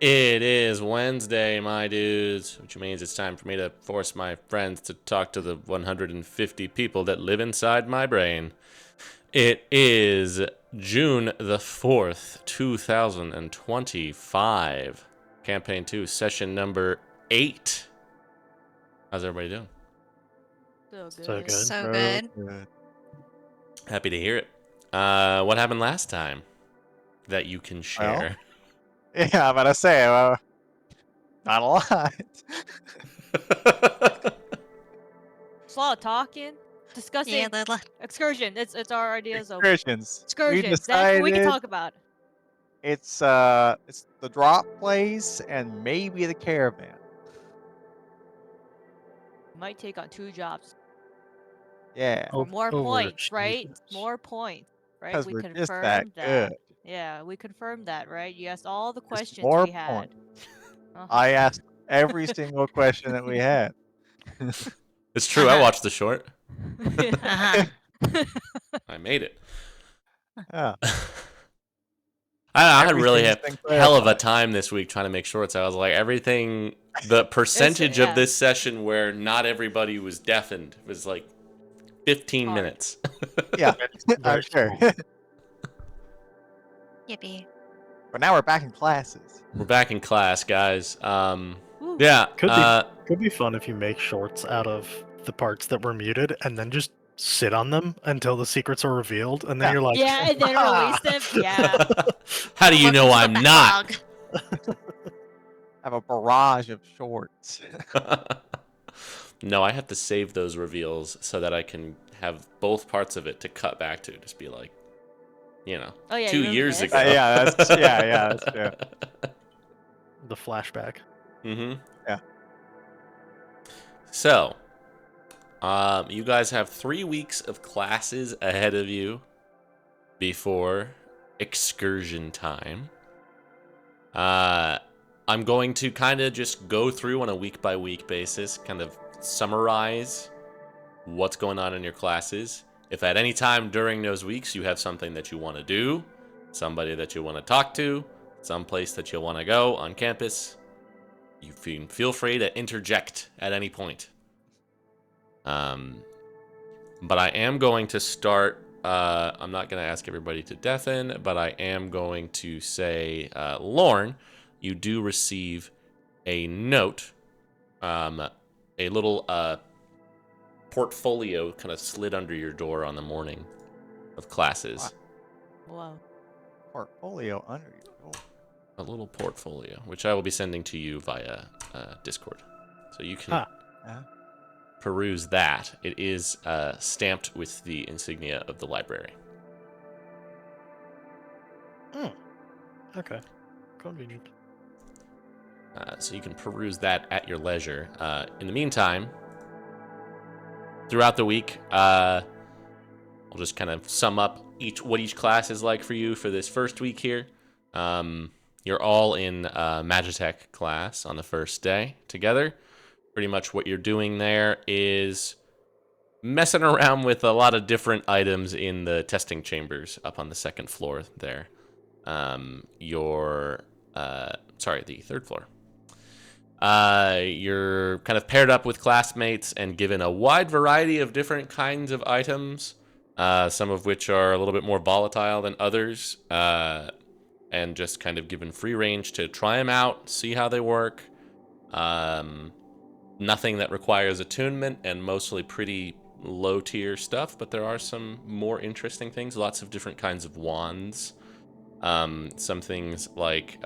It is Wednesday, my dudes, which means it's time for me to force my friends to talk to the 150 people that live inside my brain. It is June the 4th, 2025. Campaign 2, session number 8. How's everybody doing? So good. So good. Happy to hear it. What happened last time that you can share? Yeah, I'm about to say, not a lot. It's a lot of talking, discussing Yeah, excursion. It's our ideas of Excursions. We excursions. That's what we can decided talk about. it's the drop place and maybe the caravan. Might take on 2 jobs Yeah, for more points, right? Overachievers. More points, right? because We we're just that confirmed that. good. Yeah, we confirmed that, right? You asked all the Just questions more we had. points. I asked every single question that we had. It's true, I watched the short. Uh-huh. I made it. Yeah. I really Everything's had been hell of a clarified. time this week trying to make shorts. I was like, everything, the percentage of yeah. this session where not everybody was deafened was like 15 Hard. minutes. Yeah, I'm Very sure. small. Yippee. But now we're back in classes. We're back in class, guys. Woo. Yeah. Could be fun if you make shorts out of the parts that were muted and then just sit on them until the secrets are revealed, and then Yeah. you're like, Yeah, and then release them. Yeah. How do you know Welcome to I'm the not? backlog. Have a barrage of shorts. No, I have to save those reveals so that I can have both parts of it to cut back to. Just be like, Oh yeah. 2 you remember years this? ago. Yeah, that's true. the flashback. Mm-hmm. Yeah. So, you guys have 3 weeks of classes ahead of you before excursion time. I'm going to kind of just go through on a week-by-week basis, kind of summarize what's going on in your classes. If at any time during those weeks you have something that you want to do, somebody that you want to talk to, someplace that you want to go on campus, you feel free to interject at any point. But I am going to start. I'm not going to ask everybody to deafen, but I am going to say, Lorne, you do receive a note, a little portfolio kind of slid under your door on the morning of classes. Wow. Portfolio under your door. A little portfolio, which I will be sending to you via Discord. So you can peruse that. It is stamped with the insignia of the library. Okay. Convenient. So you can peruse that at your leisure. In the meantime, throughout the week, I'll just kind of sum up what each class is like for you for this first week here. You're all in Magitech class on the first day together. Pretty much what you're doing there is messing around with a lot of different items in the testing chambers up on the second floor there. The third floor. You're kind of paired up with classmates and given a wide variety of different kinds of items, some of which are a little bit more volatile than others, and just kind of given free range to try them out, see how they work. Nothing that requires attunement, and mostly pretty low tier stuff, but there are some more interesting things. Lots of different kinds of wands. Some things like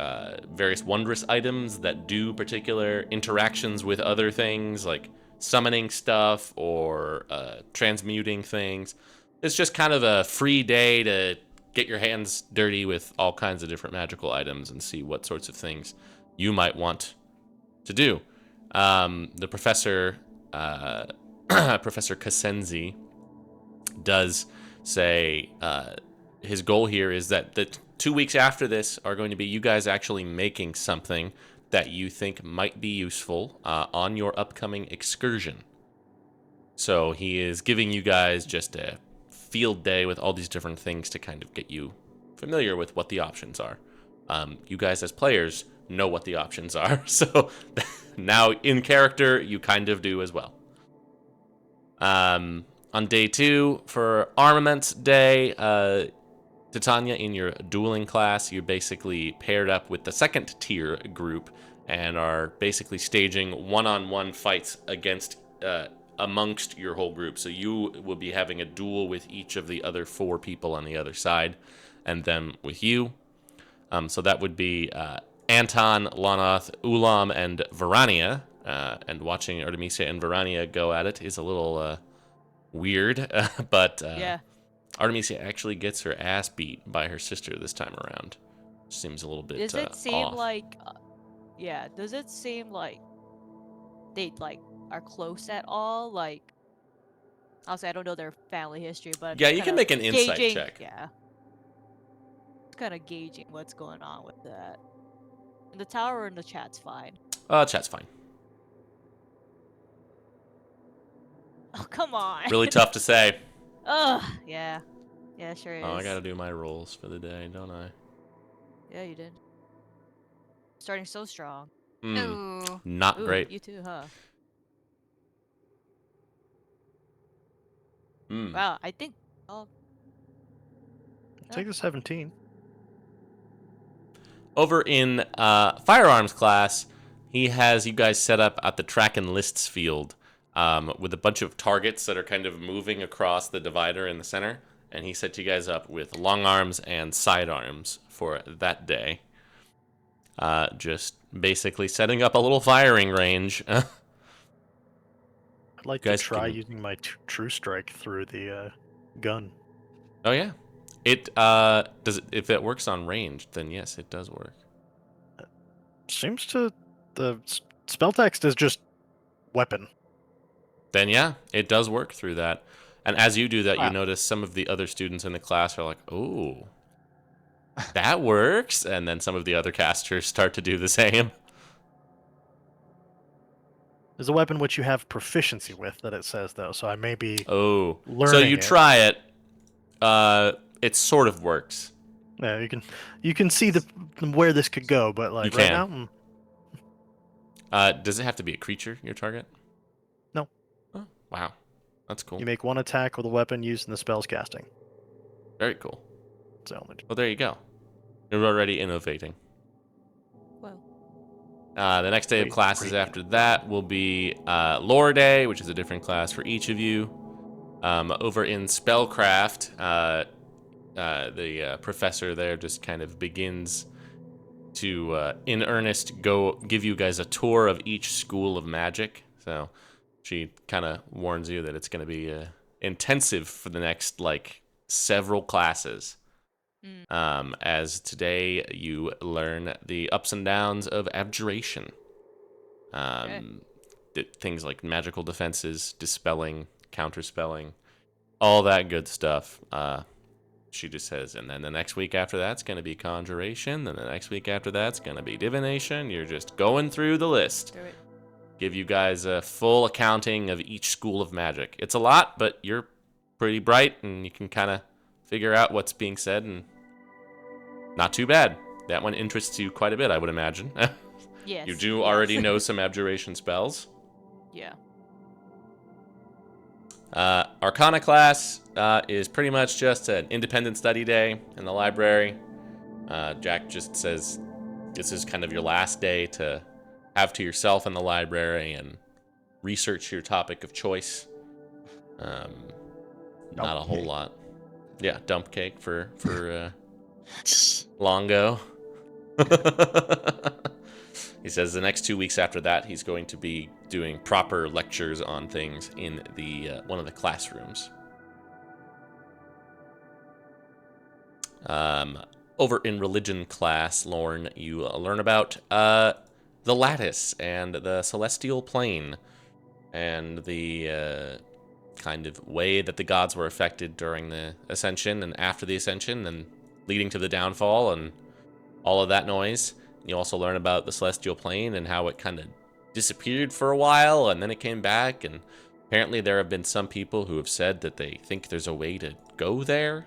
various wondrous items that do particular interactions with other things, like summoning stuff or transmuting things. It's just kind of a free day to get your hands dirty with all kinds of different magical items and see what sorts of things you might want to do. The professor, Professor Kasenzi, does say his goal here is that the 2 weeks after this are going to be you guys actually making something that you think might be useful on your upcoming excursion. So he is giving you guys just a field day with all these different things to kind of get you familiar with what the options are. You guys as players know what the options are. So now in character, you kind of do as well. On day 2, for Armaments Day, Titania, in your dueling class, you're basically paired up with the second tier group and are basically staging one-on-one fights against amongst your whole group. So you will be having a duel with each of the other 4 people on the other side, and them with you. So that would be Anton, Lonoth, Ulam, and Varania. And watching Artemisia and Varania go at it is a little weird, but Yeah. Artemisia actually gets her ass beat by her sister this time around. Seems a little bit Does it seem off. like, yeah? Does it seem like they like are close at all? Like, obviously, I don't know their family history, but Yeah, you can kinda make an insight gauging, check. Yeah, kind of gauging what's going on with that. In the tower or in the chat's fine. Chat's fine. Oh, come on. Really tough to say. Ugh. Yeah. Yeah, sure is. Oh, I gotta do my rolls for the day, don't I? Yeah, you did. Starting so strong. Ooh. Not Ooh, great. you too, huh? Mm. Wow, I think. Oh, Take the 17. Over in firearms class, he has you guys set up at the track and lists field with a bunch of targets that are kind of moving across the divider in the center. And he set you guys up with long arms and sidearms for that day. Just basically setting up a little firing range. I'd like to Guys try can- using my True Strike through the gun. Oh yeah, it does. If it works on range, then yes, it does work. Seems to spell text is just weapon. Then yeah, it does work through that. And as you do that, you Wow. notice some of the other students in the class are like, "Oh, that works," and then some of the other casters start to do the same. There's a weapon which you have proficiency with that it says though, so I may be Oh, so learning you it. try it. It sort of works. Yeah, you can see the where this could go, but like You right can. now, Does it have to be a creature, your target? No. Oh, wow, that's cool. you make one attack with a weapon used in the spell's casting. Very cool. It's the only. Well, there you go. You're already innovating. well. The next day of Wait, classes great. after that will be Lore Day, which is a different class for each of you. Over in Spellcraft, the professor there just kind of begins to, in earnest, go give you guys a tour of each school of magic. So she kind of warns you that it's going to be intensive for the next, like, several classes. As today you learn the ups and downs of abjuration. Things like magical defenses, dispelling, counterspelling, all that good stuff. She just says, and then the next week after that's going to be conjuration, then the next week after that's going to be divination. You're just going through the list. Do it. Give you guys a full accounting of each school of magic. It's a lot, but you're pretty bright, and you can kind of figure out what's being said, and not too bad. That one interests you quite a bit, I would imagine. Yes. You do yes. already know some abjuration spells. Yeah. Arcana class is pretty much just an independent study day in the library. Jack just says this is kind of your last day to have to yourself in the library and research your topic of choice. Not a whole lot. Yeah, dump cake for Longo. He says the next 2 weeks after that, he's going to be doing proper lectures on things in the one of the classrooms. Over in religion class, Lorne, you learn about the lattice and the celestial plane and the kind of way that the gods were affected during the ascension and after the ascension and leading to the downfall and all of that noise. You also learn about the celestial plane and how it kind of disappeared for a while and then it came back, and apparently there have been some people who have said that they think there's a way to go there.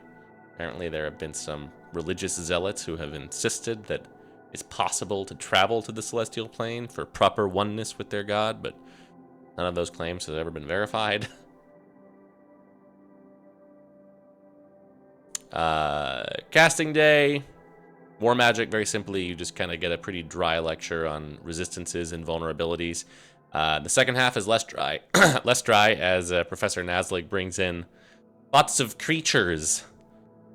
Apparently there have been some religious zealots who have insisted that it's possible to travel to the celestial plane for proper oneness with their god, but none of those claims have ever been verified. Casting day. War magic, very simply, you just kind of get a pretty dry lecture on resistances and vulnerabilities. The second half is less dry, less dry as Professor Naslig brings in lots of creatures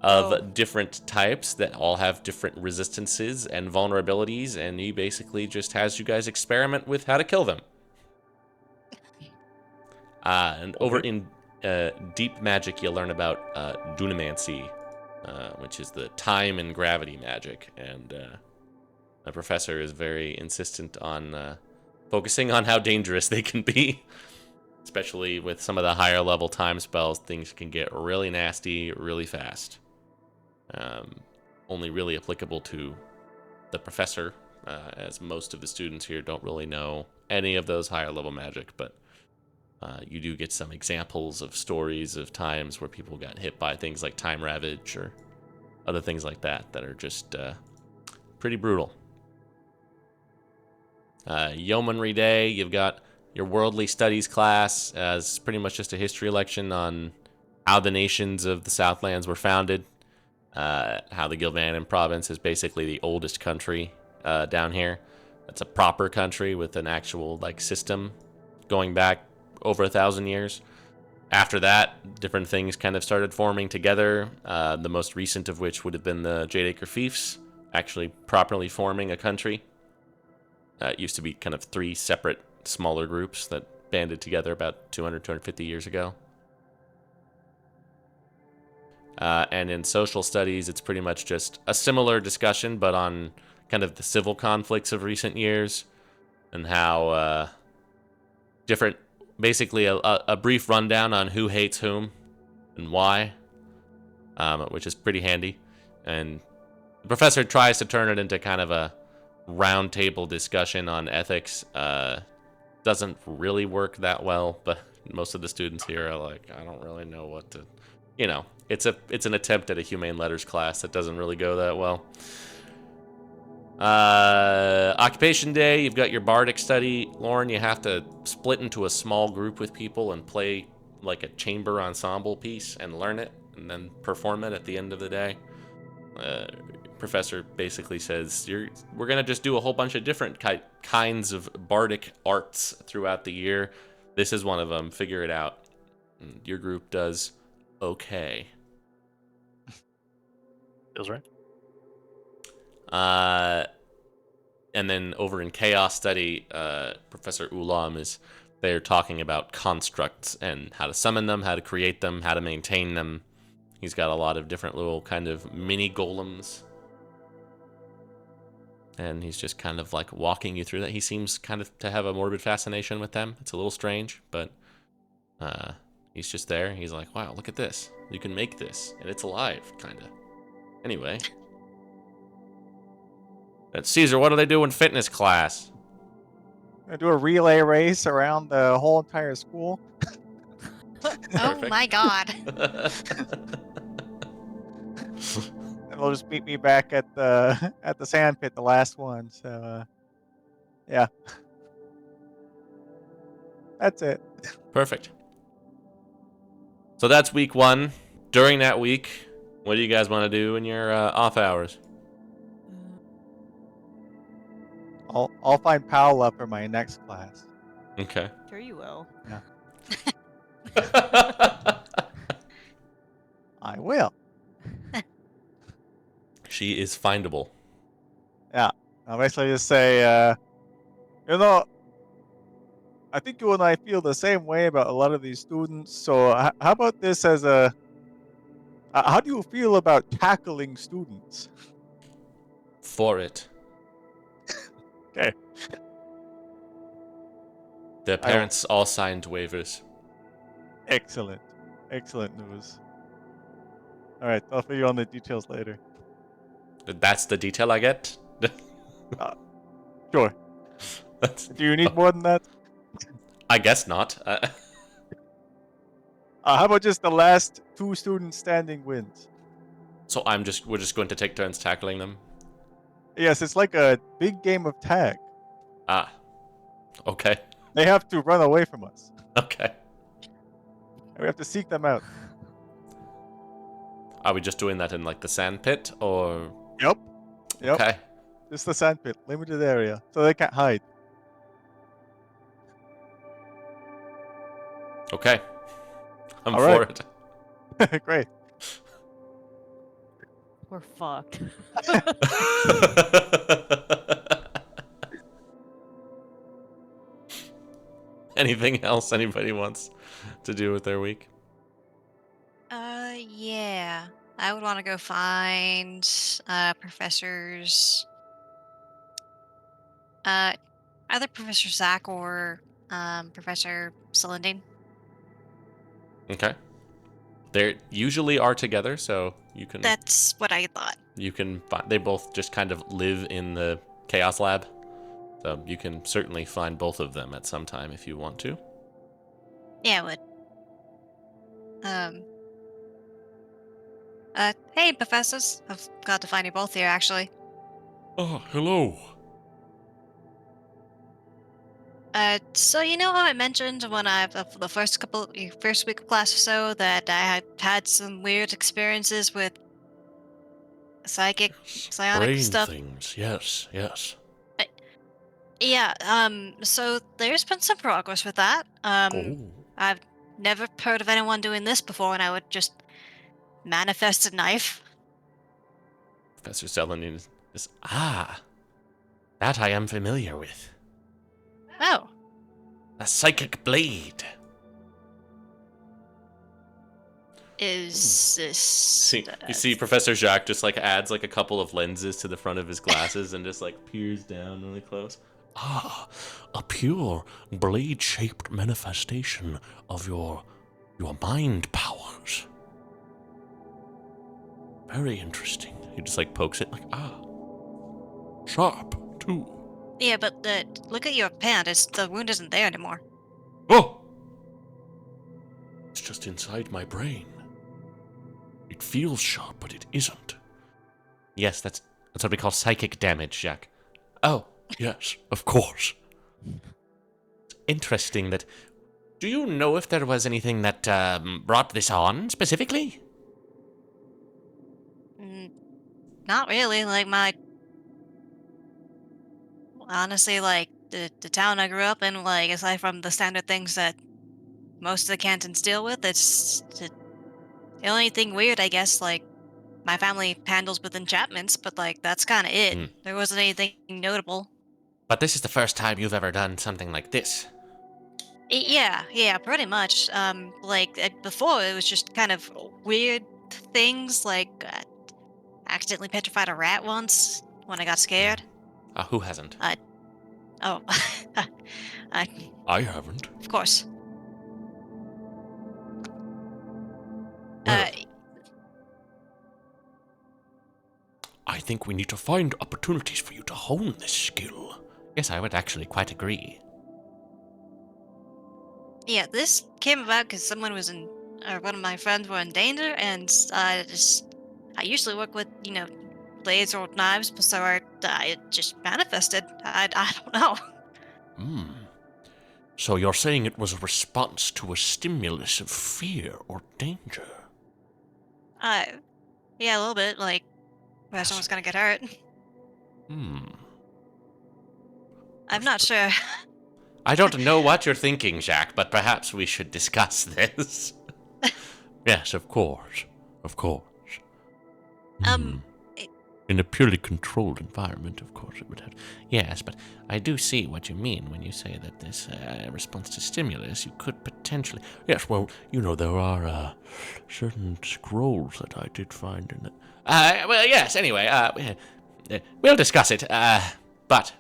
of different types that all have different resistances and vulnerabilities, and he basically just has you guys experiment with how to kill them. And over in deep magic, you'll learn about dunamancy, which is the time and gravity magic, and the professor is very insistent on focusing on how dangerous they can be, especially with some of the higher level time spells. Things can get really nasty really fast. Only really applicable to the professor, as most of the students here don't really know any of those higher level magic, but you do get some examples of stories of times where people got hit by things like time ravage or other things like that that are just pretty brutal. Yeomanry Day, you've got your worldly studies class as pretty much just a history lection on how the nations of the Southlands were founded, how the Gilvanan province is basically the oldest country down here. It's a proper country with an actual like system going back over 1,000 years. After that, different things kind of started forming together. The most recent of which would have been the Jadeacre Fiefs, actually properly forming a country. It used to be kind of 3 separate, smaller groups that banded together about 200, 250 years ago. And in social studies, it's pretty much just a similar discussion, but on kind of the civil conflicts of recent years and how different, basically a brief rundown on who hates whom and why, which is pretty handy. And the professor tries to turn it into kind of a roundtable discussion on ethics. Doesn't really work that well, but most of the students here are like, I don't really know what to, it's an attempt at a humane letters class that doesn't really go that well. Occupation Day, you've got your bardic study. Lauren, you have to split into a small group with people and play like a chamber ensemble piece and learn it and then perform it at the end of the day. Professor basically says, we're going to just do a whole bunch of different kinds of bardic arts throughout the year. This is one of them. Figure it out. And your group does okay. Feels right. And then over in Chaos Study, Professor Ulam they're talking about constructs and how to summon them, how to create them, how to maintain them. He's got a lot of different little kind of mini golems. And he's just kind of like walking you through that. He seems kind of to have a morbid fascination with them. It's a little strange, but he's just there. He's like, wow, look at this. You can make this, and it's alive, kind of. Anyway. Caesar, what do they do in fitness class? Gonna do a relay race around the whole entire school. Oh my god. And they'll just beat me back at the sand pit, the last one. So, yeah, that's it. Perfect. So that's week 1. During that week, what do you guys want to do in your off hours? I'll find Powell up for my next class. Okay. Sure you will. I will. She is findable. Yeah, I'll basically just say, I think you and I feel the same way about a lot of these students. So how about this as how do you feel about tackling students? For it. Okay. Their parents all signed waivers. Excellent. Excellent news. All right, I'll fill you on the details later. That's the detail I get? Sure. Do you need more than that? I guess not. How about just the last 2 students standing wins? So we're just going to take turns tackling them? Yes, it's like a big game of tag. Ah, okay. They have to run away from us. Okay. And we have to seek them out. Are we just doing that in like the sand pit or? Yep. Okay. Just the sandpit, limited area, so they can't hide. Okay. I'm All for right. it. Great. We're fucked. Anything else anybody wants to do with their week? Yeah. I would want to go find professors. Either Professor Zach or Professor Celandine. Okay. They usually are together, so you can That's what I thought. find. They both just kind of live in the Chaos Lab, so you can certainly find both of them at some time if you want to. Yeah, I would. Hey, professors. I've got to find you both here, actually. Oh, hello. So you know how I mentioned when for the first week of class or so that I had some weird experiences with psionic Brain stuff? things. Yes, yes. Yeah, so there's been some progress with that. Oh. I've never heard of anyone doing this before, and I would just manifest a knife. Professor Celandine is that I am familiar with. Oh, A psychic blade. is this... You see Professor Jacques just like adds like a couple of lenses to the front of his glasses and just like peers down really close. Ah, a pure blade-shaped manifestation of your mind powers. Very interesting. He just like pokes it like, sharp too. Yeah, but look at your hand. The wound isn't there anymore. Oh! It's just inside my brain. It feels sharp, but it isn't. Yes, that's what we call psychic damage, Jacques. Oh, yes, of course. It's interesting that... Do you know if there was anything that brought this on, specifically? Not really. Honestly, like, the town I grew up in, like, aside from the standard things that most of the cantons deal with, it's the only thing weird, I guess, like, my family handles with enchantments, but, like, that's kind of it. There wasn't anything notable. But this is the first time you've ever done something like this. Yeah, pretty much. Before, it was just kind of weird things, like, accidentally petrified a rat once when I got scared. Who hasn't? Oh, I haven't. of course. Well, I think we need to find opportunities for you to hone this skill. Yes, I would actually quite agree. Yeah, this came about because someone was one of my friends were in danger, and I usually work with, blades or knives, so I just manifested. I don't know. So you're saying it was a response to a stimulus of fear or danger? Yeah, a little bit, like, where someone's gonna get hurt. I'm not sure. I don't know what you're thinking, Jacques, but perhaps we should discuss this. Yes, of course. Of course. In a purely controlled environment, of course, it would have... Yes, but I do see what you mean when you say that this response to stimulus, you could potentially... Yes, well, there are certain scrolls that I did find in it. Well, yes, anyway, we'll discuss it, but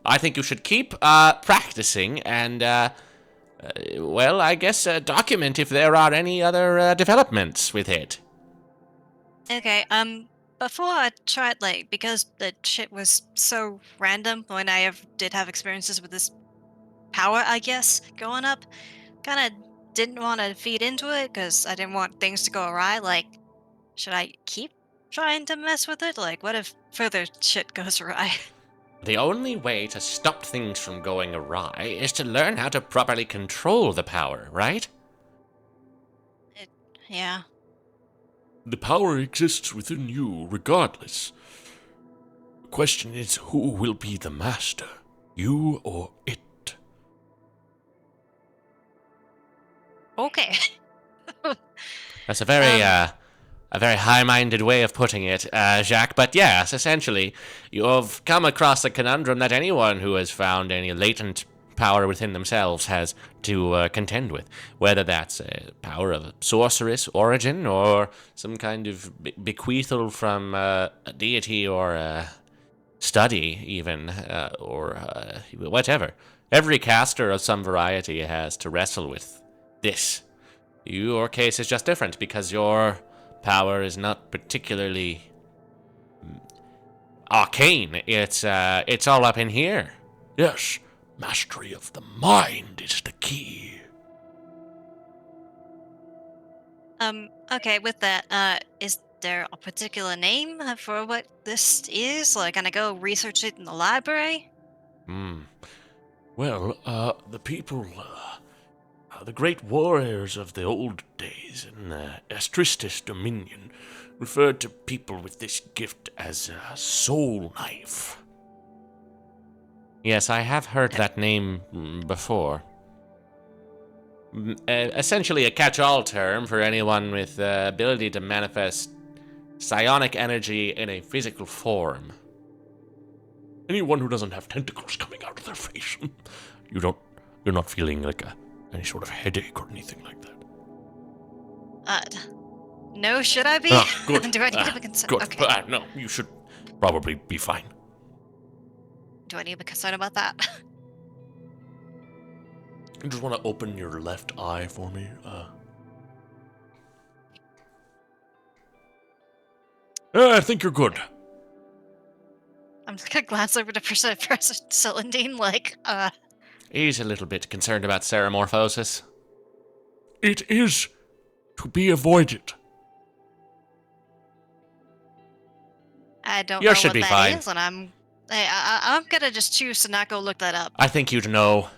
I think you should keep practicing and, well, I guess document if there are any other developments with it. Okay, before I tried, like, because the shit was so random when did have experiences with this power, I guess, going up, kind of didn't want to feed into it because I didn't want things to go awry. Like, should I keep trying to mess with it? Like, what if further shit goes awry? The only way to stop things from going awry is to learn how to properly control the power, right? Yeah. The power exists within you regardless. The question is, who will be the master? You or it? Okay. That's a very high-minded way of putting it, Jacques. But yes, essentially, you've come across a conundrum that anyone who has found any latent power within themselves has to contend with. Whether that's a power of sorceress origin or some kind of bequeathal from a deity or a study, even, or whatever. Every caster of some variety has to wrestle with this. Your case is just different because your power is not particularly arcane. It's all up in here. Yes, mastery of the mind is the key. Okay, with that, is there a particular name for what this is? Like, can I go research it in the library? Well, the people, the great warriors of the old days in Estristis Dominion referred to people with this gift as a soul knife. Yes, I have heard that name before. Essentially a catch-all term for anyone with the ability to manifest psionic energy in a physical form. Anyone who doesn't have tentacles coming out of their face. You're not feeling like any sort of headache or anything like that. No, should I be? Ah, good. Do I need to be concerned? Good. Okay. No, you should probably be fine. Do I need to be concerned about that? You just want to open your left eye for me? I think you're good. I'm just gonna glance over to Professor Celandine, like, He's a little bit concerned about ceramorphosis. It is to be avoided. I don't You know should what be that fine. is, and I'm gonna just choose to not go look that up. I think you'd know.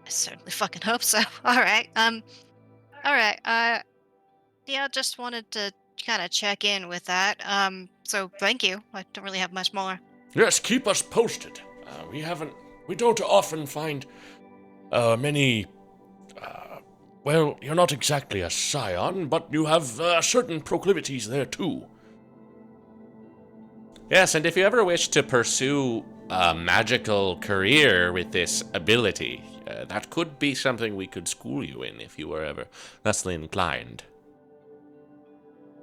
I certainly fucking hope so. Alright, yeah, just wanted to kind of check in with that. So thank you. I don't really have much more. Yes, keep us posted. We don't often find many. Well, you're not exactly a scion, but you have certain proclivities there too. Yes, and if you ever wish to pursue a magical career with this ability, that could be something we could school you in if you were ever thusly inclined.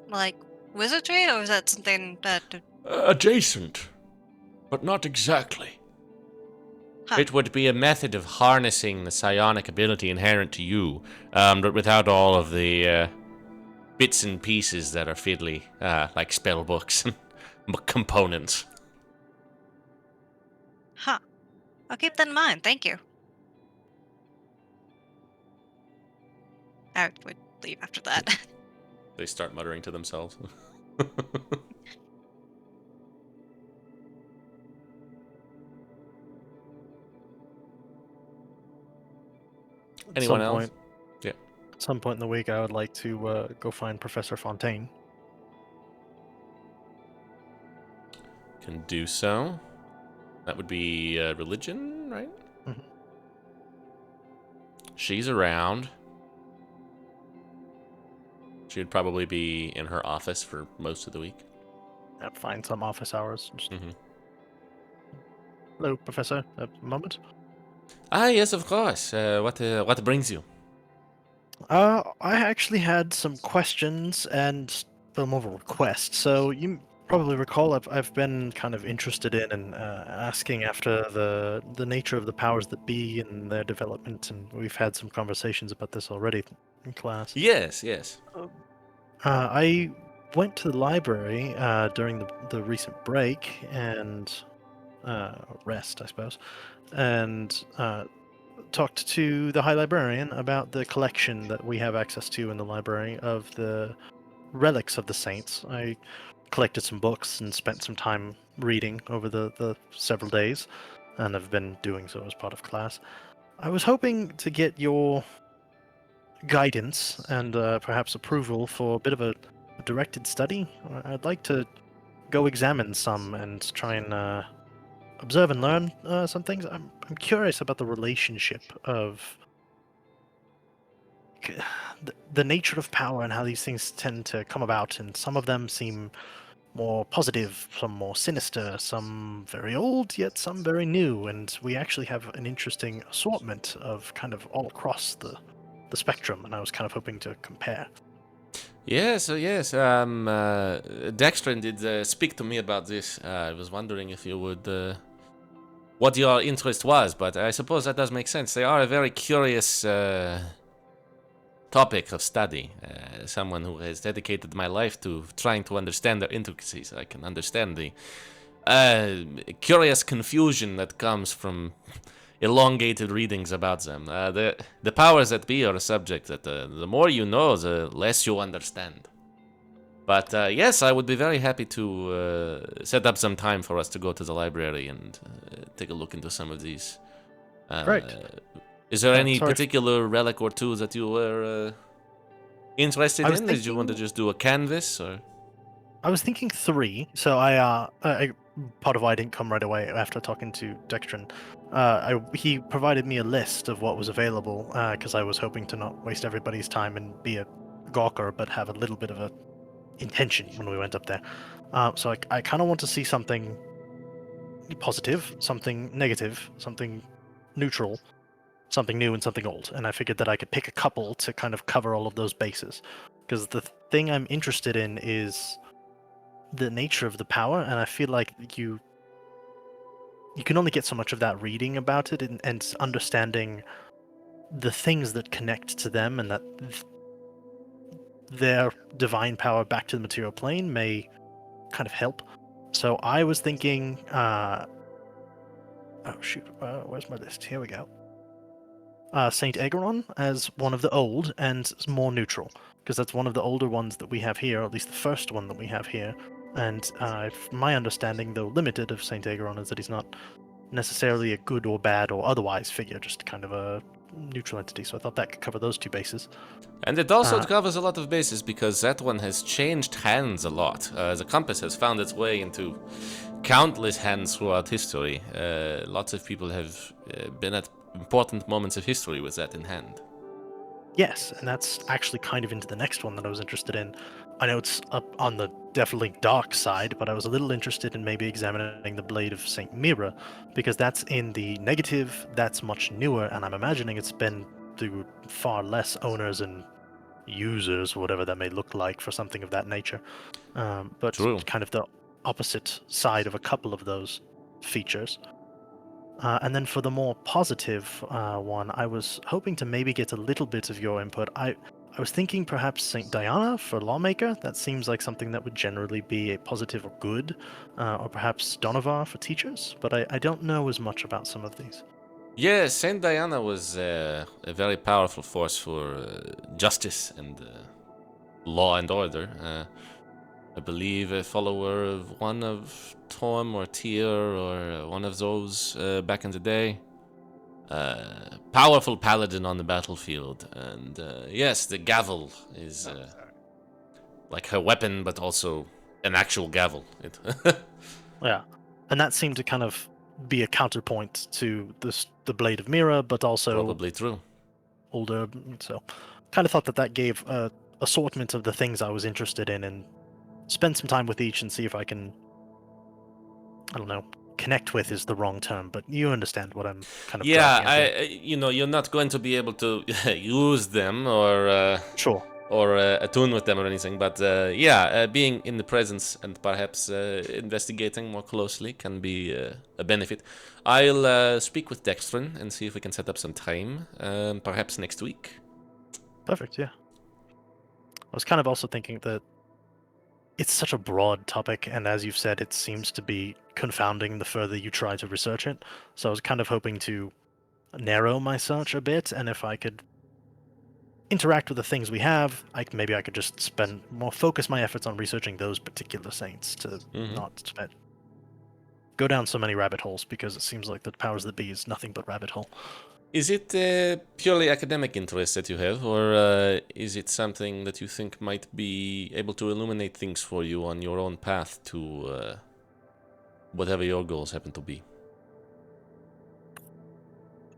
Like wizardry, or is that something that? Adjacent, but not exactly. Huh. It would be a method of harnessing the psionic ability inherent to you, but without all of the bits and pieces that are fiddly, like spell books and components. Huh. I'll keep that in mind. Thank you. I would leave after that. They start muttering to themselves. Anyone else? Yeah. At some point in the week, I would like to go find Professor Fontaine. Can do so. That would be religion, right? Mhm. She's around. She would probably be in her office for most of the week. Find some office hours. Mm-hmm. Hello, Professor. A moment. Ah, yes, of course. What brings you? I actually had some questions and more of a request. So you probably recall I've been kind of interested in and asking after the nature of the powers that be and their development, and we've had some conversations about this already in class. Yes. I went to the library during the recent break and rest, I suppose, and talked to the High Librarian about the collection that we have access to in the library of the relics of the saints. I collected some books and spent some time reading over the several days, and have been doing so as part of class. I was hoping to get your guidance and perhaps approval for a bit of a directed study. I'd like to go examine some and try and observe and learn some things. I'm curious about the relationship of the nature of power and how these things tend to come about, and some of them seem more positive, some more sinister, some very old, yet some very new, and we actually have an interesting assortment of kind of all across the spectrum, and I was kind of hoping to compare. Yes, Dextrin did speak to me about this. I was wondering if you would, what your interest was, but I suppose that does make sense. They are a very curious topic of study. Someone who has dedicated my life to trying to understand their intricacies. I can understand the curious confusion that comes from elongated readings about them. The powers that be are a subject that the more you know, the less you understand. But yes, I would be very happy to set up some time for us to go to the library and take a look into some of these. Right. Is there any sorry. particular relic or two that you were interested I was in? Did you want to thinking- just do a canvas or? I was thinking 3, so part of why I didn't come right away after talking to Dextrin. He provided me a list of what was available, because I was hoping to not waste everybody's time and be a gawker, but have a little bit of a intention when we went up there. So I kind of want to see something positive, something negative, something neutral, something new, and something old. And I figured that I could pick a couple to kind of cover all of those bases. Because the thing I'm interested in is the nature of the power, and I feel like you can only get so much of that reading about it and understanding the things that connect to them, and that their divine power back to the material plane may kind of help. So I was thinking, oh shoot, where's my list? Here we go. Saint Aegeron as one of the old and more neutral, because that's one of the older ones that we have here, or at least the first one that we have here. And my understanding, though limited, of Saint Aegeron is that he's not necessarily a good or bad or otherwise figure, just kind of a neutral entity. So I thought that could cover those 2 bases. And it also covers a lot of bases because that one has changed hands a lot. The compass has found its way into countless hands throughout history. Lots of people have been at important moments of history with that in hand. Yes, and that's actually kind of into the next one that I was interested in. I know it's up on the definitely dark side, but I was a little interested in maybe examining the Blade of St. Mira, because that's in the negative, that's much newer, and I'm imagining it's been through far less owners and users, whatever that may look like for something of that nature. But True. kind of the opposite side of a couple of those features. And then for the more positive one, I was hoping to maybe get a little bit of your input. I was thinking perhaps Saint Diana for Lawmaker. That seems like something that would generally be a positive or good. Or perhaps Donovar for teachers, but I don't know as much about some of these. Yeah, Saint Diana was a very powerful force for justice and law and order. I believe a follower of one of Tom or Tyr or one of those back in the day. Powerful paladin on the battlefield. And yes, the gavel is like her weapon, but also an actual gavel. Yeah, and that seemed to kind of be a counterpoint to the Blade of Mira, but also Probably true. older. So kind of thought that gave a assortment of the things I was interested in, and spend some time with each and see if I can, I don't know, connect with is the wrong term, but you understand what I'm kind of Yeah, driving at here. you're not going to be able to use them or Sure. attune with them or anything, but being in the presence and perhaps investigating more closely can be a benefit. I'll speak with Dextrin and see if we can set up some time, perhaps next week. Perfect, yeah. I was kind of also thinking that it's such a broad topic, and as you've said, it seems to be confounding the further you try to research it. So I was kind of hoping to narrow my search a bit, and if I could interact with the things we have, maybe I could just focus my efforts on researching those particular saints to not go down so many rabbit holes, because it seems like the powers that be is nothing but rabbit hole. Is it purely academic interest that you have, or is it something that you think might be able to illuminate things for you on your own path to whatever your goals happen to be?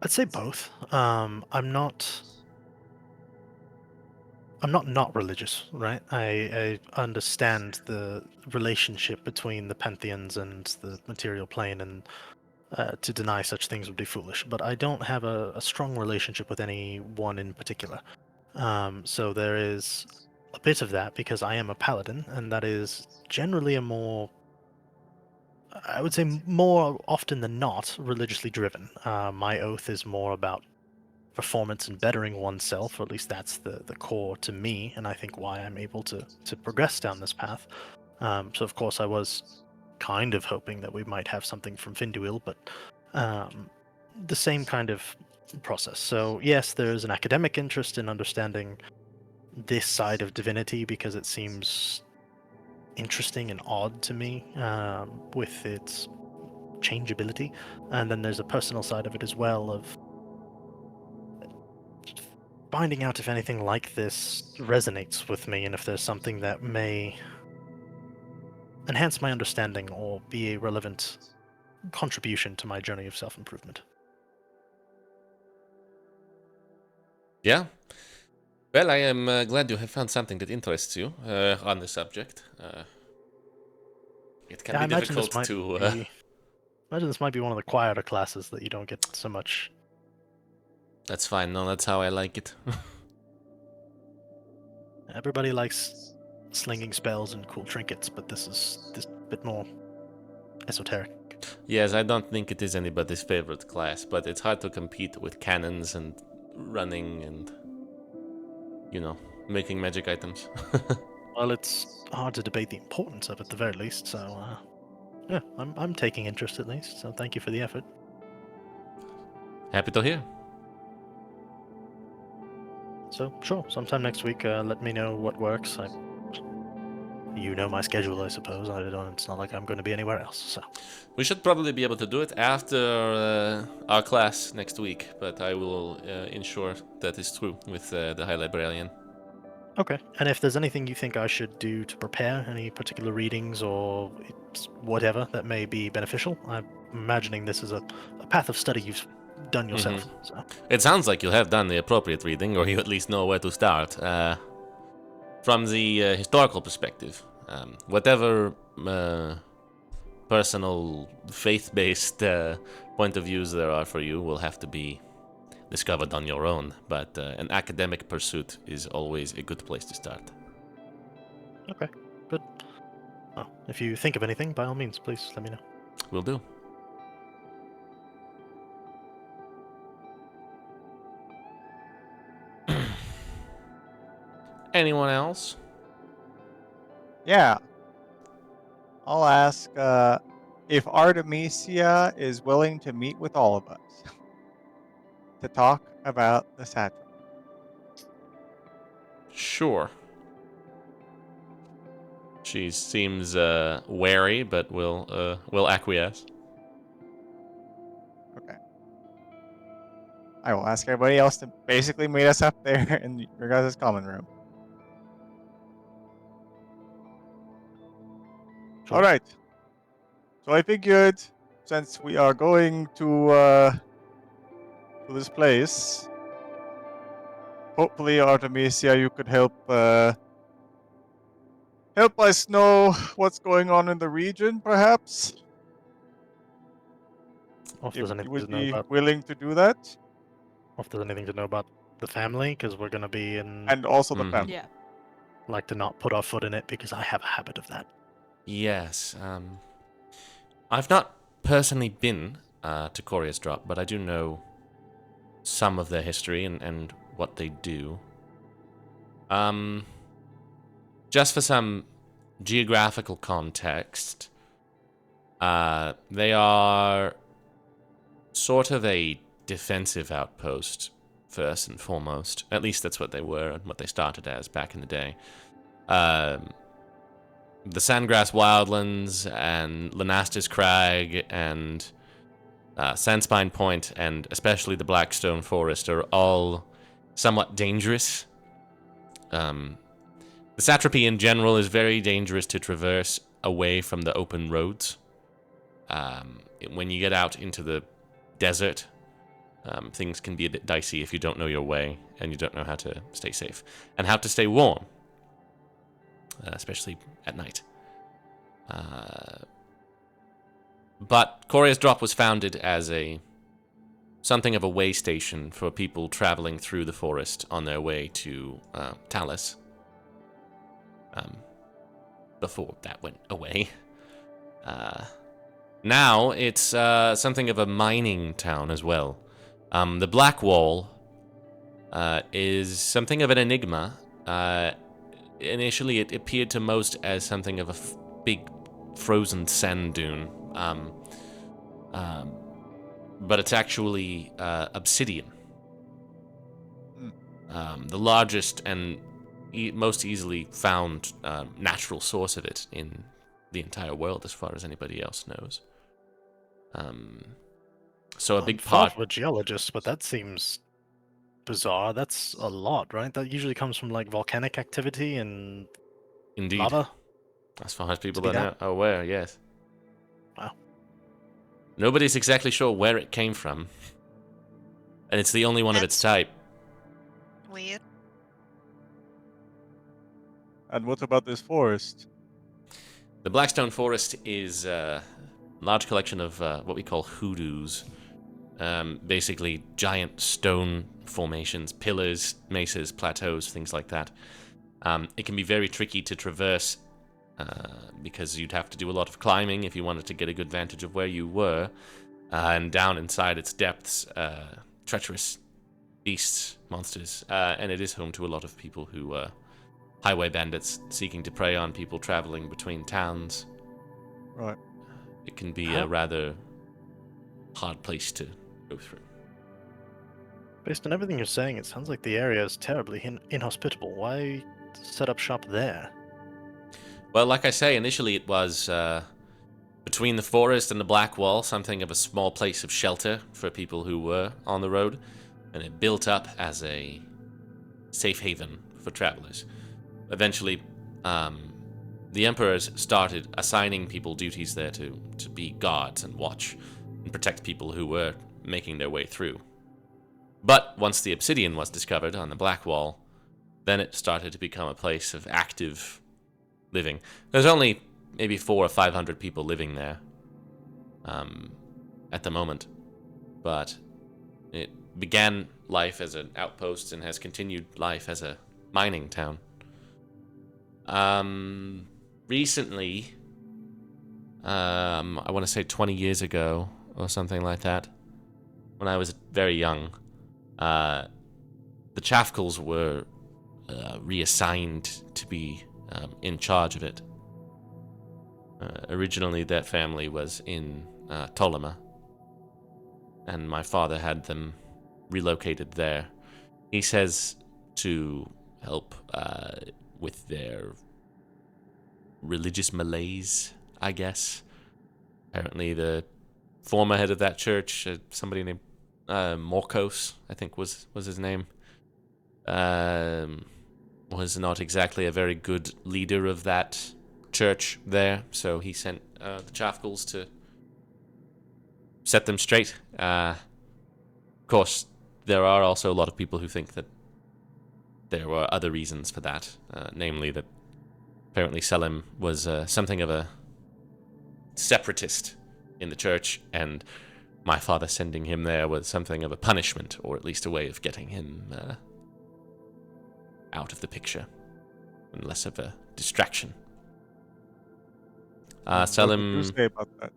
I'd say both. I'm not religious, right? I understand the relationship between the pantheons and the material plane, and to deny such things would be foolish. But I don't have a strong relationship with any one in particular. So there is a bit of that, because I am a paladin, and that is generally I would say more often than not, religiously driven. My oath is more about performance and bettering oneself, or at least that's the core to me, and I think why I'm able to progress down this path. So of course I was kind of hoping that we might have something from Finduil, but the same kind of process. So yes, there is an academic interest in understanding this side of divinity, because it seems interesting and odd to me, with its changeability. And then there's a personal side of it as well, of finding out if anything like this resonates with me, and if there's something that may enhance my understanding or be a relevant contribution to my journey of self-improvement. Yeah. Well, I am glad you have found something that interests you on the subject. It can be difficult to... Imagine this might be one of the quieter classes that you don't get so much. That's fine. No, that's how I like it. Everybody likes slinging spells and cool trinkets, but this is a bit more esoteric. Yes, I don't think it is anybody's favorite class, but it's hard to compete with cannons and running and, making magic items. Well, it's hard to debate the importance of it, at the very least, so, yeah, I'm taking interest at least, so thank you for the effort. Happy to hear. So, sure, sometime next week, let me know what works. You know my schedule, I suppose. It's not like I'm going to be anywhere else, so. We should probably be able to do it after our class next week, but I will ensure that is true with the High Librarian. Okay, and if there's anything you think I should do to prepare, any particular readings or whatever that may be beneficial, I'm imagining this is a path of study you've done yourself. So. It sounds like you have done the appropriate reading, or you at least know where to start. From the historical perspective, whatever personal faith-based point of views there are for you will have to be discovered on your own, but an academic pursuit is always a good place to start. Okay, good. Well, if you think of anything, by all means, please let me know. Will do. Anyone else? Yeah. I'll ask if Artemisia is willing to meet with all of us to talk about the satyr. Sure. She seems wary, but will acquiesce. Okay. I will ask everybody else to basically meet us up there in your guys' common room. Sure. All right. So I figured, since we are going to this place, hopefully Artemisia, you could help us know what's going on in the region, perhaps. Or if there's If you anything would to know be about, willing to do that, or if there's anything to know about the family, because we're going to be in. and also the Mhm. family. Yeah. Like to not put our foot in it, because I have a habit of that. Yes. I've not personally been to Coria's Drop, but I do know some of their history and what they do. Just for some geographical context, they are sort of a defensive outpost first and foremost. At least that's what they were and what they started as back in the day. The Sandgrass Wildlands and Lanastus Crag and Sandspine Point and especially the Blackstone Forest are all somewhat dangerous. The Satrapy in general is very dangerous to traverse away from the open roads. When you get out into the desert, things can be a bit dicey if you don't know your way and you don't know how to stay safe and how to stay warm, especially at night. But Coria's Drop was founded as something of a way station for people traveling through the forest on their way to Talus. Before that went away. Now it's something of a mining town as well. The Black Wall is something of an enigma. Initially, it appeared to most as something of a big frozen sand dune. But it's actually obsidian. The largest and most easily found natural source of it in the entire world, as far as anybody else knows. So a big part of a geologist, but that seems bizarre. That's a lot, right? That usually comes from like volcanic activity and indeed, lava. as far as people To be are aware, yes. Wow. Nobody's exactly sure where it came from, and it's the only one of its type. Weird. And what about this forest? The Blackstone Forest is a large collection of what we call hoodoos. Basically, giant stone formations, pillars, mesas, plateaus, things like that. It can be very tricky to traverse because you'd have to do a lot of climbing if you wanted to get a good vantage of where you were. And down inside its depths, treacherous beasts, monsters. And it is home to a lot of people who highway bandits seeking to prey on people traveling between towns. Right. It can be a rather hard place to go through. Based on everything you're saying, it sounds like the area is terribly inhospitable. Why set up shop there? Well, like I say, initially it was between the forest and the Black Wall, something of a small place of shelter for people who were on the road, and it built up as a safe haven for travelers. Eventually, the emperors started assigning people duties there to be guards and watch and protect people who were making their way through. But once the obsidian was discovered on the Black Wall, then it started to become a place of active living. There's only maybe 400 or 500 people living there at the moment, but it began life as an outpost and has continued life as a mining town. Recently, I want to say 20 years ago or something like that, when I was very young, the Chafkals were reassigned to be in charge of it. Originally, that family was in Ptolema, and my father had them relocated there. He says to help with their religious malaise, I guess. Apparently, the former head of that church, somebody named Morkos, I think was his name, was not exactly a very good leader of that church there, so he sent the Chafkals to set them straight. Of course, there are also a lot of people who think that there were other reasons for that, namely that apparently Selim was something of a separatist in the church, and my father sending him there was something of a punishment, or at least a way of getting him out of the picture, and less of a distraction. Selim... What did you say about that?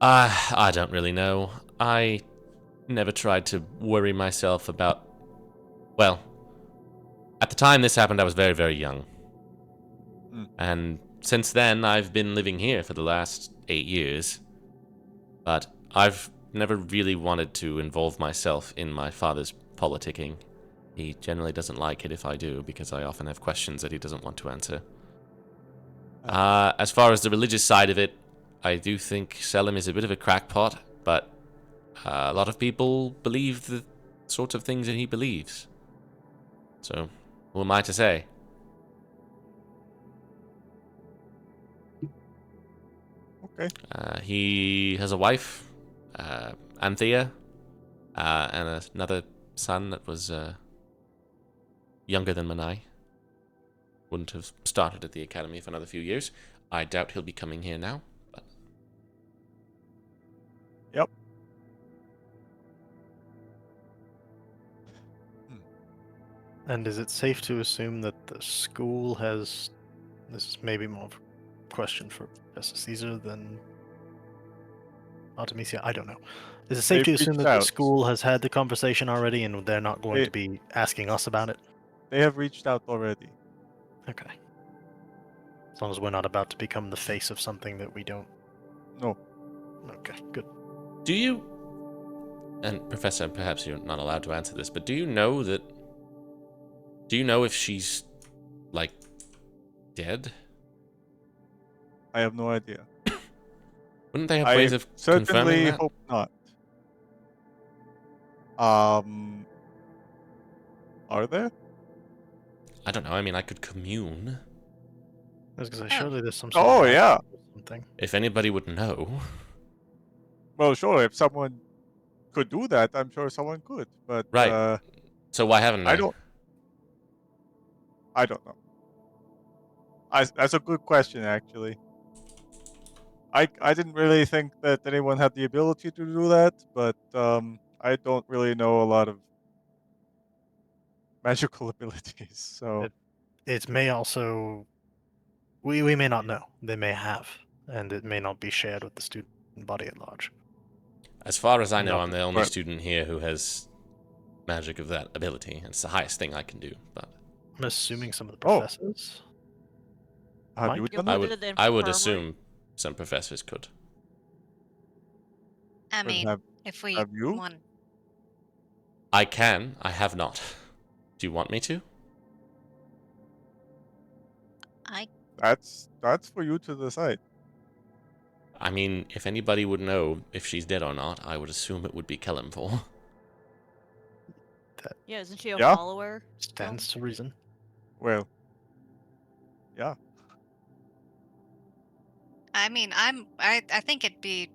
I don't really know. I never tried to worry myself about... Well, at the time this happened, I was very, very young. And since then, I've been living here for the last 8 years. But I've never really wanted to involve myself in my father's politicking. He generally doesn't like it if I do, because I often have questions that he doesn't want to answer. As far as the religious side of it, I do think Selim is a bit of a crackpot, but a lot of people believe the sort of things that he believes. So, who am I to say? Okay. He has a wife, Anthea, and another son that was younger than Manai. Wouldn't have started at the academy for another few years. I doubt he'll be coming here now. But... Yep. And is it safe to assume that the school has... This is maybe more of a question for Professor Caesar than Artemisia. I don't know. Is it safe They've to assume reached that the out. school has had the conversation already and they're not going They- to be asking us about it? They have reached out already. Okay. As long as we're not about to become the face of something that we don't... No. Okay, good. Do you... And Professor, perhaps you're not allowed to answer this, but do you know that... Do you know if she's, like, dead? I have no idea. Wouldn't they have I ways of confirming certainly that? hope not. Are there? I don't know. I mean, I could commune. I was going to say, Oh. surely there's some sort Oh, of yeah. something. If anybody would know. Well, sure. If someone could do that, I'm sure someone could. But Right. So why haven't I I? don't. I don't know. That's a good question, actually. I didn't really think that anyone had the ability to do that, but I don't really know a lot of magical abilities. So It may also... We may not know. They may have. And it may not be shared with the student body at large. As far as I know, Not I'm the only right. student here who has magic of that ability. It's the highest thing I can do, but I'm assuming some of the Oh. professors. have Mike? you You're done I that? put would it in I would infirmary? assume some professors could. I But mean, have if we have you? want, I can. I have not. Do you want me to? I That's for you to decide. I mean, if anybody would know if she's dead or not, I would assume it would be Kellenvor. Yeah, isn't she a Yeah. follower? Stands to reason. Well, yeah. I mean, I think it'd be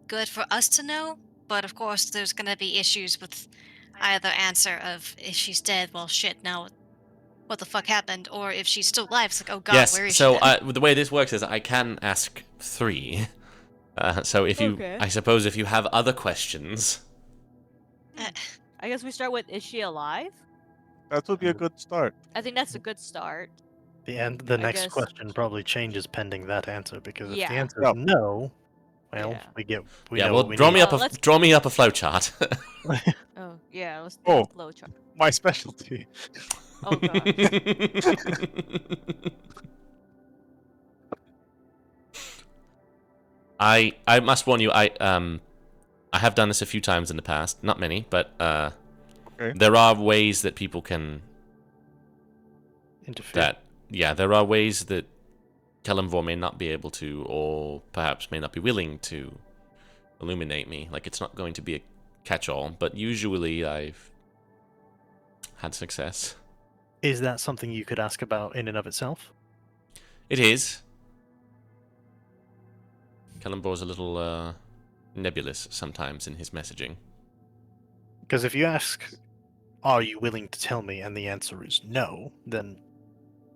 good for us to know, but of course there's gonna be issues with either answer of if she's dead, well shit, now what the fuck happened, or if she's still alive, it's like, oh god, Yes. where is So she then? the way this works is I can ask 3. So if you, Okay. I suppose, if you have other questions, I guess we start with, is she alive? That would be a good start. I think that's a good start. The I next guess- question probably changes pending that answer, because if the Yeah. answer Yep. is no, well, Yeah. we yeah. know Well, what we draw need. me up Well, a let's- draw me up a flowchart. Oh, yeah, let's do Oh. a flow chart. My specialty. Oh god. I must warn you. I have done this a few times in the past. Not many, but Okay. there are ways that people can Interfere. there are ways that Kellenvor may not be able to, or perhaps may not be willing to illuminate me. Like, it's not going to be a catch-all, but usually I've had success. Is that something you could ask about in and of itself? It is. Kellenvor's a little nebulous sometimes in his messaging. Because if you ask, are you willing to tell me, and the answer is no, then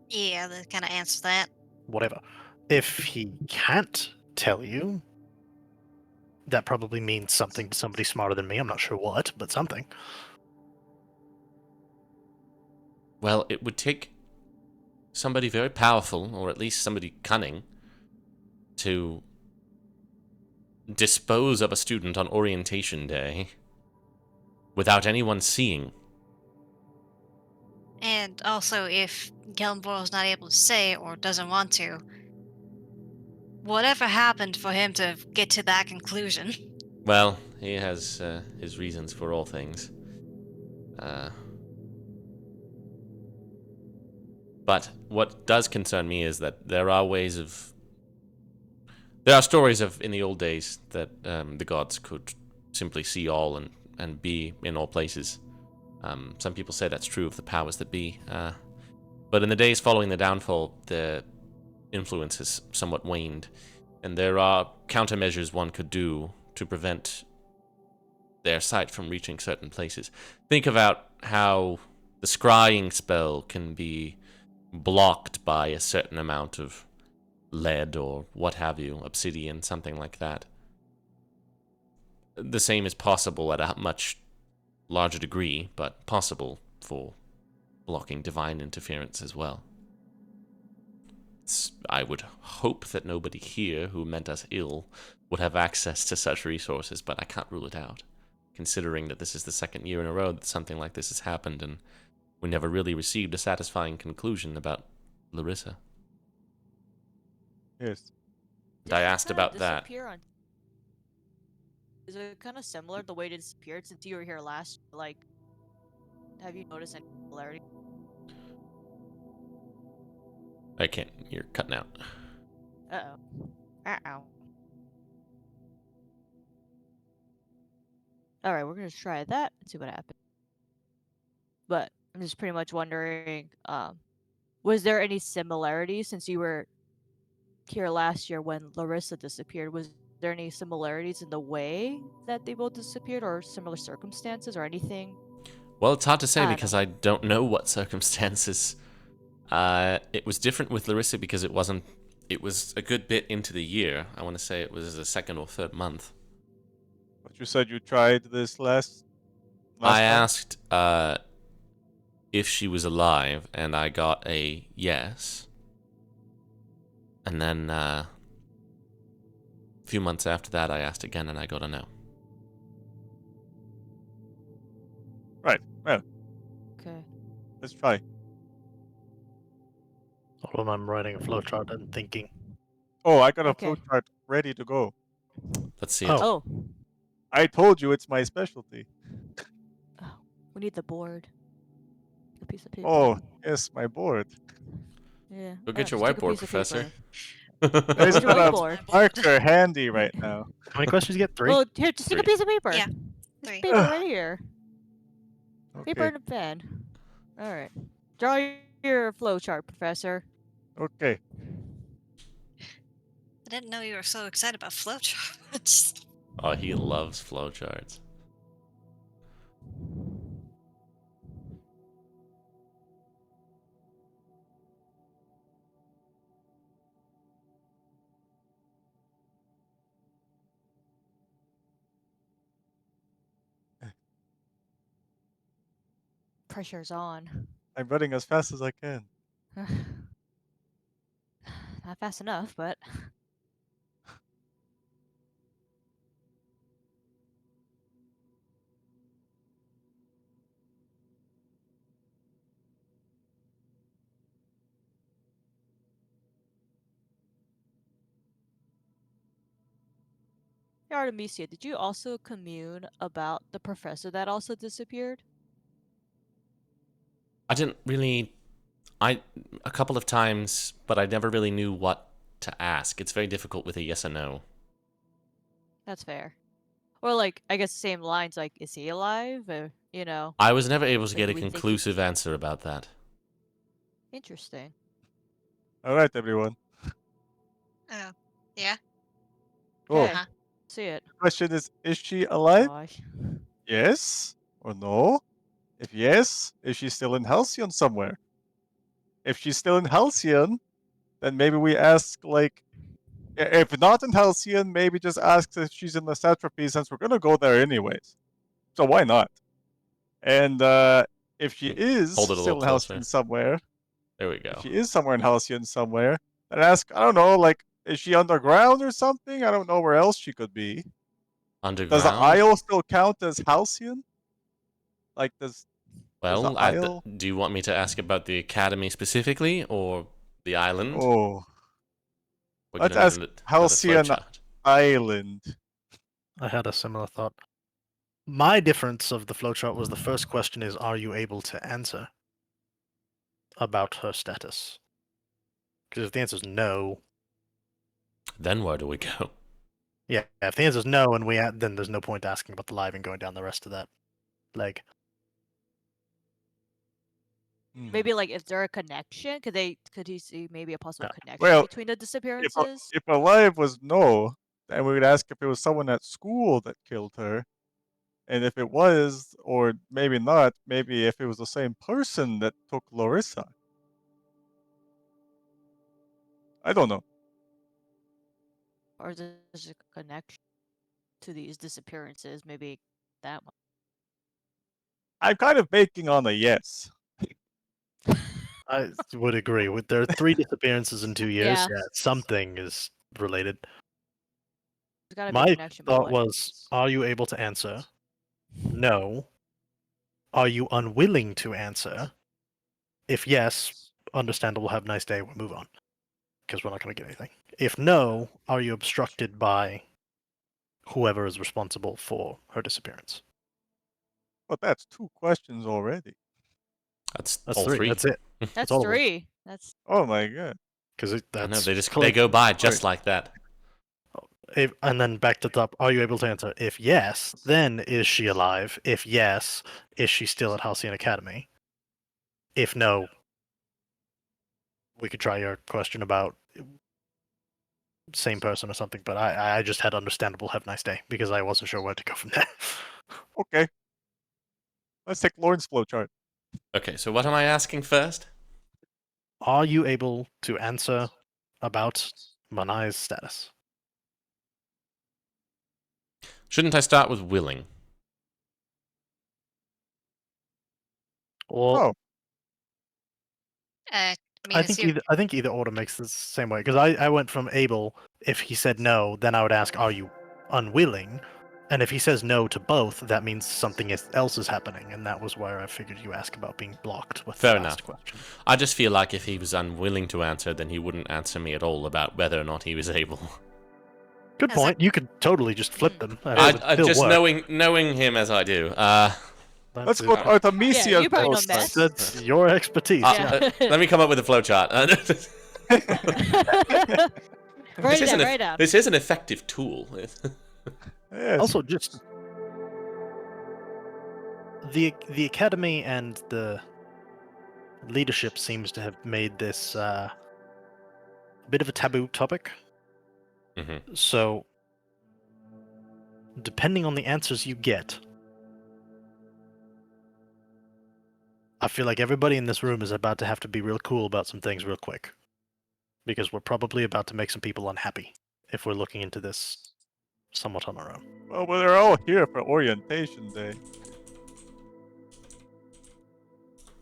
Yeah, that kind of answers that. whatever. If he can't tell you, that probably means something to somebody smarter than me. I'm not sure what, but something. Well, it would take somebody very powerful, or at least somebody cunning, to dispose of a student on orientation day without anyone seeing. And also, if Kellenborg is not able to say or doesn't want to, whatever happened for him to get to that conclusion? Well, he has his reasons for all things. But what does concern me is that there are stories of in the old days that the gods could simply see all and be in all places. Some people say that's true of the powers that be. But in the days following the downfall, the influence has somewhat waned, and there are countermeasures one could do to prevent their sight from reaching certain places. Think about how the scrying spell can be blocked by a certain amount of lead or what have you, obsidian, something like that. The same is possible at a much larger degree, but possible for blocking divine interference as well. I would hope that nobody here who meant us ill would have access to such resources, but I can't rule it out, considering that this is the second year in a row that something like this has happened, and we never really received a satisfying conclusion about Larissa. Yes. I asked Kinda about that. disappear on- Is it kind of similar the way it disappeared since you were here last? Like, have you noticed any similarity? I can't. You're cutting out. Uh-oh. Uh-oh. Alright, we're gonna try that and see what happens. But I'm just pretty much wondering, was there any similarity since you were here last year when Larissa disappeared? Was there any similarities in the way that they both disappeared or similar circumstances or anything? Well, it's hard to say I don't because know. I don't know what circumstances. It was different with Larissa because it was a good bit into the year. I want to say it was the second or third month. But you said you tried this last I month? asked if she was alive, and I got a yes. And then a few months after that, I asked again, and I got a no. Right. Well, Okay. let's try. Hold on, I'm writing a flowchart and thinking. Oh, I got a Okay. flowchart ready to go. Let's see it. Oh. Oh. I told you it's my specialty. Oh, we need the board. A piece of paper. Oh, yes, my board. Yeah. Go get your just take a whiteboard, piece of Professor. paper. There's Where's your not a whiteboard? marker handy right now. How many questions do you get? 3? Well, here, just take a Three. piece of paper. Yeah, There's 3. paper right here. Paper Okay, and a pen. All right. Draw your flowchart, Professor. okay. I didn't know you were so excited about flowcharts. Oh, he loves flowcharts. Pressure's on. I'm running as fast as I can. Not fast enough, but Hey, Artemisia, did you also commune about the professor that also disappeared? I didn't really. A couple of times, but I never really knew what to ask. It's very difficult with a yes or no. That's fair. Or like, I guess same lines, like, is he alive? Or, you know, I was never able to Or get do a we think he- conclusive answer about that. interesting. All right, everyone. Oh, yeah. Oh, Okay, Uh-huh. see it. question is she alive? Gosh. Yes or no? If yes, is she still in Halcyon somewhere? If she's still in Halcyon, then maybe we ask, like, if not in Halcyon, maybe just ask if she's in the Satrapy since we're gonna go there anyways. So why not? And if she is Hold it a still little in Halcyon closer. somewhere, There we if go. she is somewhere in Halcyon somewhere, then ask, I don't know, like, is she underground or something? I don't know where else she could be. Does the Underground? Isle still count as Halcyon? Like, does the Well, Isle? do you want me to ask about the academy specifically or the island? Oh, We're let's gonna ask need another Halcyon flowchart. Island. I had a similar thought. My difference of the flowchart was the first question is, are you able to answer about her status? Because if the answer is no, Then where do we go? yeah, if the answer is no, and then there's no point asking about the live and going down the rest of that leg. Maybe like, is there a connection? Could he see maybe a possible Yeah. connection Well, between the If disappearances? if alive was no, then we would ask if it was someone at school that killed her. And if it was, or maybe not, maybe if it was the same person that took Larissa. I don't know. Or is there just a connection to these disappearances? Maybe that one. I'm kind of banking on a yes. I would agree. With there are 3 disappearances in 2 years, Yeah. yeah, something is related. There's gotta be a My connection, but thought what? was, are you able to answer? No. Are you unwilling to answer? If yes, understandable, have a nice day, we'll move on. Because we're not going to get anything. If no, are you obstructed by whoever is responsible for her disappearance? But that's 2 questions already. That's That's all 3. three. That's it. That's all of them. 3. That's Oh my god. Because I know that's they go by just like that. And then back to the top. Are you able to answer? If yes, then is she alive? If yes, is she still at Halcyon Academy? If no, we could try your question about same person or something. But I just had understandable. Have a nice day because I wasn't sure where to go from there. Okay. Let's take Lauren's flowchart. Okay, so what am I asking first? Are you able to answer about Manai's status? Shouldn't I start with willing? Or Oh, I mean, it's your I think either order makes the same way because I went from able. If he said no, then I would ask, "Are you unwilling?" And if he says no to both, that means something else is happening, and that was where I figured you ask about being blocked with Fair the last enough. question. I just feel like if he was unwilling to answer, then he wouldn't answer me at all about whether or not he was able. Good As a- point. You could totally just flip them. And it I, would I still just work. knowing him as I do. let's go with Artemisia's Yeah, you probably know flowchart. best. That's your expertise. Yeah. Let me come up with a flowchart. Write it down. Write it down. This is an effective tool. Yes. Also, just the academy and the leadership seems to have made this a bit of a taboo topic. hmm So, depending on the answers you get, I feel like everybody in this room is about to have to be real cool about some things real quick. Because we're probably about to make some people unhappy if we're looking into this somewhat on our own. Well, they're all here for orientation day.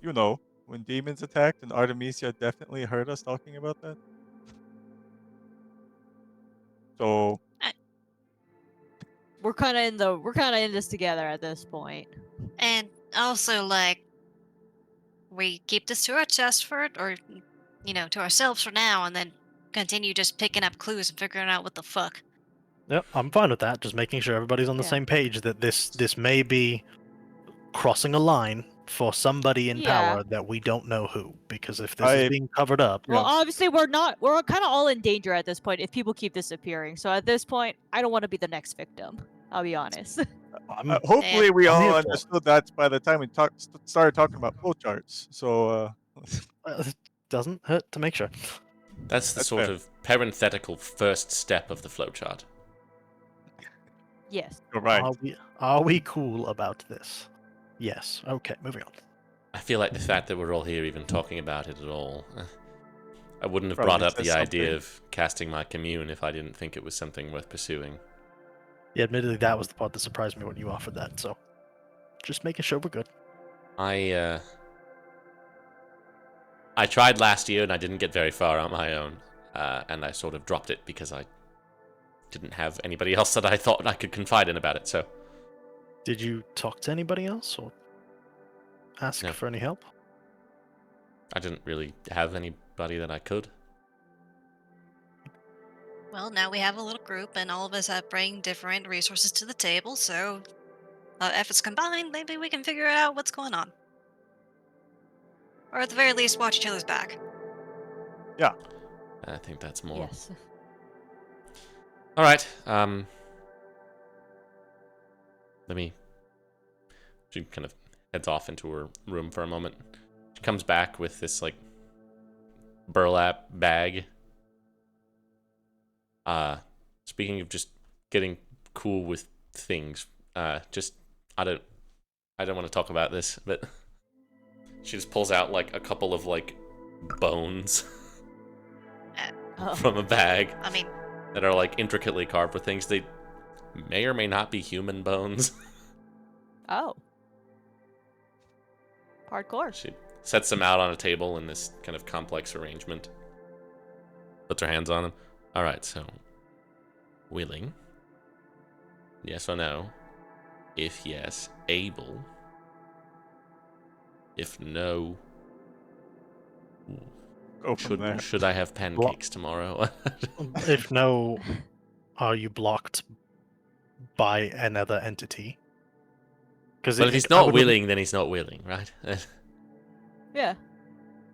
You know, when demons attacked and Artemisia definitely heard us talking about that. So, We're kind of in this together at this point. and also like we keep this to our chest for it, or to ourselves for now, and then continue just picking up clues and figuring out what the fuck. Yep, I'm fine with that. Just making sure everybody's on the Yeah. same page that this may be crossing a line for somebody in Yeah. power that we don't know who. Because if this is being covered up, Well, obviously we're kind of all in danger at this point if people keep disappearing. So at this point, I don't want to be the next victim. I'll be honest. hopefully we I'm here all for it. understood that by the time we started talking about flowcharts. So, It doesn't hurt to make sure. That's the That's sort fair. of parenthetical first step of the flowchart. Yes. you're right. Are we cool about this? Yes. Okay, moving on. I feel like the fact that we're all here even talking about it at all. I wouldn't have Probably brought up says the idea something. of casting my commune if I didn't think it was something worth pursuing. Yeah, admittedly, that was the part that surprised me when you offered that. So, just making sure we're good. I tried last year and I didn't get very far on my own, and I sort of dropped it because I didn't have anybody else that I thought I could confide in about it. So, Did you talk to anybody else or ask No. for any help? I didn't really have anybody that I could. Well, now we have a little group, and all of us have bring different resources to the table. So, efforts combined, maybe we can figure out what's going on, or at the very least, watch each other's back. I think that's more. Yes. All right. Let me. She kind of heads off into her room for a moment. She comes back with this like burlap bag. Speaking of just getting cool with things, just I don't want to talk about this, but she just pulls out like a couple of like bones Oh. from a bag I mean, that are like intricately carved with things. They may or may not be human bones. Oh. Hardcore. She sets them out on a table in this kind of complex arrangement. Puts her hands on them. All right, so willing. Yes or no? If yes, able. If no, Go from there. should I have pancakes tomorrow? If no, are you blocked by another entity? Because Well, if he's not willing, then he's not willing, right? Yeah.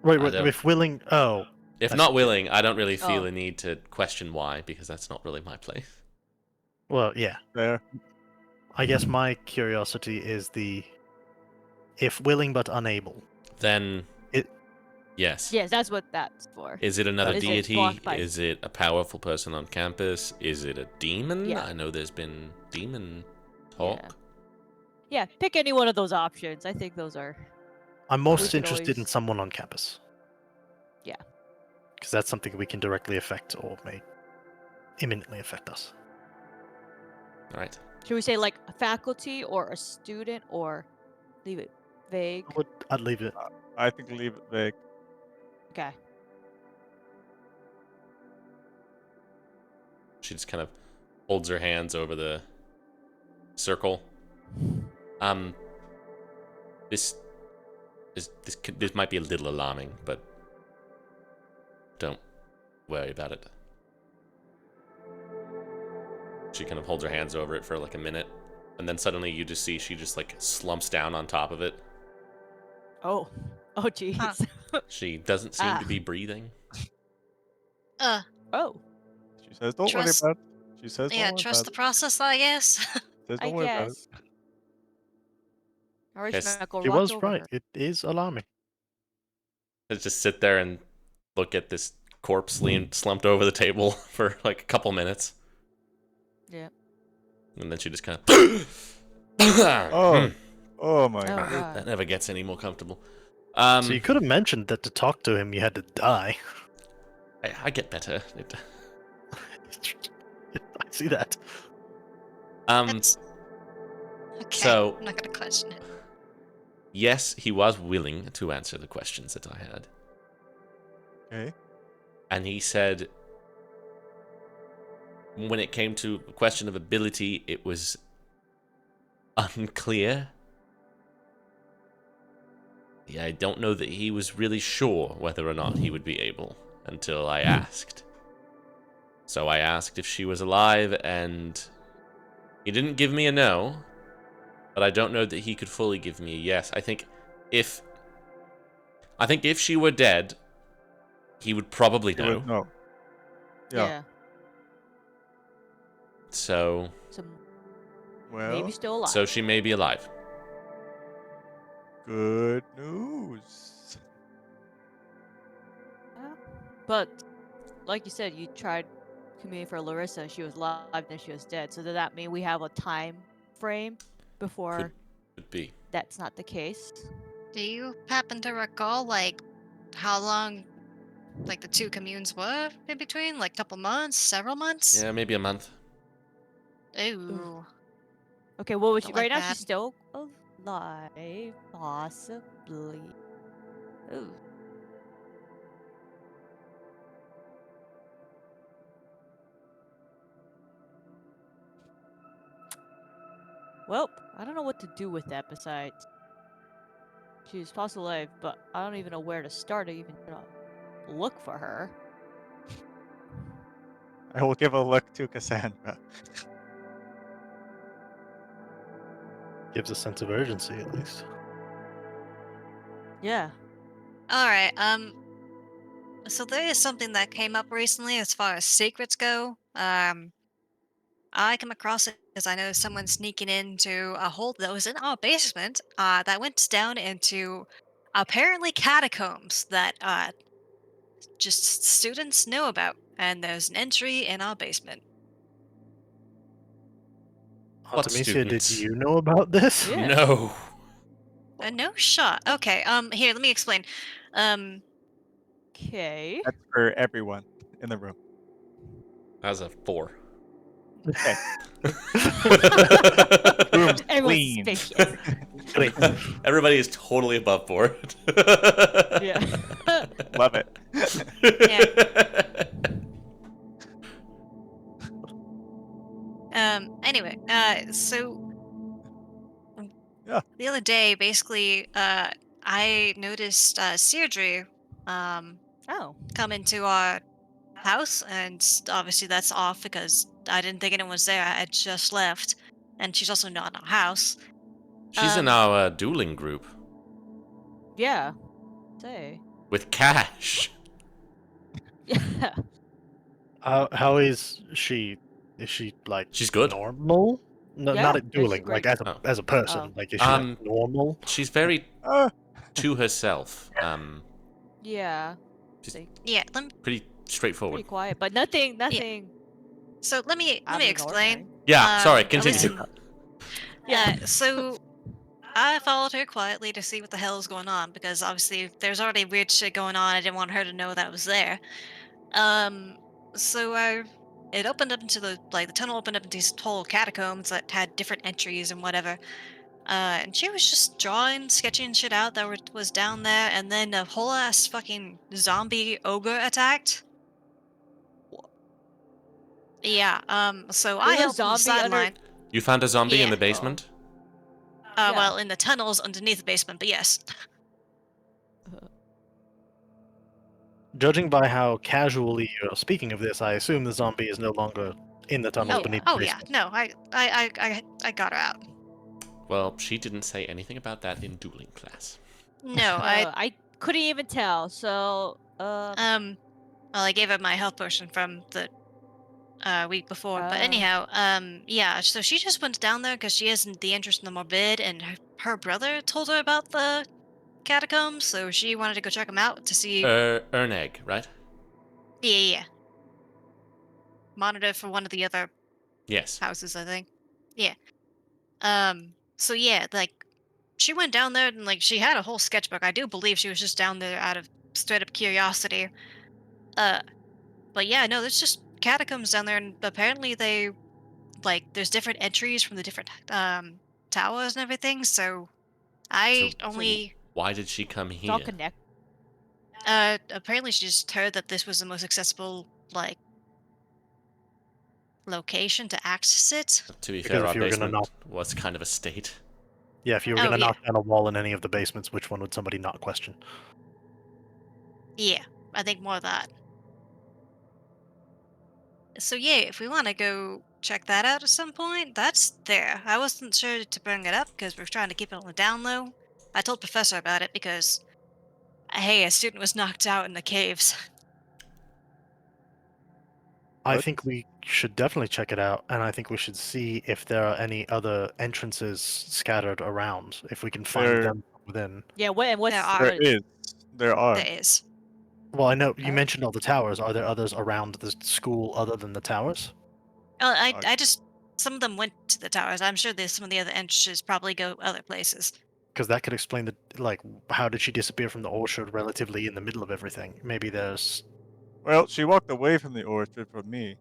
Wait, I wait, don't- if willing, oh, If I not see. willing, I don't really feel Oh. a need to question why, because that's not really my place. well, yeah. There. I guess my curiosity is the if willing but unable. Then, It- yes. Yes, that's what that's for. Is it another Is it deity? blocked by- Is it a powerful person on campus? Is it a demon? Yeah. I know there's been demon talk. Yeah, pick any one of those options. I think those are. I'm We most could interested in always- someone on campus. Yeah. Because that's something we can directly affect or may imminently affect us. All right. Should we say like a faculty or a student or leave it vague? I'd leave it. I think leave it vague. Okay. She just kind of holds her hands over the circle. This might be a little alarming, but don't worry about it. She kind of holds her hands over it for like a minute, and then suddenly you just see she just like slumps down on top of it. Oh. Oh, jeez. Huh. She doesn't seem to be breathing. Oh. She says, "Don't Trust- worry about it." She says, "Don't yeah, worry trust about the it." process, I guess. Says, I "Don't worry about it." guess. Alright, Yes, Schmeckle, She watch was over right. her. It is alarming. Let's just sit there and look at this corpse slumped over the table for like a couple minutes, Yeah. and then she just kind of. Oh, oh my Oh, god. God. That never gets any more comfortable. So you could have mentioned that to talk to him you had to die. I get better. I see that. It's... Okay, So- I'm not gonna question it. Yes, he was willing to answer the questions that I had. Okay. And he said when it came to a question of ability, it was unclear. Yeah, I don't know that he was really sure whether or not he would be able until I asked. So I asked if she was alive, and he didn't give me a no, but I don't know that he could fully give me a yes. I think if she were dead, he would probably He know. would know. Yeah. So Well, Maybe still alive. so she may be alive. good news. But, like you said, you tried communicating for Larissa and she was alive, then she was dead. So does that mean we have a time frame before Could be. that's not the case? Do you happen to recall, like, how long, like, the two communes were in between? Like, couple months, several months? Yeah, maybe a month. Ooh. Okay, what would Don't you? like Right now that. she's still alive, possibly. Ooh. Well, I don't know what to do with that besides she's possibly alive, but I don't even know where to start to even look for her. I will give a look to Cassandra. Gives a sense of urgency, at least. Yeah. All right. So there is something that came up recently as far as secrets go. I come across it because I know someone sneaking into a hole that was in our basement. That went down into apparently catacombs that just students know about, and there's an entry in our basement. What Artemisia, did students? you know about this? Yeah. No. No shot. Okay. Here, let me explain. Um, Okay. That's for everyone in the room. As a 4. Okay. Room's Everyone's clean. suspicious. Great. Everybody is totally above board. Yeah. Love it. Yeah. Anyway, so Yeah. the other day, basically, I noticed Deirdre, Oh. come into our house, and obviously that's off because I didn't think anyone was there. I had just left, and she's also not in our house. She's in Um, our dueling group Yeah. Say. with Cash. Yeah. How is she? Is she like She's good. normal? No, Yeah, not at yeah, she's dueling. Like great. as Oh. a person. Oh. Like is she like Um, normal? She's very Uh, to herself. Yeah. She's Like, yeah, pretty pretty straightforward. quiet, but nothing so let out me of the ordinary. explain. Yeah, sorry, At least continue. in, Yeah. so I followed her quietly to see what the hell is going on because obviously if there's already weird shit going on. I didn't want her to know that was there. Um, so it opened up into the tunnel opened up into these whole catacombs that had different entries and whatever. And she was just drawing, sketching shit out that was down there, and then a whole ass fucking zombie ogre attacked. Yeah. So I There's a helped from the zombie under. sideline. You found a zombie in Yeah. the basement? Yeah. Well, in the tunnels underneath the basement, but yes. Judging by how casually you're speaking of this, I assume the zombie is no longer in the tunnels Oh, beneath the oh yeah. basement. No, I got her out. Well, she didn't say anything about that in dueling class. No, I couldn't even tell. So, well, I gave her my health potion from the week before. But uh, anyhow, yeah. So she just went down there because she hasn't the interest in the morbid, and her brother told her about the catacombs, so she wanted to go check them out to see. Ernegg, right? Yeah. Monitor for one of the other Yes. houses, I think. Yeah. So yeah, like she went down there and like she had a whole sketchbook. I do believe she was just down there out of straight up curiosity. Uh, but yeah, no, there's just catacombs down there, and apparently they like there's different entries from the different towers and everything. So I So only why did she come it's all here? connect. apparently she just heard that this was the most accessible like location to access it. To be Because fair, if our you were gonna basement knock, was kind of a state. yeah, if you were Oh gonna yeah, knock down a wall in any of the basements, which one would somebody not question? yeah. I think more of that. So yeah, if we want to go check that out at some point, that's there. I wasn't sure to bring it up because we're trying to keep it on the down low. I told Professor about it because, hey, a student was knocked out in the caves. I What? think we should definitely check it out, and I think we should see if there are any other entrances scattered around, if we can find There, them within. Yeah. What? And There what's are. there what? is. There There are. is. Well, I know you Oh. mentioned all the towers. Are there others around the school other than the towers? I Uh, I just some of them went to the towers. I'm sure there's some of the other entrances probably go other places. Because that could explain the like how did she disappear from the orchard relatively in the middle of everything? Maybe there's Well, she walked away from the orchard from me.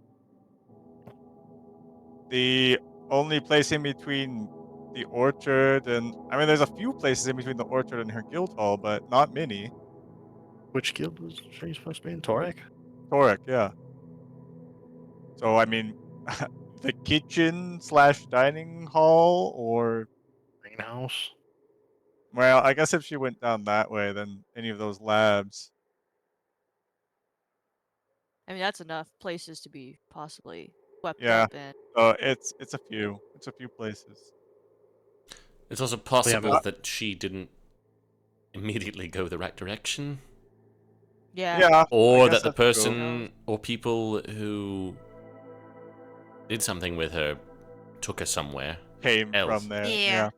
The only place in between the orchard and I mean, there's a few places in between the orchard and her guild hall, but not many. which guild was she supposed to be in? Torek? Torek, yeah. So I mean, the kitchen slash dining hall, or Greenhouse? well, I guess if she went down that way, then any of those labs. I mean, that's enough places to be possibly swept Yeah. up in. It's a few. It's a few places. It's also Yeah, possible that she didn't immediately go the right direction. Yeah. Yeah, I Or guess that the that's true. person or people who did something with her took her somewhere Came from else. there. Yeah.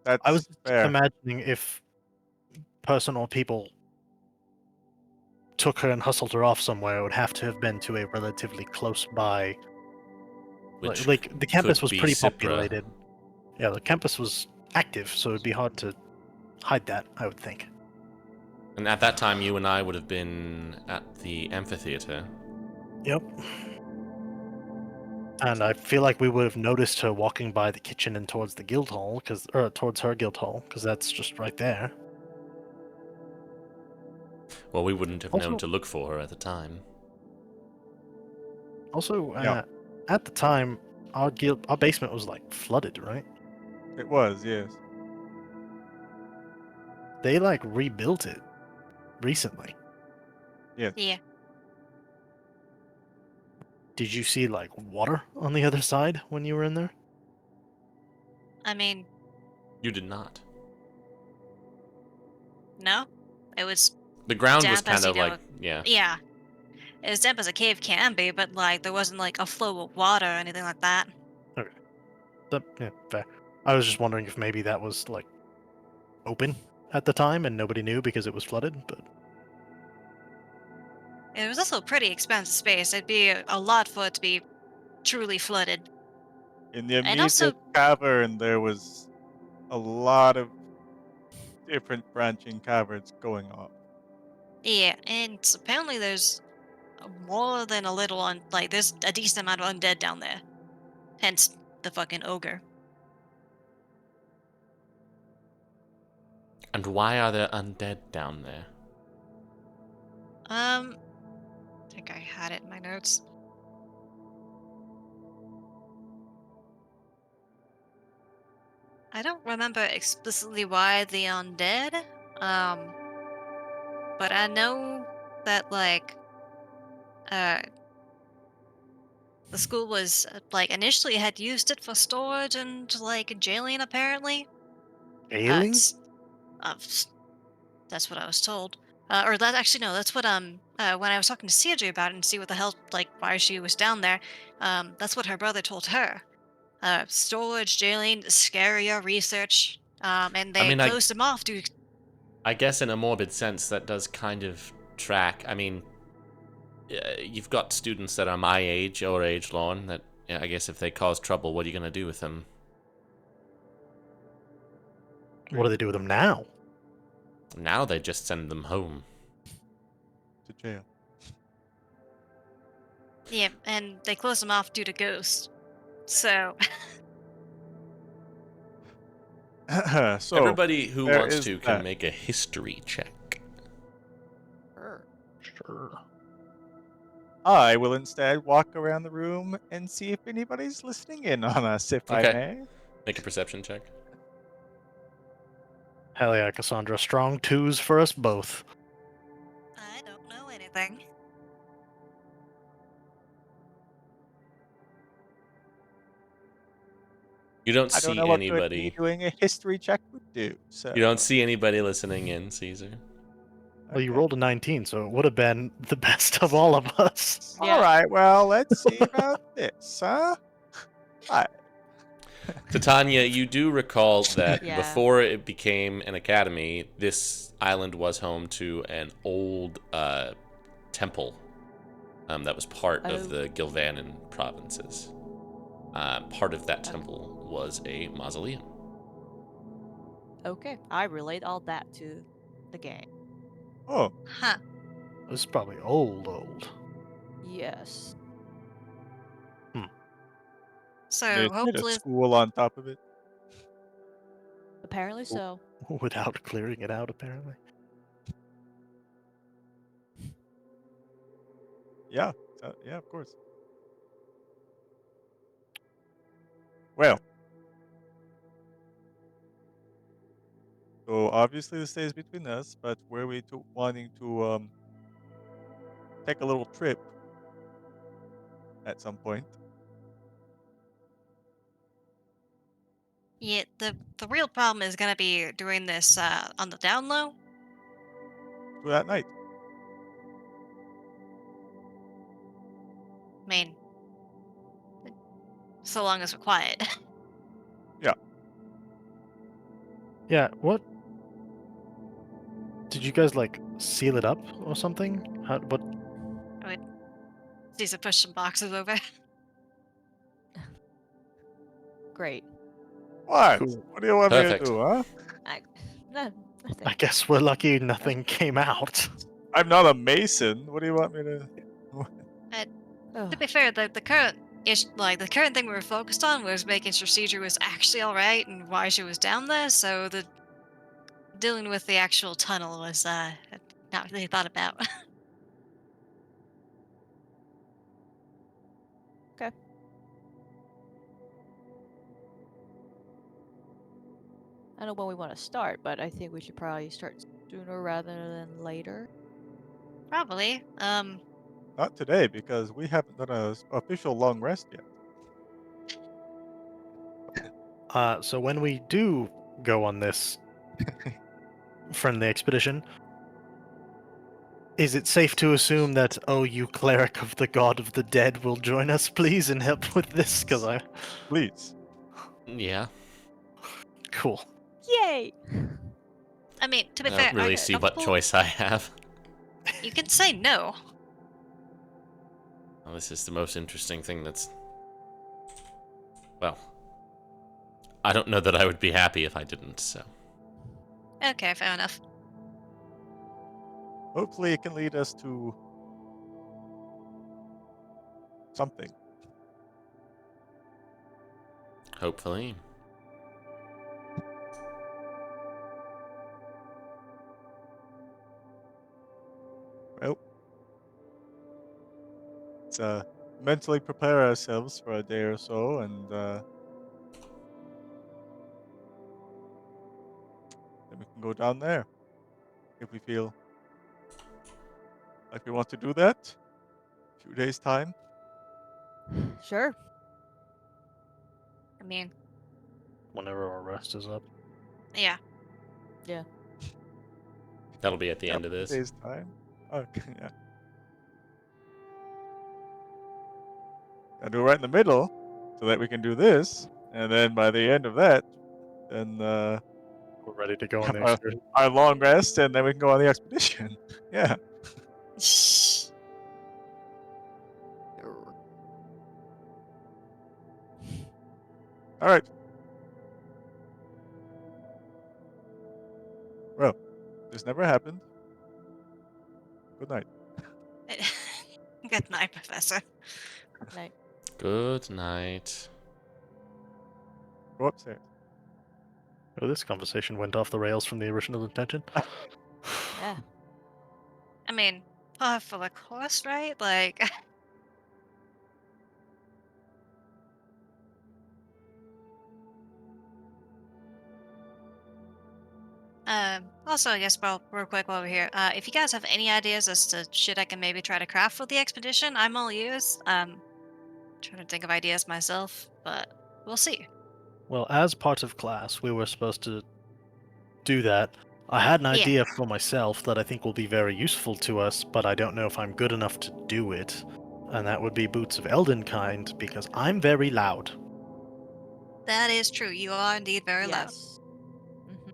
Yeah, I was that's just fair. imagining if person or people took her and hustled her off somewhere, it would have to have been to a relatively close by. Which Like the campus could was be pretty Cypra. populated. Yeah, the campus was active, so it'd be hard to hide that, I would think. And at that time, you and I would have been at the amphitheater. Yep. And I feel like we would have noticed her walking by the kitchen and towards the guild hall, or towards her guild hall, because that's just right there. Well, we wouldn't have known Also, to look for her at the time. Yeah. At the time, our basement was like flooded, right? It was, yes. They like rebuilt it recently. Yes. Yeah. Did you see like water on the other side when you were in there? I mean, You did not. no. It was The ground was damp as kind you of know. like, yeah. Yeah. It was damp as a cave can be, but like there wasn't like a flow of water or anything like that. Okay. Yeah, fair. I was just wondering if maybe that was like open at the time and nobody knew because it was flooded, but It was also a pretty expansive space. It'd be a lot for it to be truly flooded. In the And immediate also, cavern, there was a lot of different branching caverns going off. yeah, and apparently there's more than a little on like there's a decent amount of undead down there. Hence the fucking ogre. And why are there undead down there? I think I had it in my notes. I don't remember explicitly why the undead. Um, but I know that like uh the school was like initially had used it for storage and like jailing apparently. ailing? S- s- that's what I was told. Or that actually no, that's what when I was talking to Cedric about it and see what the hell like why she was down there, that's what her brother told her. Storage, jailing, scarier research. And I they mean, closed them off due. I guess in a morbid sense, that does kind of track. I mean, you've got students that are my age or age, Lorne, that yeah, I guess if they cause trouble, what are you going to do with them? What do they do with them now? Now they just send them home. To jail. Yeah, and they closed them off due to ghosts. So So Everybody who there wants is to can that. make a history check. Sure. I will instead walk around the room and see if anybody's listening in on us, if I Okay. may. Make a perception check. Hell yeah, Cassandra. Strong twos for us both. I don't know anything. You don't I don't see know what good me anybody. doing a history check would do. So You don't see anybody listening in, Caesar. Well, you okay. rolled a 19, so it would have been the best of all of us. Yeah. All right. Well, let's see about this, huh? Hi. Titania, you do recall that Yeah. before it became an academy, this island was home to an old temple that was part of Oh. the Gilvanan provinces. Part of that temple was a mausoleum. Okay, I relate all that to the game. Oh, Huh. This is probably old. Yes. So they had a hopefully, school on top of it. Apparently so. Without clearing it out, apparently. Yeah. Yeah, of course. Well. So obviously this stays between us, but were we wanting to take a little trip at some point. Yeah, the real problem is gonna be doing this on the down low. Do that night. I mean, so long as we're quiet. Yeah, what? Did you guys, like, seal it up or something? What? I would see to push some boxes over. Great. What? Cool. What do you want me to Perfect. do, huh? I, no, nothing. I guess we're lucky nothing came out. I'm not a mason. What do you want me to? To be fair, the current the current thing we were focused on was making sure Cedra was actually all right and why she was down there. So the dealing with the actual tunnel was not really thought about. Okay. I don't know when we want to start, but I think we should probably start sooner rather than later. Probably. Not today because we haven't done a official long rest yet. So when we do go on this friendly expedition, is it safe to assume that, oh, you cleric of the god of the dead will join us, please, and help with this? Because I... Please. Yeah. Cool. Yay! I mean, to be I fair, don't are really you see what comfortable? choice I have. You can say no. Well, this is the most interesting thing that's... Well, I don't know that I would be happy if I didn't, so... Okay, fair enough. Hopefully, it can lead us to something. Hopefully. Well, let's mentally prepare ourselves for a day or so, and then we can go down there if we feel like we want to do that. A few days time. Sure. I mean, Whenever our rest is up. yeah. Yeah. That'll be at the Yep, end of 2 this. days time. Okay, yeah. I'll do it right in the middle so that we can do this, and then by the end of that, then We're ready to go on have the excursion. our long rest, and then we can go on the expedition. Yeah. All right. Well, this never happened. Good night. Good night, Professor. Night. Good night. Go upstairs. Oh, this conversation went off the rails from the original intention. Yeah. I mean, par for the course, right? Like, also, I guess, real quick while we're here, if you guys have any ideas as to shit I can maybe try to craft for the expedition, I'm all ears. Trying to think of ideas myself, but we'll see. Well, as part of class, we were supposed to do that. I had an Yeah. idea for myself that I think will be very useful to us, but I don't know if I'm good enough to do it. And that would be Boots of Eldenkind, because I'm very loud. That is true. You are indeed very loud. Yes. Mhm.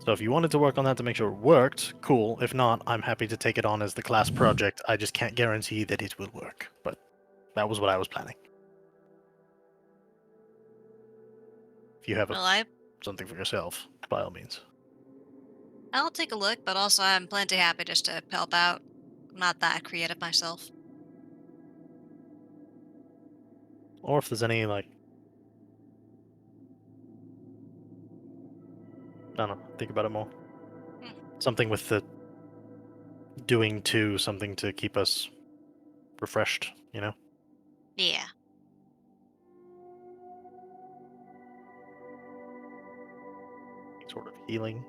So if you wanted to work on that to make sure it worked, cool. If not, I'm happy to take it on as the class project. I just can't guarantee that it will work. But that was what I was planning. If you have Well, something for yourself, by all means. I'll take a look, but also I'm plenty happy just to help out. I'm not that creative myself. Or if there's any, like... I don't know, think about it more. Hmm. Something with the doing to something to keep us refreshed, you know? Yeah. Sort of healing.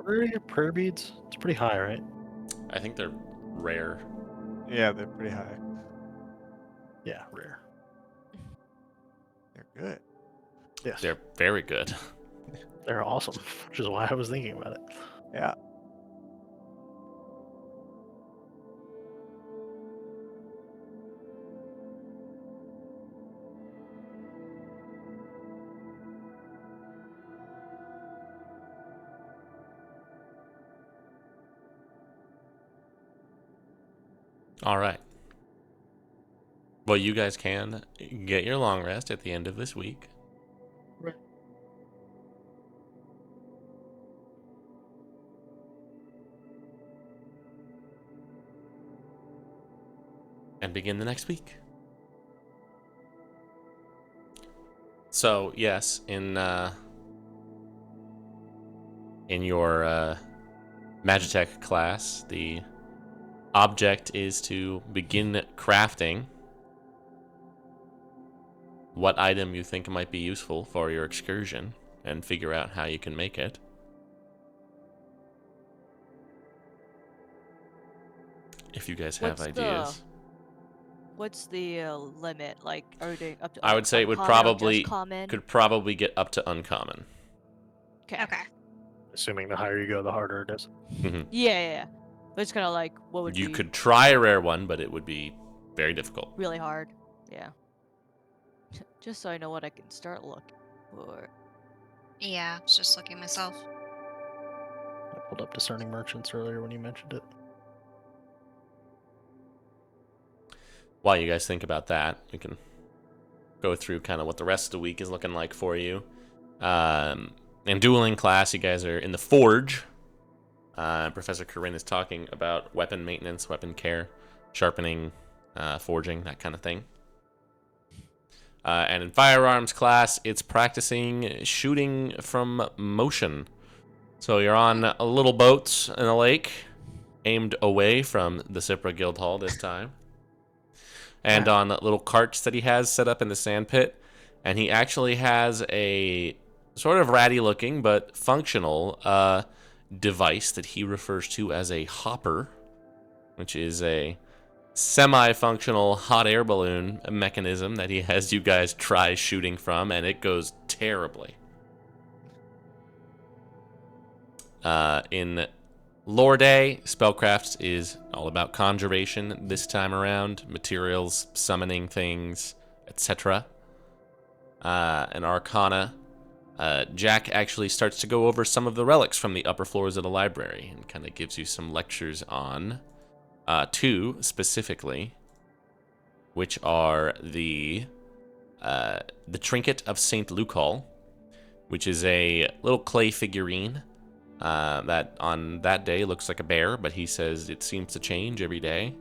What were your prayer beads? It's pretty high, right? I think they're rare. Yeah, they're pretty high. Yeah, rare. They're good. Yes. They're very good. They're awesome, which is why I was thinking about it. Yeah. All right. Well, you guys can get your long rest at the end of this week. Right. And begin the next week. So, yes, in your Magitech class, the object is to begin crafting what item you think might be useful for your excursion and figure out how you can make it. If you guys have ideas. What's the limit? Like, are they up to? I would say it would could probably get up to uncommon. Okay. Assuming the higher you go, the harder it is. Yeah. But it's kind of like what would You be could try a rare one, but it would be very difficult. really hard. Yeah. Just so I know what I can start looking for. Yeah, I was just looking myself. I pulled up Discerning Merchants earlier when you mentioned it. While you guys think about that, we can go through kind of what the rest of the week is looking like for you. In dueling class, you guys are in the forge. Professor Corinne is talking about weapon maintenance, weapon care, sharpening, forging, that kind of thing. And in firearms class, it's practicing shooting from motion. So you're on a little boat in a lake, aimed away from the Cipra Guildhall this time. And on little carts that he has set up in the sandpit. And he actually has a sort of ratty looking but functional device that he refers to as a hopper, which is a semi-functional hot air balloon mechanism that he has you guys try shooting from, and it goes terribly. In Lore Day, Spellcraft is all about conjuration this time around, materials, summoning things, etc. In Arcana, Jack actually starts to go over some of the relics from the upper floors of the library and kind of gives you some lectures on two specifically, which are the Trinket of Saint Lucal, which is a little clay figurine that on that day looks like a bear, but he says it seems to change every day,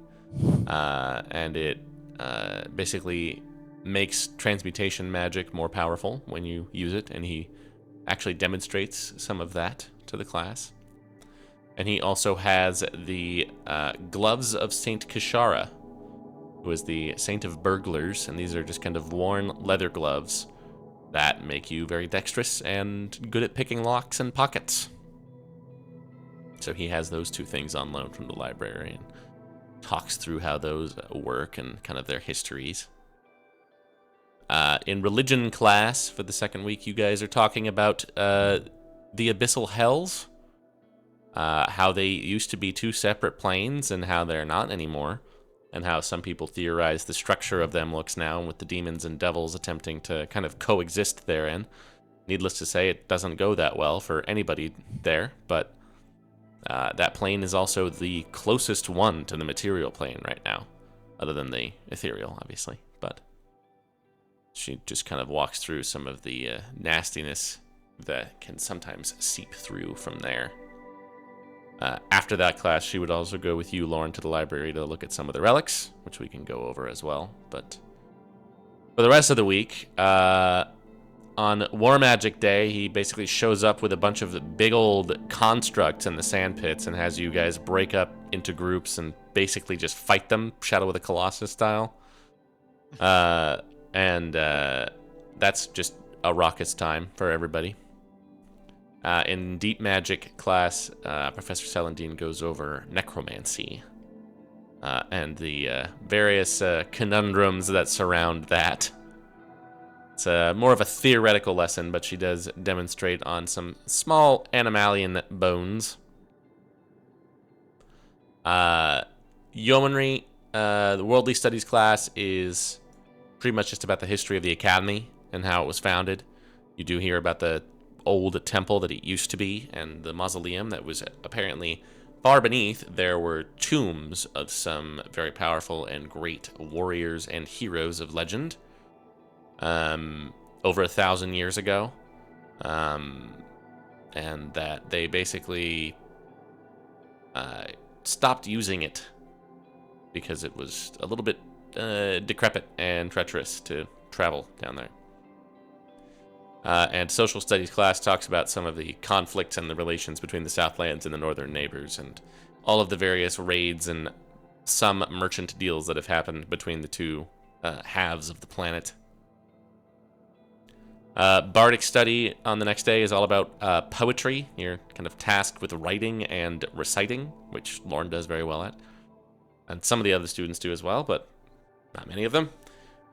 and it basically makes transmutation magic more powerful when you use it, and he actually demonstrates some of that to the class. And he also has the gloves of Saint Kishara, who is the saint of burglars, and these are just kind of worn leather gloves that make you very dexterous and good at picking locks and pockets. So he has those two things on loan from the library and talks through how those work and kind of their histories. In religion class for the second week, you guys are talking about the abyssal hells, how they used to be two separate planes and how they're not anymore, and how some people theorize the structure of them looks now with the demons and devils attempting to kind of coexist therein. Needless to say, it doesn't go that well for anybody there, but that plane is also the closest one to the material plane right now, other than the ethereal, obviously. But she just kind of walks through some of the nastiness that can sometimes seep through from there. After that class, she would also go with you, Lauren, to the library to look at some of the relics, which we can go over as well. But for the rest of the week, on War Magic Day, he basically shows up with a bunch of big old constructs in the sandpits and has you guys break up into groups and basically just fight them, Shadow of the Colossus style. And that's just a raucous time for everybody. In Deep Magic class, Professor Celandine goes over necromancy and the various conundrums that surround that. It's more of a theoretical lesson, but she does demonstrate on some small animalian bones. Yeomanry, the Worldly Studies class, is pretty much just about the history of the academy and how it was founded. You do hear about the old temple that it used to be and the mausoleum that was apparently far beneath. There were tombs of some very powerful and great warriors and heroes of legend over 1,000 years ago, and that they basically stopped using it because it was a little bit decrepit and treacherous to travel down there. And social studies class talks about some of the conflicts and the relations between the Southlands and the northern neighbors, and all of the various raids and some merchant deals that have happened between the two halves of the planet. Bardic study on the next day is all about poetry. You're kind of tasked with writing and reciting, which Lauren does very well at. And some of the other students do as well, but not many of them.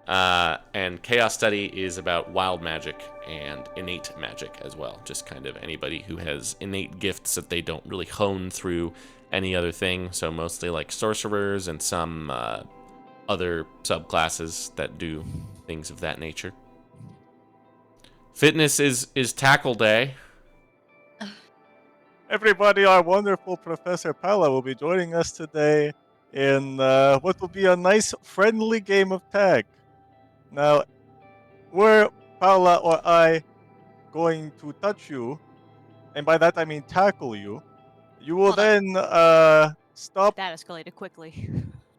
And chaos study is about wild magic and innate magic as well. Just kind of anybody who has innate gifts that they don't really hone through any other thing. So mostly like sorcerers and some other subclasses that do things of that nature. Fitness is tackle day. Everybody, our wonderful Professor Paula will be joining us today in what will be a nice, friendly game of tag. Now, were Paula or I going to touch you, and by that I mean tackle you, you will Hold on. then stop. That escalated quickly.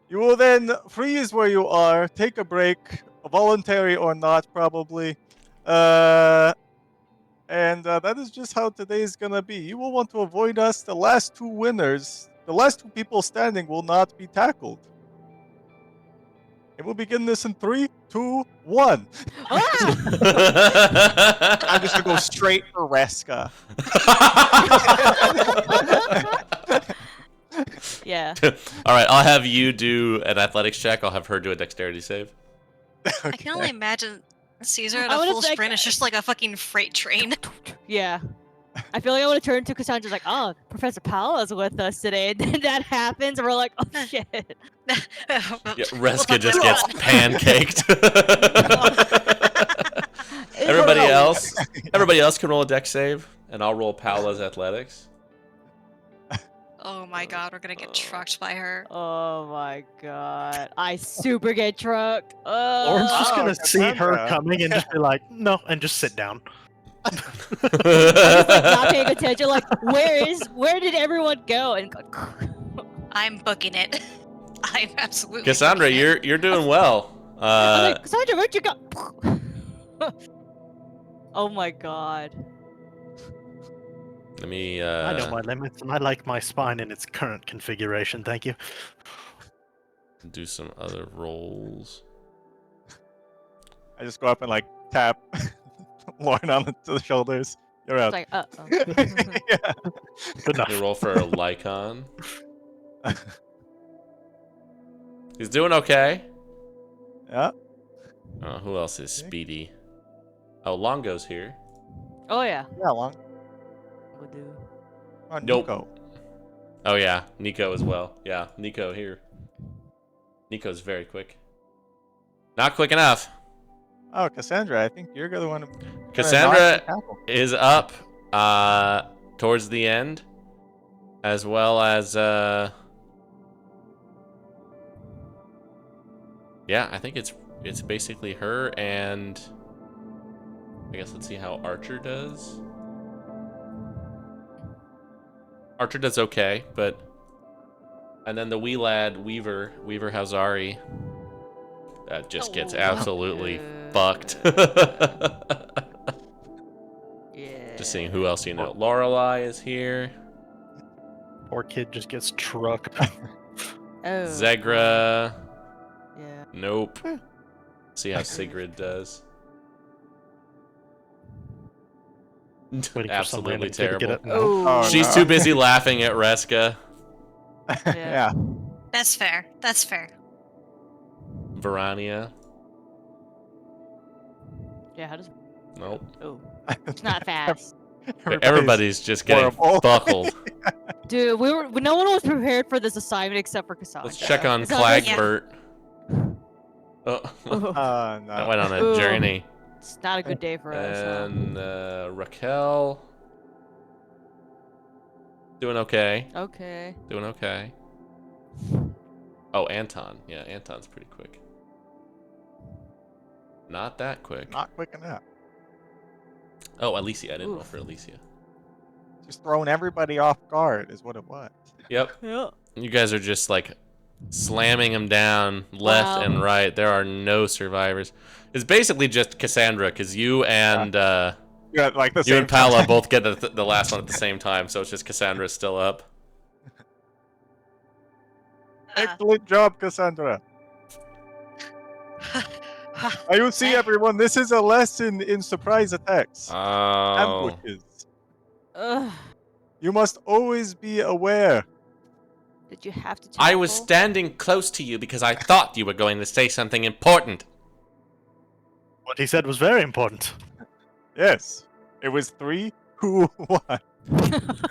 You will then freeze where you are, take a break, voluntary or not, probably. And that is just how today is gonna be. You will want to avoid us. The last two winners, the last two people standing, will not be tackled. And we'll begin this in 3, 2, 1. I'm just gonna go straight for Reska. Yeah. All right, I'll have you do an athletics check. I'll have her do a dexterity save. I can only imagine Caesar at I a would've full like- sprint is just like a fucking freight train. Yeah. I feel like I want to turn to Cassandra's like, oh, Professor Paola's with us today. And then that happens, and we're like, oh shit. Yeah, Reska just gets pancaked. Everybody else can roll a dex save, and I'll roll Paola's athletics. Oh my god, we're gonna get trucked by her. Oh my god. I super get trucked. Lauren's just Oh, gonna see her Cassandra. coming and just be like, no, and just sit down. I'm just like not paying attention. Like, where did everyone go? And I'm booking it. I'm absolutely Cassandra, booking it. you're doing well. I'm like, Cassandra, where'd you go? Oh my god. Let me. I know my limits, and I like my spine in its current configuration. Thank you. Do some other rolls. I just go up and like tap Lauren on the shoulders. You're out. It's like, Yeah. Good enough. You roll for a Lycon. He's doing okay. Yeah. Who else is speedy? Oh, Longo's here. oh yeah. Yeah, long. Would do. Oh, Nope. Nico. Oh yeah, Nico as well. Yeah, Nico here. Nico's very quick. Not quick enough. Oh, Cassandra, I think you're the one. Cassandra is up towards the end, as well as yeah, I think it's basically her, and I guess let's see how Archer does. Archer does okay, but and then the wee lad Weaver Hazari just gets Oh. absolutely fucked. Yeah. Just seeing who else you know. Lorelai is here. Poor kid just gets trucked. Oh. Zegra. Yeah. Nope. See how Sigrid does. Waiting for some Absolutely random kid to get terrible. it. No. Oh, She's no. too busy laughing at Reska. Yeah. That's fair. That's fair. Verania. Yeah, how does... Nope. Oh, it's not fast. Everybody's just getting horrible. buckled. Dude, no one was prepared for this assignment except for Cassandra. Let's check on Cassandra's- Clagbert. Oh, Ooh, that No. went on a Ooh. journey. it's not a good day for us. Huh? And Raquel. Doing okay. Okay. Doing okay. Oh, Anton. Yeah, Anton's pretty quick. Not that quick. Not quick enough. Oh, Alicia. I didn't roll Oof. for Alicia. Just throwing everybody off guard is what it was. Yep. Yeah. You guys are just like slamming them down left Wow. and right. There are no survivors. It's basically just Cassandra, because you and Yeah, like the you same and Paola time. both get the last one at the same time, so it's just Cassandra still up. Excellent job, Cassandra. Now you see, everyone, this is a lesson in surprise attacks. Oh. Ambushes. Ugh. You must always be aware. Did you have to? I was tackle? standing close to you because I thought you were going to say something important. What he said was very important. Yes. It was 3, 2, 1.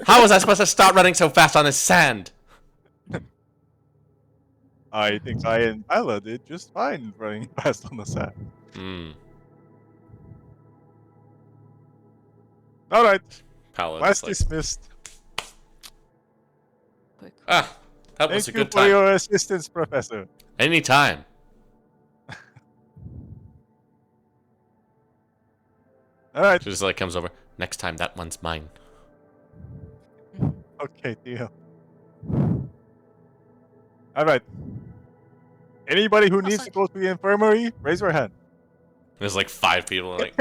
How was I supposed to start running so fast on this sand? I think I and Paola did just fine running fast on the sand. Hmm. Alright, Paola class just like, dismissed. Quick. ah, that was Thank a you good for time. your assistance, Professor. Anytime. Alright, She just like comes over. Next time, that one's mine. okay, deal. Alright. Anybody who needs to go to the infirmary, raise your hand. There's like 5 people like.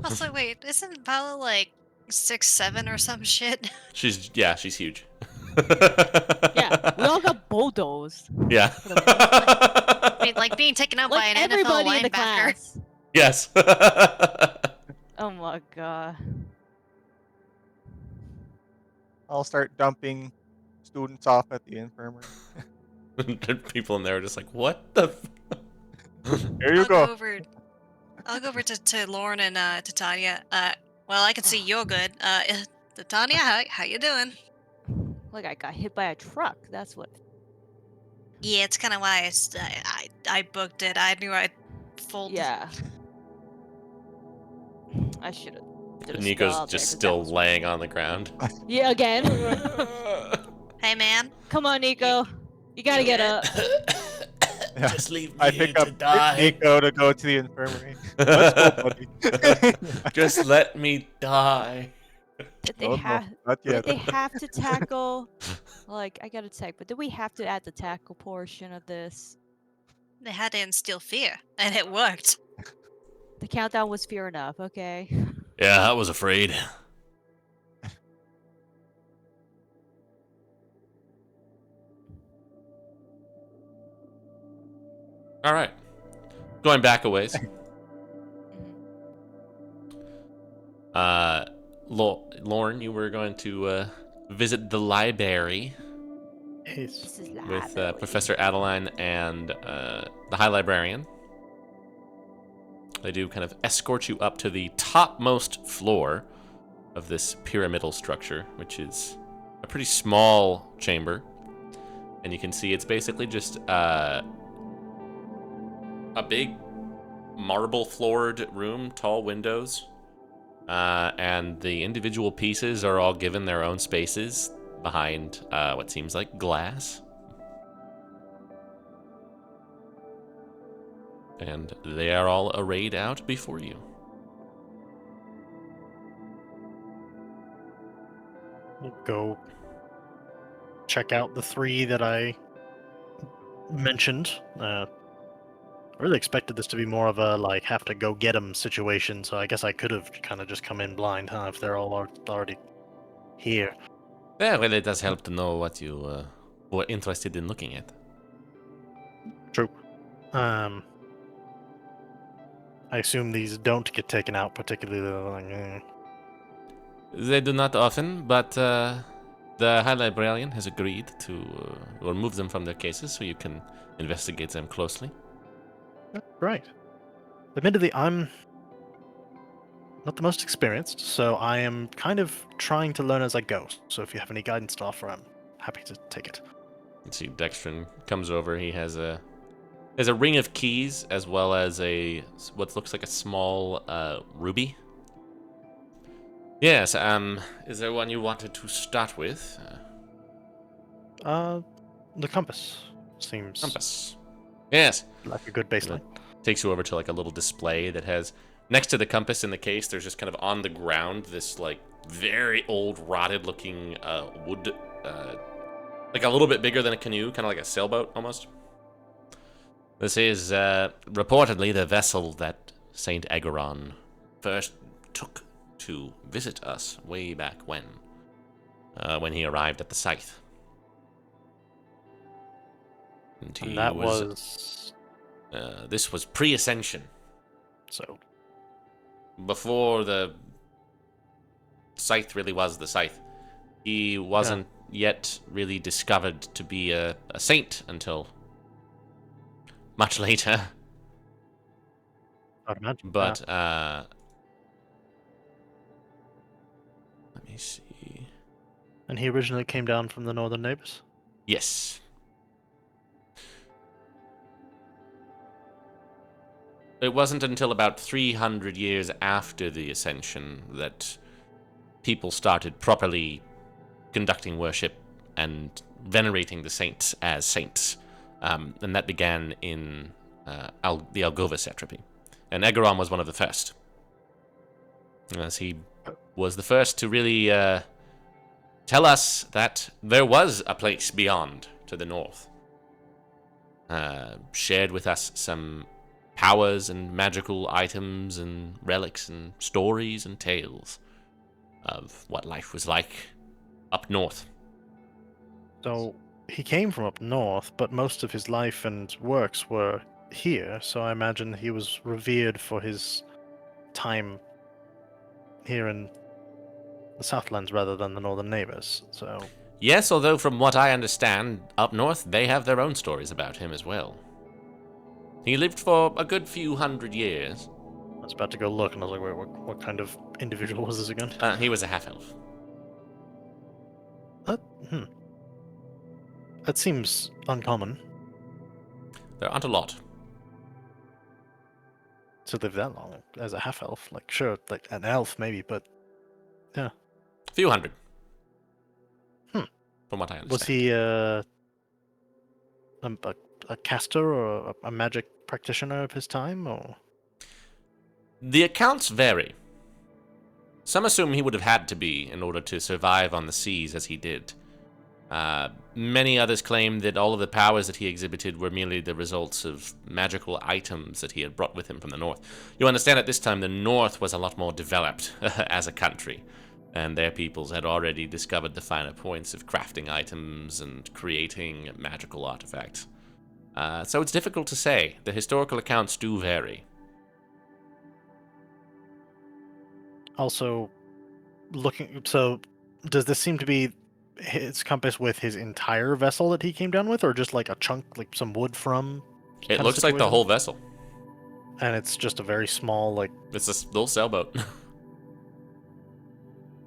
Also, wait, isn't Paula like 6'7" or some shit? she's huge. Yeah, we all got bulldozed. Yeah. I mean, like being taken out by Like an NFL everybody in the linebacker. class. Yes. Oh my god. I'll start dumping students off at the infirmary. People in there are just like, what the? Here you I'll go. I'll go over to Lauren and to Tanya. Well, I can see you're good. Tanya, how you doing? Like I got hit by a truck. That's what. Yeah, it's kind of why I booked it. I knew I'd fold. Yeah. I should have. Nico's just still laying on the ground. Yeah, again. Hey, man. Come on, Nico. You gotta get up. Yeah. Just leave me I here pick up to die. Nico to go to the infirmary. Let's go, buddy. Just let me die. Did they No, have? not Did yet. they have to tackle? Like I gotta check, but did we have to add the tackle portion of this? They had to instill fear, and it worked. The countdown was fear enough. Okay. Yeah, I was afraid. All right. Going back a ways. Lauren, you were going to visit the library Yes. This is with library. Professor Adeline and the High Librarian. They do kind of escort you up to the topmost floor of this pyramidal structure, which is a pretty small chamber. And you can see it's basically just a big marble-floored room, tall windows. And the individual pieces are all given their own spaces behind what seems like glass. And they are all arrayed out before you. We'll go check out the 3 that I mentioned. I really expected this to be more of a like have to go get them situation, so I guess I could have kind of just come in blind, huh? If they're all already here. Yeah, well, it does help to know what you were interested in looking at. True. I assume these don't get taken out particularly. Like, They do not often, but the High Librarian has agreed to remove them from their cases so you can investigate them closely. Right. Admittedly, I'm not the most experienced, so I am kind of trying to learn as I go. So if you have any guidance to offer, I'm happy to take it. You see Dextrin comes over. He has a ring of keys as well as what looks like a small ruby. Yes, is there one you wanted to start with? The compass seems Compass. Yes. like a good baseline. Takes you over to like a little display that has next to the compass in the case. There's just kind of on the ground this like very old, rotted looking wood, like a little bit bigger than a canoe, kind of like a sailboat almost. This is reportedly the vessel that Saint Ageron first took to visit us way back when he arrived at the Scythe. And that was this was pre-ascension, so. before the Scythe really was the Scythe. He wasn't yet really discovered to be a saint until much later. I'd imagine. But let me see. And he originally came down from the northern neighbors. Yes. It wasn't until about 300 years after the Ascension that people started properly conducting worship and venerating the saints as saints. And that began in the Algova satrapy. And Egeron was one of the first. As he was the first to really tell us that there was a place beyond to the north. Shared with us some powers and magical items and relics and stories and tales of what life was like up north. So he came from up north, but most of his life and works were here, so I imagine he was revered for his time here in the Southlands rather than the northern neighbors. So Yes, although from what I understand, up north they have their own stories about him as well. He lived for a good few hundred years. I was about to go look, and I was like, wait, what kind of individual was this again? He was a half-elf. That seems uncommon There aren't a lot. to live that long as a half-elf. Like, sure, like an elf maybe, but A few hundred. From what I understand. was he a caster or a magic practitioner of his time, or? The accounts vary. Some assume he would have had to be in order to survive on the seas as he did. Many others claim that all of the powers that he exhibited were merely the results of magical items that he had brought with him from the north. You understand at this time the north was a lot more developed as a country, and their peoples had already discovered the finer points of crafting items and creating magical artifacts. So it's difficult to say. The historical accounts do vary. Also, so does this seem to be his compass with his entire vessel that he came down with, or just like a chunk, like some wood from? It kind of looks like the situation? whole vessel. And it's just a very small, like. It's a little sailboat.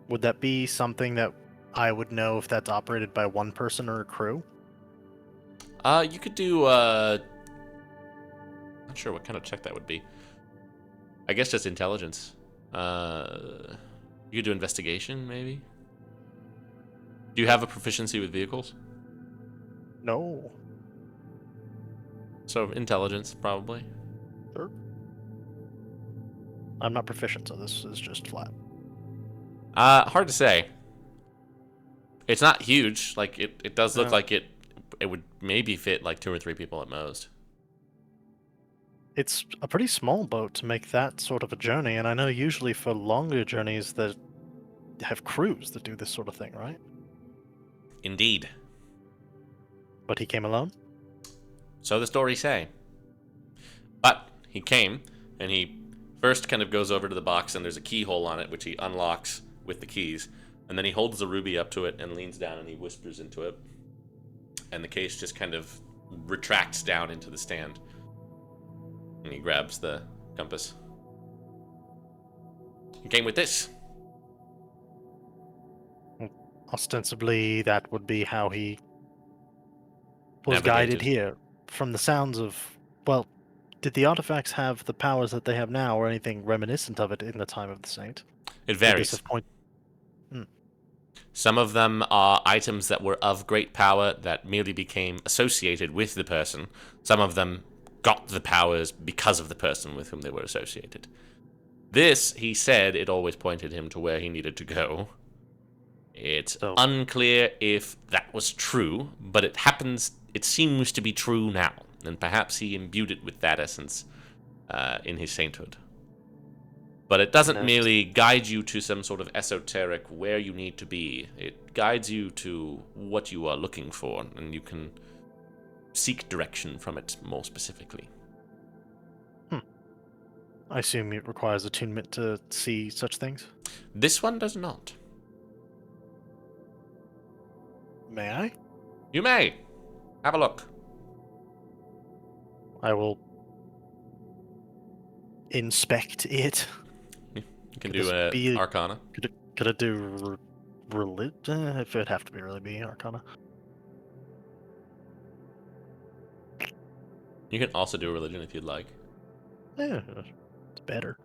Would that be something that I would know if that's operated by one person or a crew? You could do, not sure what kind of check that would be. I guess just intelligence. You could do investigation, maybe? Do you have a proficiency with vehicles? No. So, intelligence, probably. Sure. I'm not proficient, so this is just flat. Hard to say. It's not huge. Like, it does look like it would maybe fit, like, 2 or 3 people at most. It's a pretty small boat to make that sort of a journey, and I know usually for longer journeys that have crews that do this sort of thing, right? Indeed. But he came alone? So the stories say. But he came, and he first kind of goes over to the box, and there's a keyhole on it, which he unlocks with the keys. And then he holds the ruby up to it and leans down and he whispers into it. And the case just kind of retracts down into the stand. And he grabs the compass. You came with this. Ostensibly, that would be how he was Navigated. guided here. From the sounds of, well, did the artifacts have the powers that they have now, or anything reminiscent of it in the time of the saint? It Would this varies. have Some of them are items that were of great power that merely became associated with the person. Some of them got the powers because of the person with whom they were associated. This, he said, it always pointed him to where he needed to go. It's So- unclear if that was true, but it seems to be true now, and perhaps he imbued it with that essence in his sainthood. But it doesn't Nice. merely guide you to some sort of esoteric where you need to be. It guides you to what you are looking for, and you can seek direction from it more specifically. I assume it requires attunement to see such things. This one does not. May I? You may. Have a look. I will inspect it. You can Could do this be- Arcana. Could it do religion? If it'd have to be really be Arcana. You can also do a religion if you'd like. Yeah, it's better.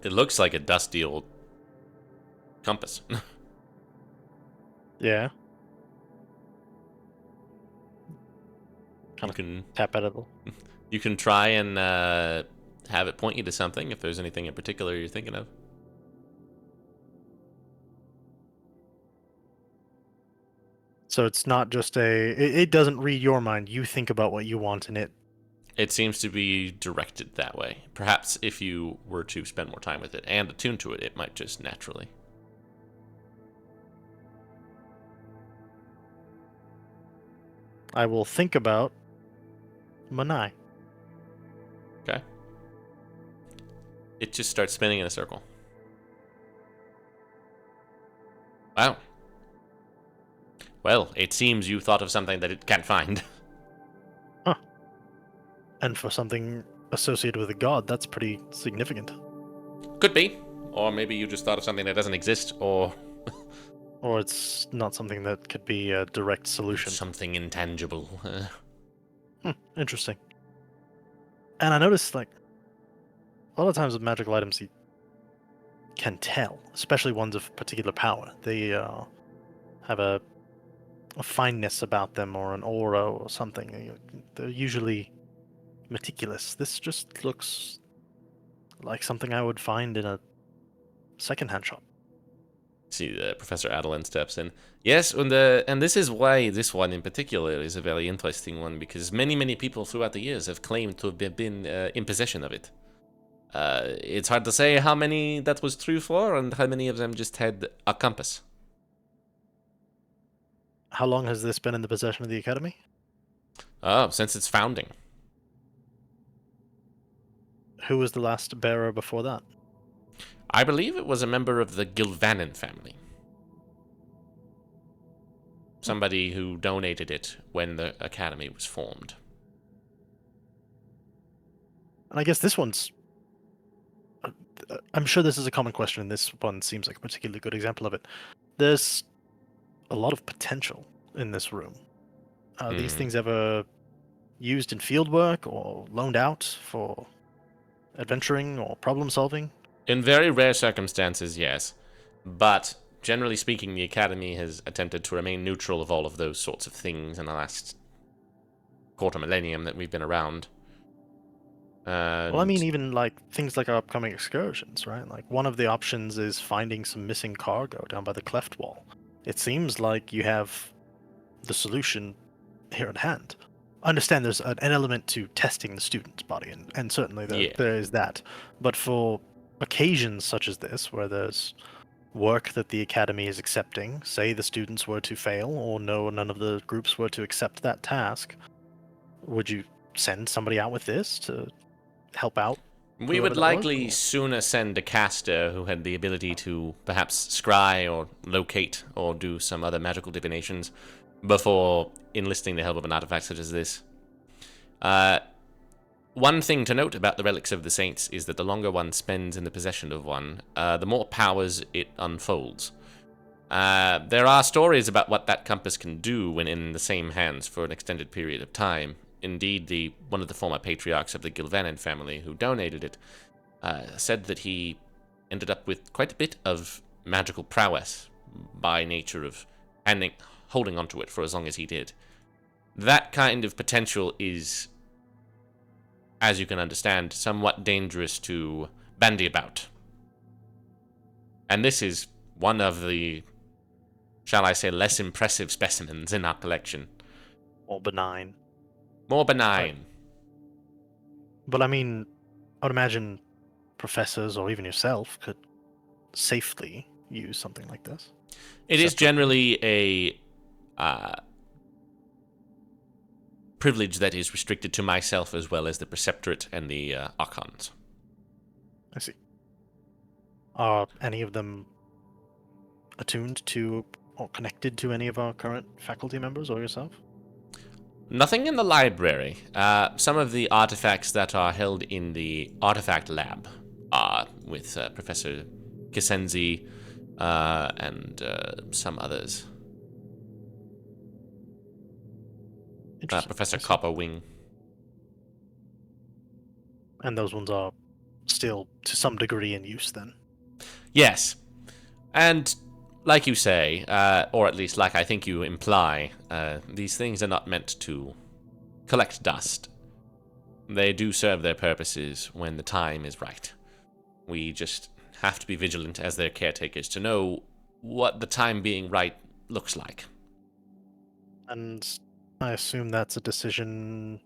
It looks like a dusty old compass. Yeah. You can Tap at it. you can try and have it point you to something if there's anything in particular you're thinking of. So it's not just it doesn't read your mind. You think about what you want in it. It seems to be directed that way. Perhaps if you were to spend more time with it and attune to it, it might just naturally. I will think about Manai. Okay. It just starts spinning in a circle. Wow. Well, it seems you thought of something that it can't find. And for something associated with a god, that's pretty significant. Could be. Or maybe you just thought of something that doesn't exist, or Or it's not something that could be a direct solution. something intangible. Interesting. And I noticed, like, a lot of times with magical items, you can tell, especially ones of particular power. They have a fineness about them, or an aura, or something. They're usually meticulous. This just looks like something I would find in a secondhand shop. See, Professor Adeline steps in. Yes, and this is why this one in particular is a very interesting one, because many people throughout the years have claimed to have been in possession of it. It's hard to say how many that was true for, and how many of them just had a compass. How long has this been in the possession of the Academy? Oh, since its founding. Who was the last bearer before that? I believe it was a member of the Gilvanin family. Somebody who donated it when the Academy was formed. And I guess this one's... I'm sure this is a common question, and this one seems like a particularly good example of it. There's a lot of potential in this room. Are these things ever used in field work, or loaned out for adventuring or problem solving? In very rare circumstances, yes. But, generally speaking, the Academy has attempted to remain neutral of all of those sorts of things in the last quarter millennium that we've been around. Well, I mean, even like things like our upcoming excursions, right? Like one of the options is finding some missing cargo down by the cleft wall. It seems like you have the solution here at hand. I understand there's an element to testing the student's body, and certainly there is that. But for occasions such as this, where there's work that the Academy is accepting, say the students were to fail, or none of the groups were to accept that task, would you send somebody out with this to help out? We whoever would that was, likely or- sooner send a caster who had the ability to perhaps scry or locate or do some other magical divinations before enlisting the help of an artifact such as this. One thing to note about the Relics of the Saints is that the longer one spends in the possession of one, the more powers it unfolds. There are stories about what that compass can do when in the same hands for an extended period of time. Indeed, one of the former patriarchs of the Gilvanin family who donated it said that he ended up with quite a bit of magical prowess by nature of holding onto it for as long as he did. That kind of potential is, as you can understand, somewhat dangerous to bandy about. And this is one of the, shall I say, less impressive specimens in our collection. or benign. More benign. But I mean, I would imagine professors or even yourself could safely use something like this. It is Separately. generally a privilege that is restricted to myself as well as the Preceptorate and the Archons. I see. Are any of them attuned to or connected to any of our current faculty members or yourself? Nothing in the library. Some of the artifacts that are held in the artifact lab are with Professor Kisenzi and some others. Interesting. Professor I see. Copperwing. And those ones are still to some degree in use then. Yes. And like you say, or at least like I think you imply, these things are not meant to collect dust. They do serve their purposes when the time is right. We just have to be vigilant as their caretakers to know what the time being right looks like. And I assume that's a decision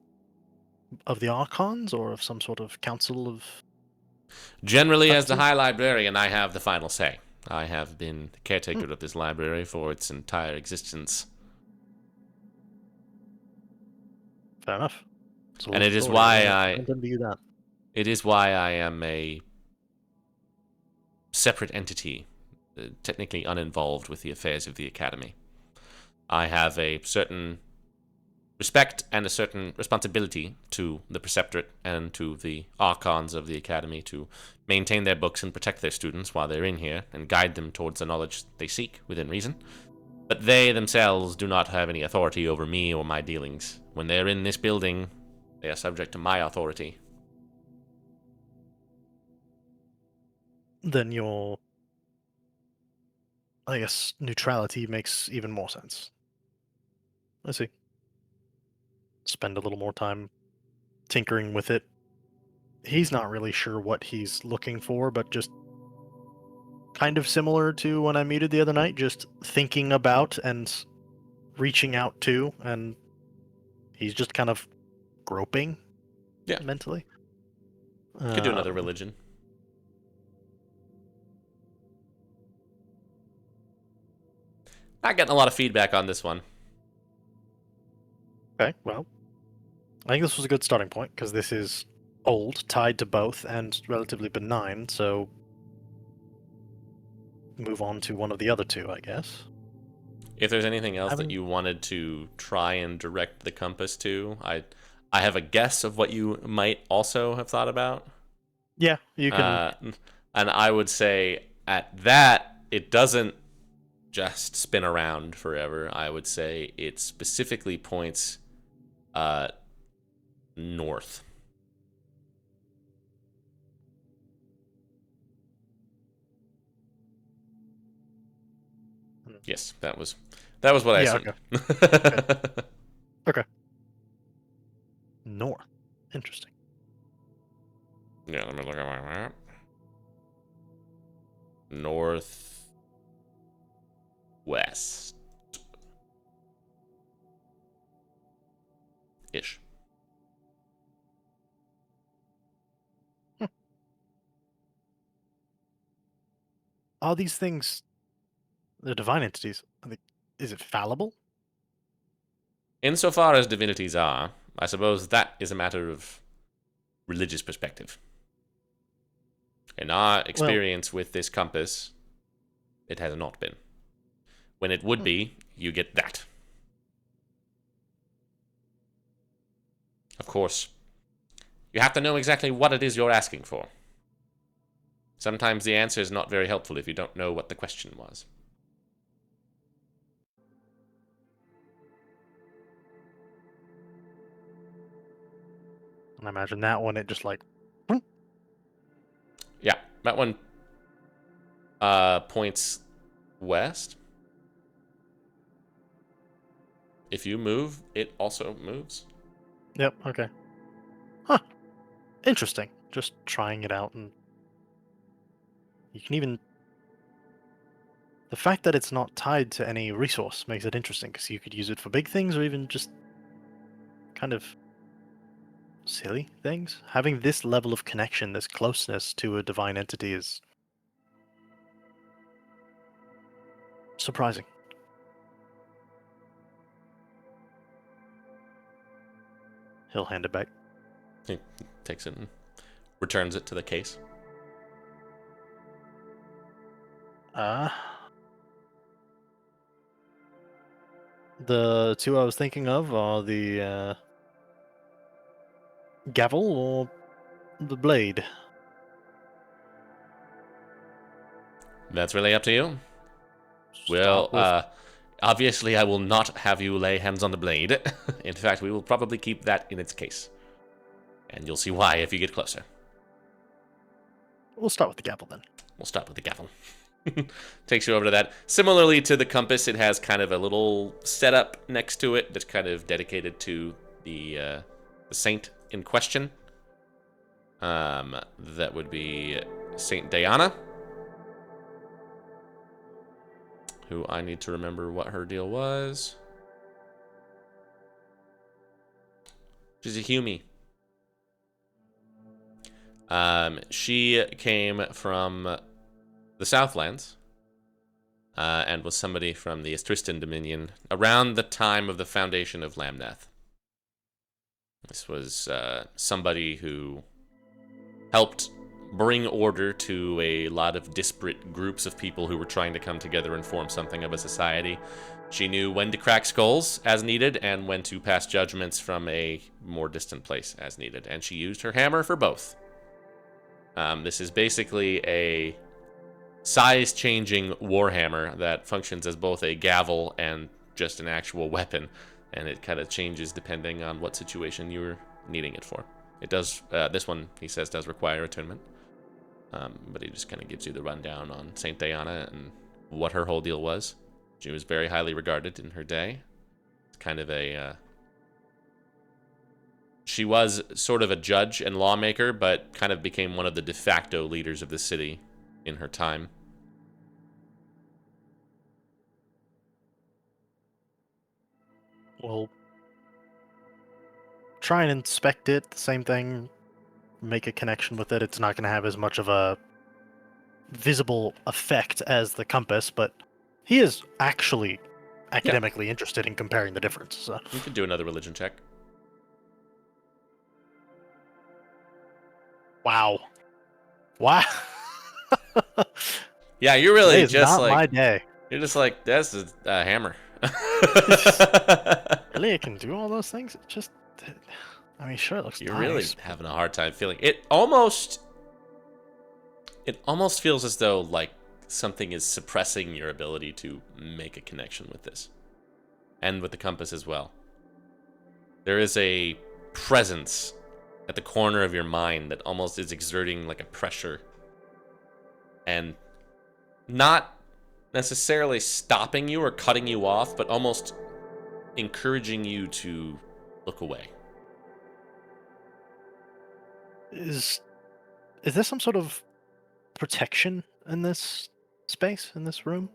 of the Archons or of some sort of council of... Generally, as the Faculty? High Librarian, I have the final say. I have been the caretaker of this library for its entire existence. Fair enough. It's a And long it is story. why I don't envy you that. It is why I am a separate entity, technically uninvolved with the affairs of the Academy. I have a certain respect and a certain responsibility to the Preceptorate and to the Archons of the Academy to maintain their books and protect their students while they're in here and guide them towards the knowledge they seek within reason. But they themselves do not have any authority over me or my dealings. When they're in this building, they are subject to my authority. Then your, I guess, neutrality makes even more sense. I see. Spend a little more time tinkering with it. He's not really sure what he's looking for, but just kind of similar to when I muted the other night, just thinking about and reaching out to, and he's just kind of groping mentally. Could do another religion. Not getting a lot of feedback on this one. Okay, well, I think this was a good starting point because this is old, tied to both, and relatively benign. So move on to one of the other two, I guess. If there's anything else that Haven't- you wanted to try and direct the compass to, I have a guess of what you might also have thought about. Yeah, you can. And I would say at that, it doesn't just spin around forever. I would say it specifically points north. Yes, that was what I Yeah, assumed. Okay. North. Interesting. Yeah, let me look at my map. North west ish. Are these things, the divine entities, is it fallible? Insofar as divinities are, I suppose that is a matter of religious perspective. In our experience with this compass, it has not been. When it would be, you get that. Of course, you have to know exactly what it is you're asking for. Sometimes the answer is not very helpful if you don't know what the question was. And I imagine that one, it just like... Yeah, that one points west. If you move, it also moves. Yep, okay. Huh. Interesting. Just trying it out, and you can even... The fact that it's not tied to any resource makes it interesting, because you could use it for big things or even just kind of silly things. Having this level of connection, this closeness to a divine entity is surprising. He'll hand it back. He takes it and returns it to the case. The two I was thinking of are the gavel or the blade. That's really up to you. Start with- Well, obviously I will not have you lay hands on the blade. In fact, we will probably keep that in its case. And you'll see why if you get closer. We'll start with the gavel then. We'll start with the gavel. Takes you over to that. Similarly to the compass, it has kind of a little setup next to it that's kind of dedicated to the saint in question. That would be Saint Diana, who I need to remember what her deal was. She's a Hume. She came from the Southlands, and was somebody from the Istristan Dominion around the time of the foundation of Lamneth. This was somebody who helped bring order to a lot of disparate groups of people who were trying to come together and form something of a society. She knew when to crack skulls as needed and when to pass judgments from a more distant place as needed, and she used her hammer for both. This is basically a size-changing warhammer that functions as both a gavel and just an actual weapon, and it kind of changes depending on what situation you're needing it for. It does, this one, he says, does require attunement, but he just kind of gives you the rundown on Saint Diana and what her whole deal was. She was very highly regarded in her day. It's kind of a... She was sort of a judge and lawmaker, but kind of became one of the de facto leaders of the city in her time. We'll try and inspect it. The same thing. Make a connection with it. It's not going to have as much of a visible effect as the compass, but he is actually academically interested in comparing the difference. So. You could do another religion check. Wow. Wow. Yeah, you're really Today is just not like... my day. You're just like, that's a hammer. Really, it can do all those things? It just... I mean, sure, it looks You're nice. really having a hard time feeling... It almost feels as though, like, something is suppressing your ability to make a connection with this. And with the compass as well. There is a presence at the corner of your mind that almost is exerting like a pressure, and not necessarily stopping you or cutting you off, but almost encouraging you to look away. Is there some sort of protection in this space, in this room?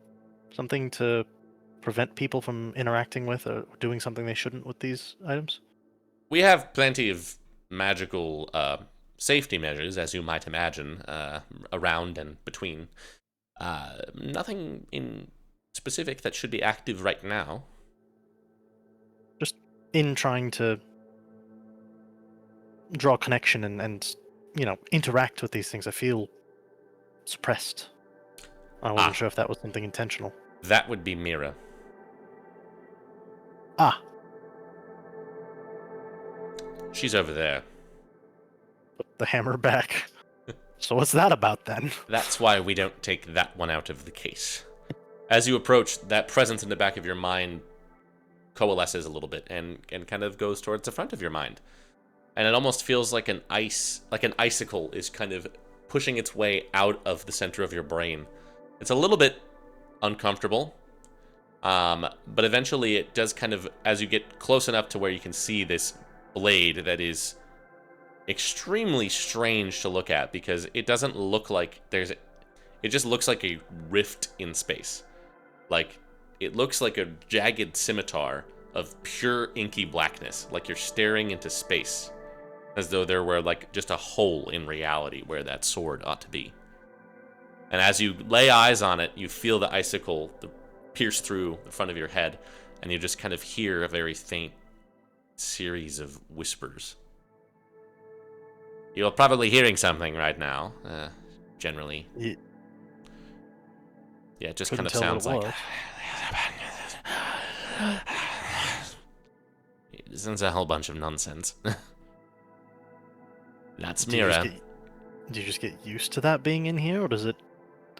Something to prevent people from interacting with or doing something they shouldn't with these items? We have plenty of magical safety measures, as you might imagine, around and between. Nothing in specific that should be active right now. Just in trying to draw connection and interact with these things, I feel suppressed. I wasn't sure if that was something intentional. That would be Mira. Ah, She's over there. put the hammer back. So what's that about then? That's why we don't take that one out of the case. As you approach, that presence in the back of your mind coalesces a little bit and kind of goes towards the front of your mind. And it almost feels like an icicle is kind of pushing its way out of the center of your brain. It's a little bit uncomfortable, but eventually it does kind of, as you get close enough to where you can see this blade that is extremely strange to look at, because it doesn't look like it just looks like a rift in space. Like, it looks like a jagged scimitar of pure inky blackness, like you're staring into space, as though there were like just a hole in reality where that sword ought to be. And as you lay eyes on it, you feel the icicle pierce through the front of your head, and you just kind of hear a very faint series of whispers. You're probably hearing something right now, generally. Yeah, it just couldn't kind of tell what sounds it like... was. It sounds a whole bunch of nonsense. That's Do you Mira. do you just get used to that being in here, or does it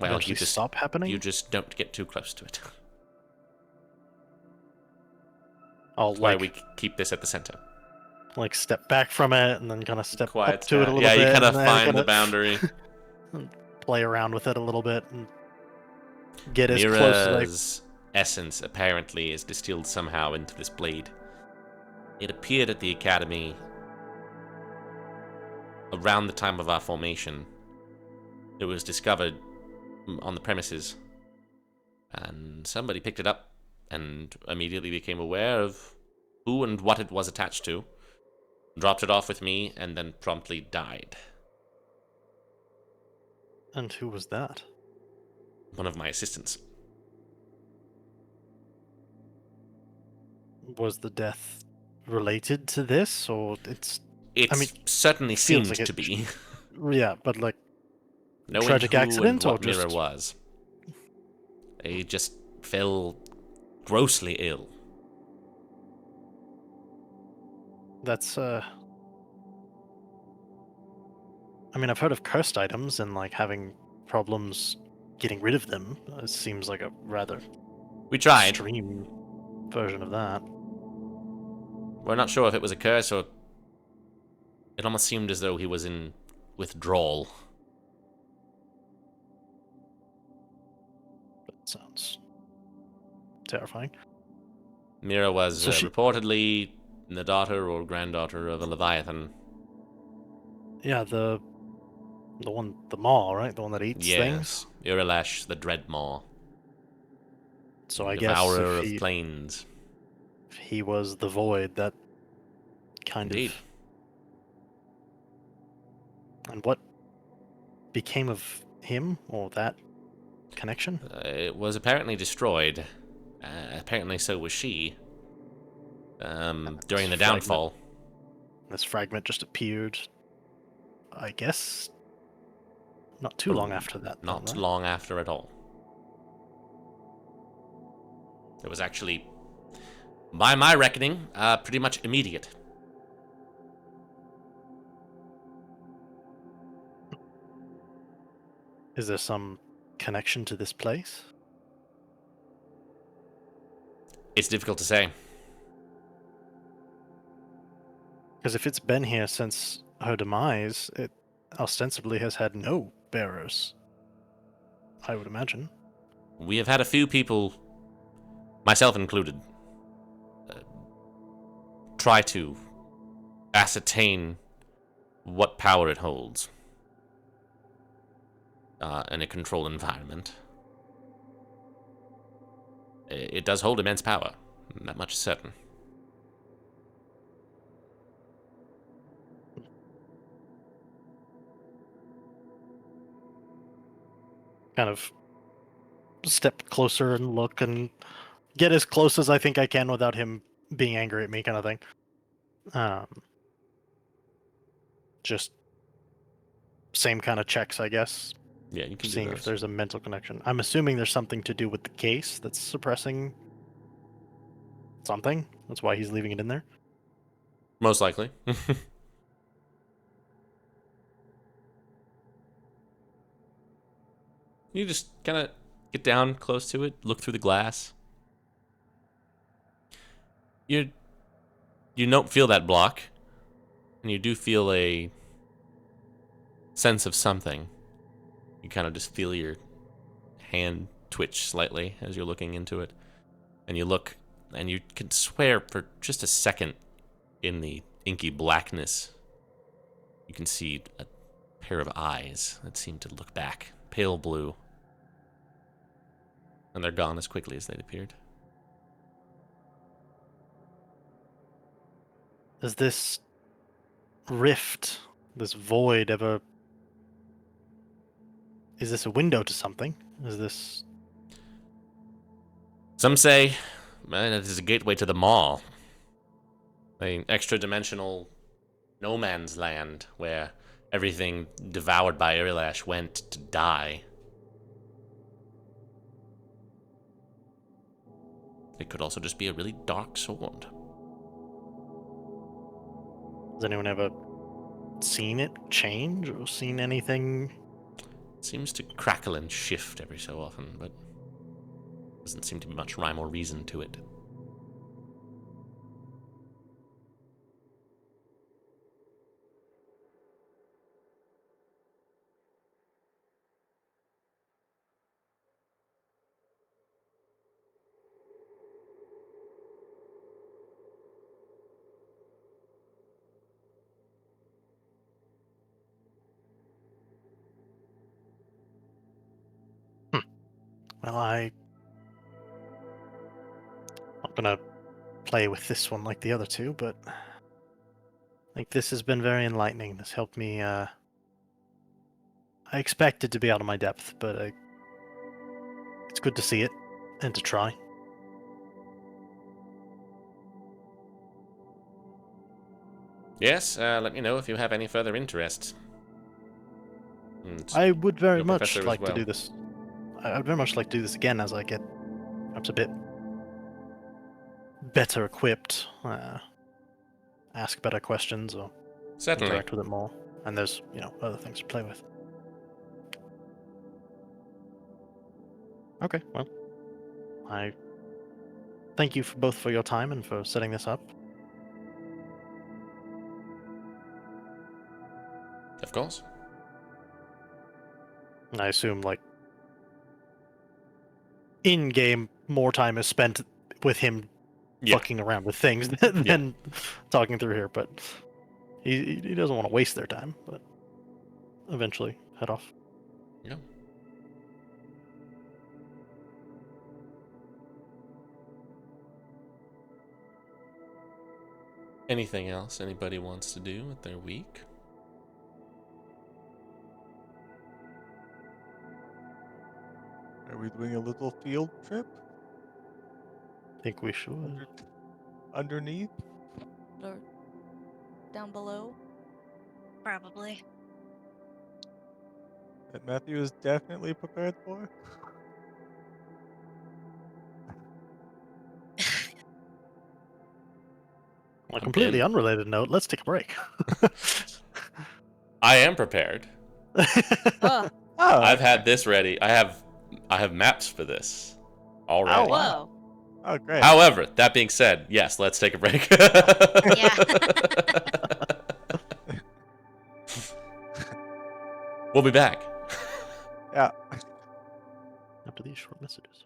Well, eventually you just stop happening? You just don't get too close to it. I'll That's why like we keep this at the center. step back from it and then kind of step Quiet up to it a sky. little Yeah, bit. you kind of and then find kinda the boundary. play around with it a little bit and get as close as Mira's essence apparently is distilled somehow into this blade. It appeared at the academy around the time of our formation. It was discovered on the premises, and somebody picked it up and immediately became aware of who and what it was attached to, dropped it off with me, and then promptly died. And who was that? One of my assistants. Was the death related to this, or It I mean, certainly feels seemed like it to be. yeah, but like Knowing tragic who accident and or what Mira just was. They just fell grossly ill. that's I mean, I've heard of cursed items and like having problems getting rid of them. It seems like a rather We tried. extreme version of that. We're not sure if it was a curse or... It almost seemed as though he was in withdrawal. That sounds terrifying. Mira was So she- reportedly the daughter or granddaughter of a Leviathan. Yeah, the maw, right? The one that eats things. Yes, Urilash, the Dreadmaw. So I guess Devourer if of plains. he was the void, that kind Indeed. of. And what became of him or that connection? It was apparently destroyed. Apparently so was she. During the downfall. This fragment just appeared, I guess, not too long after that. though, Not right? long after at all. It was actually, by my reckoning, pretty much immediate. Is there some connection to this place? It's difficult to say. Because if it's been here since her demise, it ostensibly has had no bearers. I would imagine. We have had a few people, myself included, try to ascertain what power it holds in a controlled environment. It does hold immense power, that much is certain. Kind of step closer and look and get as close as I think I can without him being angry at me, kind of thing. just same kind of checks, I guess. Yeah, you can Seeing do if those. there's a mental connection. I'm assuming there's something to do with the case that's suppressing something. That's why he's leaving it in there. Most likely. You just kind of get down close to it, look through the glass. You don't feel that block, and you do feel a sense of something. You kind of just feel your hand twitch slightly as you're looking into it. And you look, and you can swear for just a second in the inky blackness, you can see a pair of eyes that seem to look back, pale blue. And they're gone as quickly as they'd appeared. Does this rift, this void ever... Is this a window to something? Is this... Some say it is a gateway to the Maw. An extra-dimensional no man's land where everything devoured by Irilash went to die. It could also just be a really dark sword. Has anyone ever seen it change or seen anything? It seems to crackle and shift every so often, but doesn't seem to be much rhyme or reason to it. Well, I'm not gonna play with this one like the other two, but I think this has been very enlightening. This helped me, I expected to be out of my depth, but it's good to see it and to try. Yes, let me know if you have any further interest. I would very your much professor as like to well. do this. I would very much like to do this again as I get perhaps a bit better equipped, ask better questions, or Certainly. interact with it more. And there's, other things to play with. Okay, well, I thank you for your time and for setting this up. Of course. And I assume, in-game, more time is spent with him Yeah. fucking around with things than talking through here, but he doesn't want to waste their time, but eventually head off. Yeah. Anything else anybody wants to do with their week? Are we doing a little field trip Think we should. underneath? Or down below. Probably. That Matthew is definitely prepared for? On a completely in. unrelated note, let's take a break. I am prepared. Oh, Oh, I've had this ready. I have maps for this already. Oh, wow. whoa. oh great. However, that being said, yes, let's take a break. Yeah. We'll be back. Yeah. After these short messages.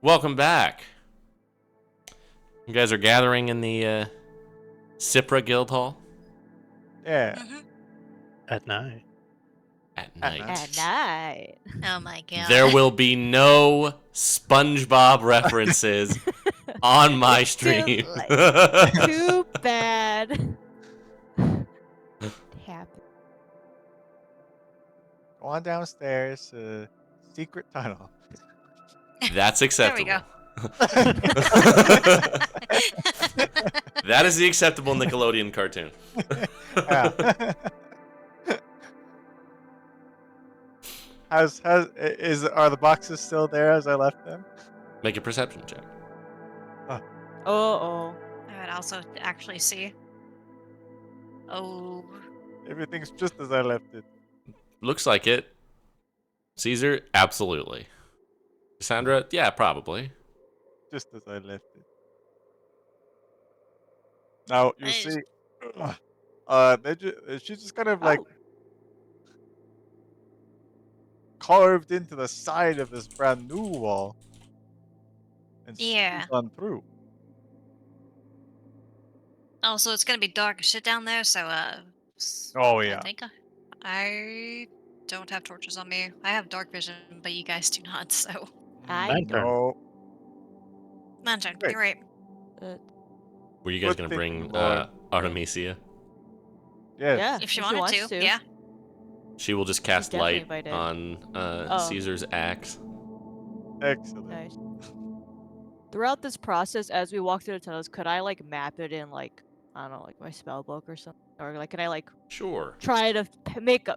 Welcome back. You guys are gathering in the Cipra Guild Hall Yeah. Mhm. At night. at At night. night. At night. Oh my god. There will be no SpongeBob references on my It's too stream. late. Too bad. Happy. Go on downstairs. Secret tunnel. That's There we acceptable. go. That is the acceptable Nickelodeon cartoon. Yeah. Are the boxes still there as I left them? Make a perception check. Oh. I would also actually see. Oh. Everything's just as I left it. Looks like it. Caesar, absolutely. Cassandra, yeah, probably. Just as I left it. Now you Nice. see, she's just kind of like Oh. carved into the side of this brand new wall. and Yeah. squeeze on through. Also, it's gonna be dark as shit down there, so Oh I yeah. think I don't have torches on me. I have dark vision, but you guys do not. So I Lantern. No. lantern, Wait. you're right. Were you guys Good gonna thinking, bring Lord. Artemisia? Yes. Yeah. If she If she wanted wants to, to. yeah. She will just cast definitely light invited. on Oh. Caesar's axe. Excellent. Nice. Throughout this process, as we walk through the tunnels, could I like map it in like I don't know, like my spell book or something, or like can I like Sure. try to make a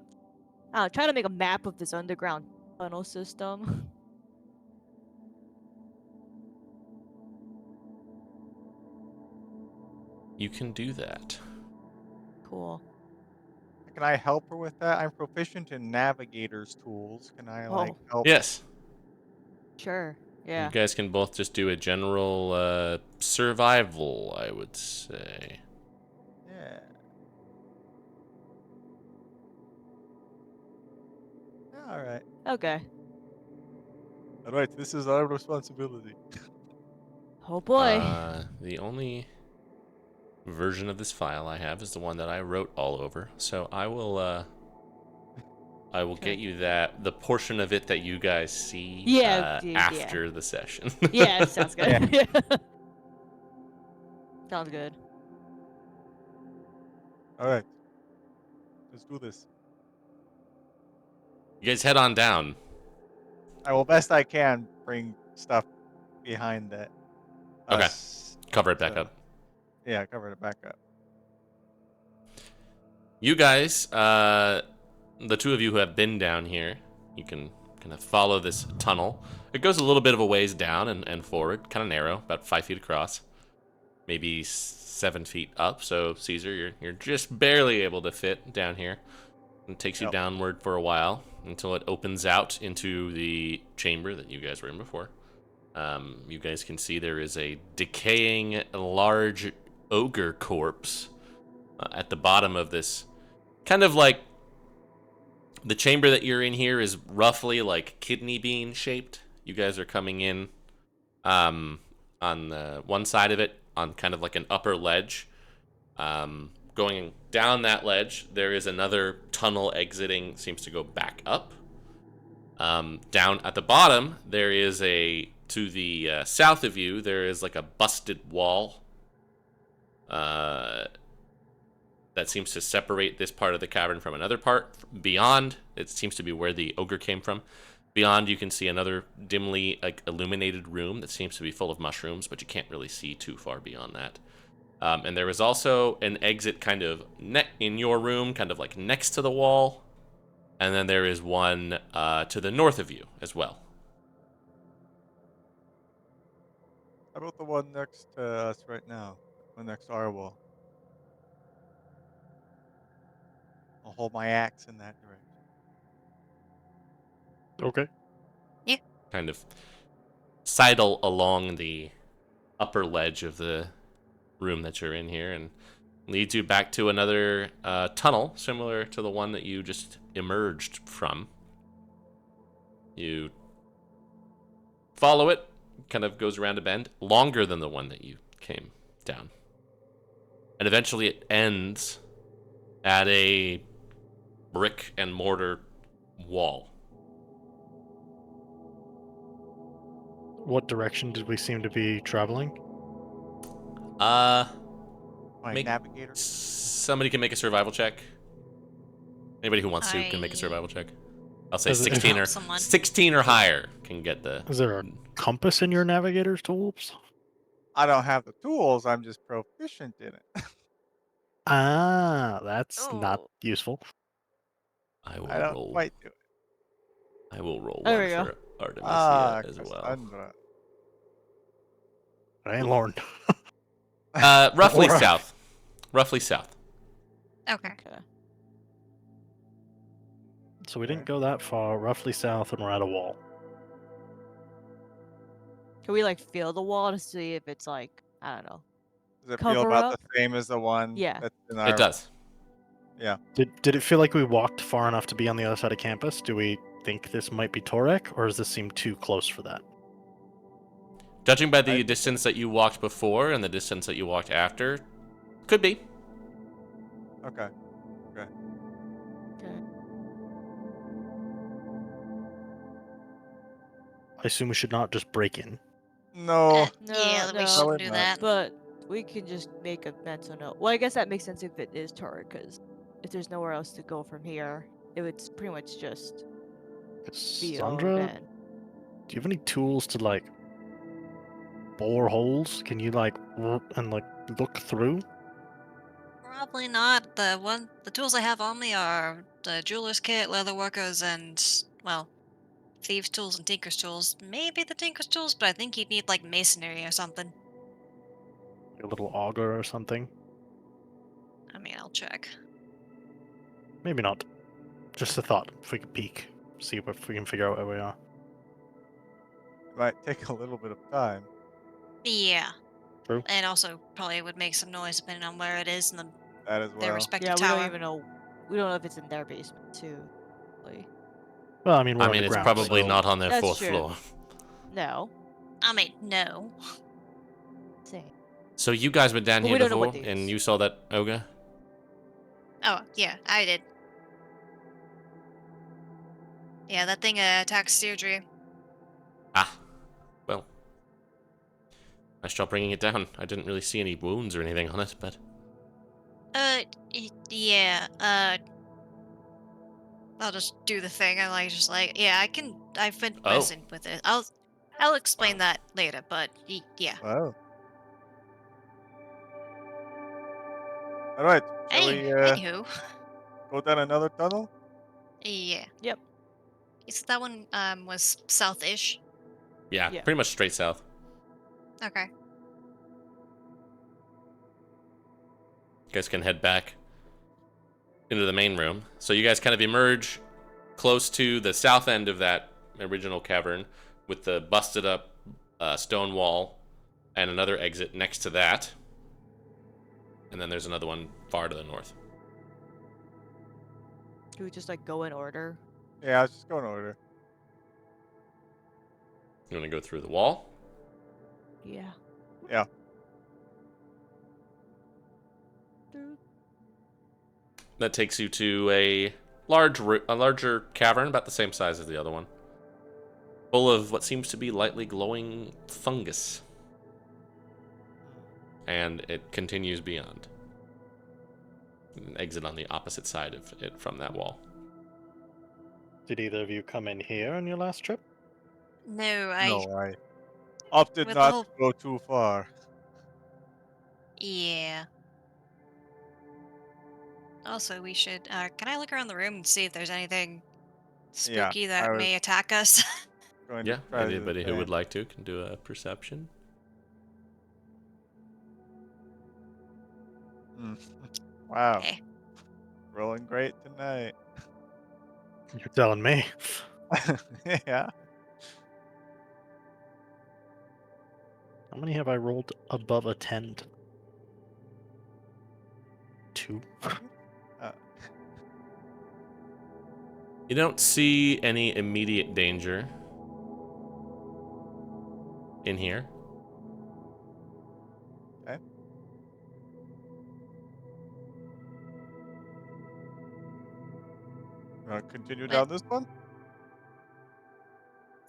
try to make a map of this underground tunnel system? You can do that. Cool. Can I help her with that? I'm proficient in navigator's tools. Can I like Oh, help? Yes. sure. You Yeah. guys can both just do a general survival, I would say. Yeah. All right. Okay. All right. This is our responsibility. Oh boy. The only version of this file I have is the one that I wrote all over. So I will Sure. get you the portion of it that you guys see Yeah, dude, yeah. after the session. Yeah, sounds good. Yeah. Sounds good. All right. Let's do this. You guys head on down. I will best I can bring stuff behind that. Okay. Us Cover it back to- up. Yeah, cover it back up. You guys, the two of you who have been down here, you can kind of follow this tunnel. It goes a little bit of a ways down and forward, kind of narrow, about 5 feet across, maybe 7 feet up. So Caesar, you're just barely able to fit down here. It takes you Yep. downward for a while until it opens out into the chamber that you guys were in before. You guys can see there is a decaying large ogre corpse at the bottom of this. Kind of like the chamber that you're in here is roughly like kidney bean shaped. You guys are coming in on the one side of it on kind of like an upper ledge. Going down that ledge, there is another tunnel exiting, seems to go back up. Down at the bottom, there is to the south of you, there is like a busted wall that seems to separate this part of the cavern from another part. Beyond, it seems to be where the ogre came from. Beyond, you can see another dimly illuminated room that seems to be full of mushrooms, but you can't really see too far beyond that. And there is also an exit kind of in your room, kind of like next to the wall. And then there is one to the north of you as well. How about the one next to us right now? One next to our wall. I'll hold my axe in that direction. Okay. Kind of sidle along the upper ledge of the room that you're in here and leads you back to another tunnel similar to the one that you just emerged from. You follow it, kind of goes around a bend, longer than the one that you came down. And eventually it ends at a brick and mortar wall. What direction did we seem to be traveling? My Make- navigator. Somebody can make a survival check. Anybody who wants to can make a I- survival check. I'll say Is it- 16 or Help someone. 16 or higher can get the. Is there a compass in your navigator's tools? I don't have the tools. I'm just proficient in it. Ah, that's not Oh. useful. I will I don't roll. quite do it. I will roll There one we go. for Artemisia Ah, as well. Cassandra. I ain't Lauren. Roughly Or- south. Roughly south. Okay. Okay. So we didn't go that far, roughly south, and we're at a wall. Can we like feel the wall to see if it's like I don't know? Does it Cover feel about up? the same as the one Yeah. that's in our... It does. Did it feel like we walked far enough to be on the other side of campus? Do we think this might be Torek, or does this seem too close for that? Judging by the distance that you walked before and the distance that you walked after, could be. Okay. Okay. I assume we should not just break in. No. Yeah, we no, shouldn't Probably do not. that. but we can just make a mental note. Well, I guess that makes sense if it is turret, because if there's nowhere else to go from here, it would pretty much just be owned Sandra, and do you have any tools to like bore holes? Can you like and like look through? Probably not. The tools I have on me are the jeweler's kit, leather workers, and well, thieves' tools and tinker's tools. Maybe the tinker's tools, but I think you'd need like masonry or something. A little auger or something? I mean, I'll check. Maybe not. Just a thought. If we could peek, see if we can figure out where we are. It might take a little bit of time. Yeah. True. And also probably would make some noise depending on where it is and That as their well. respective yeah, we tower. don't even know. We don't know if it's in their basement too. Like, Well, I mean, we're I mean, it's underground, probably so not on their That's 4th true. floor. no. I mean, no. Same. So you guys were down But here we don't know before, what and these- you saw that ogre? Oh, yeah, I did. Yeah, that thing attacks Deirdre. Ah, well. Nice job bringing it down. I didn't really see any wounds or anything on it, but... Yeah, I'll just do the thing. Yeah, I've been Oh. messing with it. I'll explain that later, but yeah. Wow. All right. Shall we Anywho, go down another tunnel? yeah. Yep. So that one was south-ish. Yeah, Yeah. pretty much straight south. Okay. You guys can head back into the main room. So you guys kind of emerge close to the south end of that original cavern with the busted up stone wall and another exit next to that. And then there's another one far to the north. Do we just like go in order? Yeah, let's just go in order. You want to go through the wall? Yeah. Yeah. That takes you to a larger cavern, about the same size as the other one, full of what seems to be lightly glowing fungus. And it continues beyond. An exit on the opposite side of it from that wall. did either of you come in here on your last trip? No, No, I opted With the not whole- to go too far. Yeah. Also, we should. Can I look around the room and see if there's anything Yeah, spooky I that was- may attack us? Going Yeah, to try to do the anybody who would same. like to can do a perception. Wow. Okay. Rolling great tonight. You're telling me. Yeah. How many have I rolled above a 10? 2. You don't see any immediate danger in here. Continue What? down this one?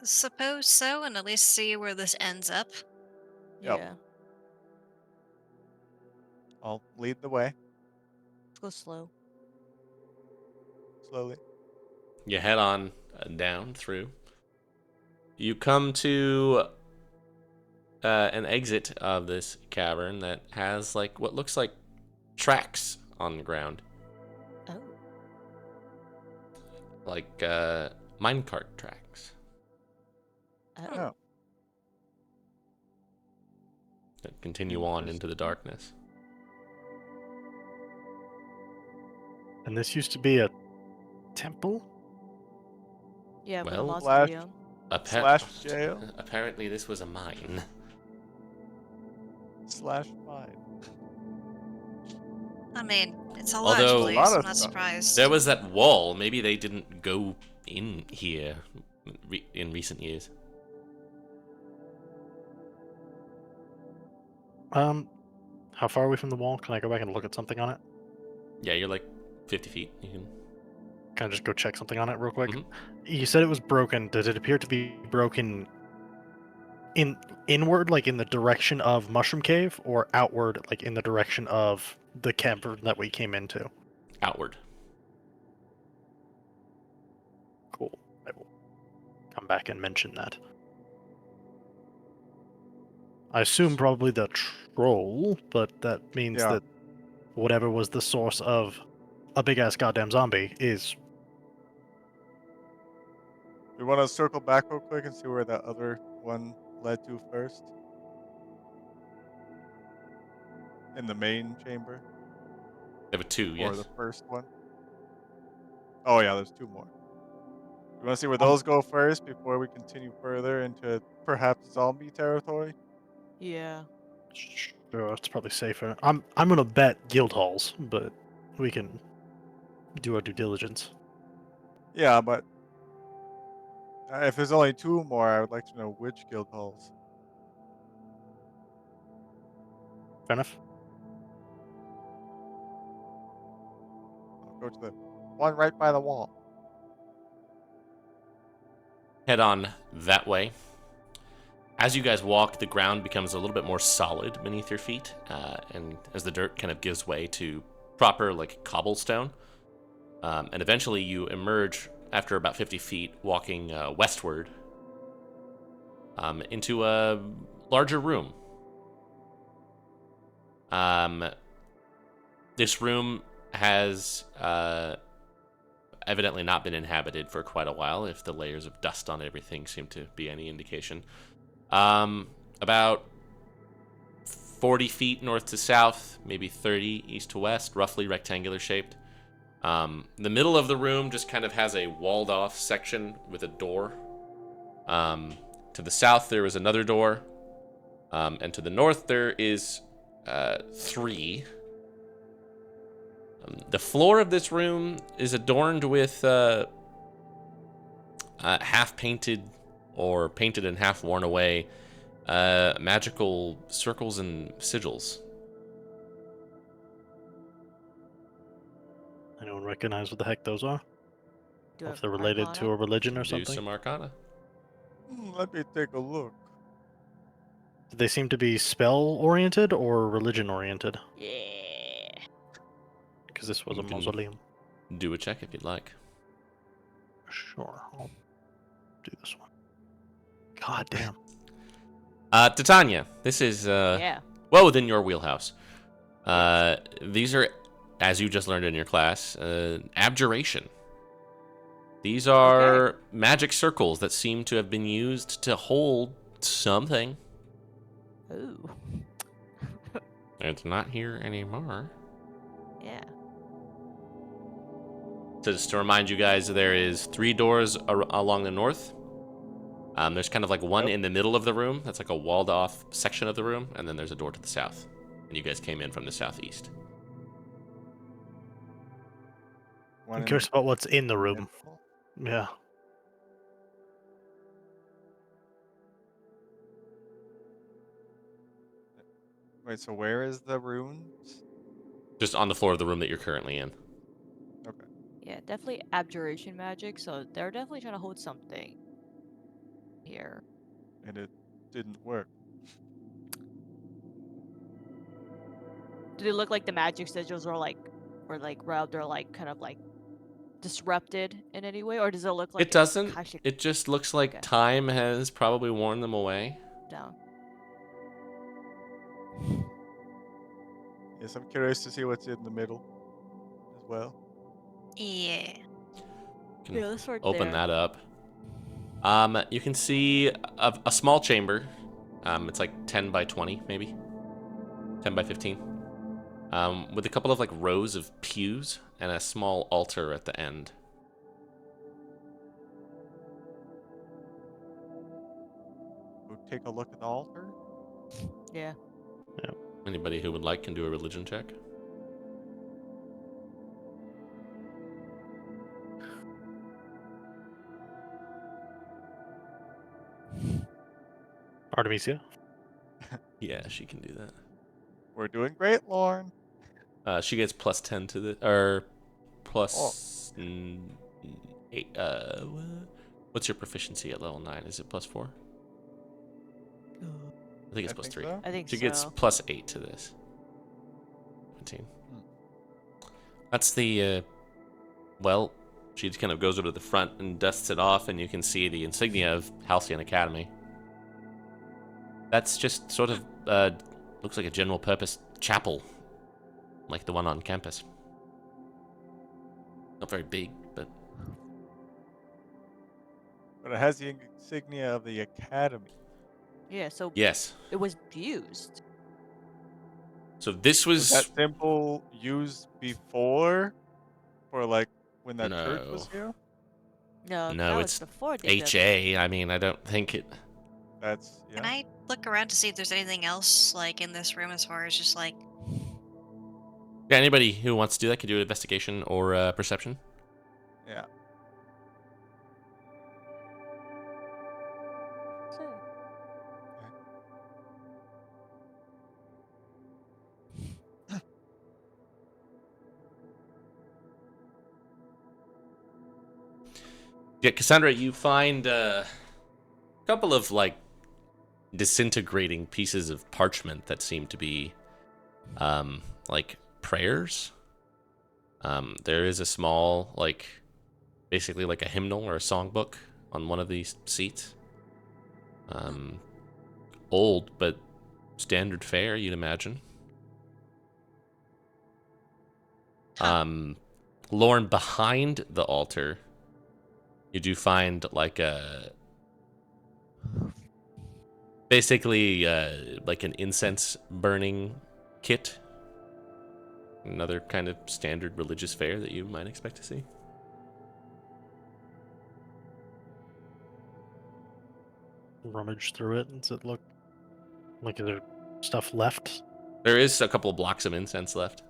Suppose so, and at least see where this ends up. Yep. Yeah. I'll lead the way Let's go slow. slowly. You head on down through. You come to an exit of this cavern that has like what looks like tracks on the ground, Oh. like minecart tracks Oh. Oh. that continue on into the darkness. And this used to be a temple? Yeah, but Well, a Slash- mausoleum. Slash jail? Apparently, this was a mine. Slash mine. I mean, it's a Although- large A place. lot of I'm not stuff. surprised. There was that wall. Maybe they didn't go in here in recent years. How far away from the wall? Can I go back and look at something on it? Yeah, you're like 50 feet. You Can I just go check something on it real quick? Mhm. You said it was broken. Does it appear to be broken inward, like in the direction of Mushroom Cave, or outward, like in the direction of the cavern that we came into? outward. Cool. I will come back and mention that. I assume probably the troll, but that means Yeah. that whatever was the source of a big ass goddamn zombie is. We want to circle back real quick and see where that other one led to first. In the main chamber, There were two, or yes. the first one. Oh yeah, there's two more. You want to see where those go first before we continue further into perhaps zombie territory? Yeah. Sure, it's probably safer. I'm gonna bet guild halls, but we can do our due diligence. Yeah, but if there's only two more, I would like to know which guild halls. Fair enough. I'll go to the one right by the wall. Head on that way. As you guys walk, the ground becomes a little bit more solid beneath your feet, and as the dirt kind of gives way to proper, like, cobblestone. And eventually you emerge after about 50 feet, walking westward into a larger room. This room has evidently not been inhabited for quite a while, if the layers of dust on everything seem to be any indication. About 40 feet north to south, maybe 30 east to west, roughly rectangular shaped. The middle of the room just kind of has a walled off section with a door. To the south, there is another door. And to the north, there is three. The floor of this room is adorned with half painted or painted and half worn away magical circles and sigils. Anyone recognize what the heck those are? Do Or you if have they're related Arcana? to a religion or Do something? some arcana. Let me take a look. Do they seem to be spell oriented or religion oriented? Yeah. Because this was You a can- mausoleum. Do a check if you'd like. Sure, I'll do this one. God damn. Titania, this is Yeah. well within your wheelhouse. These are, as you just learned in your class, abjuration. These are magic circles that seem to have been used to hold something. Ooh. It's not here anymore. Yeah. Just to remind you guys, there is 3 doors along the north. There's kind of like one in the middle of the room. That's like a walled off section of the room. And then there's a door to the south. And you guys came in from the southeast. One I'm in curious about what's in the the room. middle. Yeah. Wait, so where is the runes? Just on the floor of the room that you're currently in. Okay. Yeah, definitely abjuration magic, so they're definitely trying to hold something here. And it didn't work. Do they look like the magic sigils are like rubbed or like kind of like disrupted in any way? Or does it look like It doesn't. Akashic It just looks like Okay. time has probably worn them away. down? Yes, I'm curious to see what's in the middle as well. Yeah. Can Yeah, let's start open there. that up. You can see a small chamber. It's like 10 by 20, maybe 10 by 15. With a couple of like rows of pews and a small altar at the end. We'll take a look at the altar. Yeah. Anybody who would like can do a religion check. Artemisia? Yeah, she can do that. We're doing great, Lauren. She gets plus 10 to the, or plus 8. What's your proficiency at level 9? Is it plus 4? I think it's I plus think 3. so. I think She so. gets plus 8 to this. 17. Hmm. That's the, well, she just kind of goes over to the front and dusts it off, and you can see the insignia of Halcyon Academy. That's just sort of, looks like a general purpose chapel, like the one on campus. Not very big, but But it has the insignia of the academy. Yeah, so yes. it was used. So this Was that was symbol used before, for like when that church was no, here? No, no. that was It's before the HA. I mean, I don't think it. That's Can yeah. I look around to see if there's anything else like in this room as far as just like Yeah, anybody who wants to do that can do an investigation or perception. Yeah. Yeah, Cassandra, you find a couple of like disintegrating pieces of parchment that seem to be like prayers. There is a small, like, basically like a hymnal or a songbook on one of these seats. Old, but standard fare, you'd imagine. Lauren, behind the altar, you do find like a basically like an incense burning kit. Another kind of standard religious fare that you might expect to see. Rummage through it. Does it look like is there stuff left? There is a couple of blocks of incense left.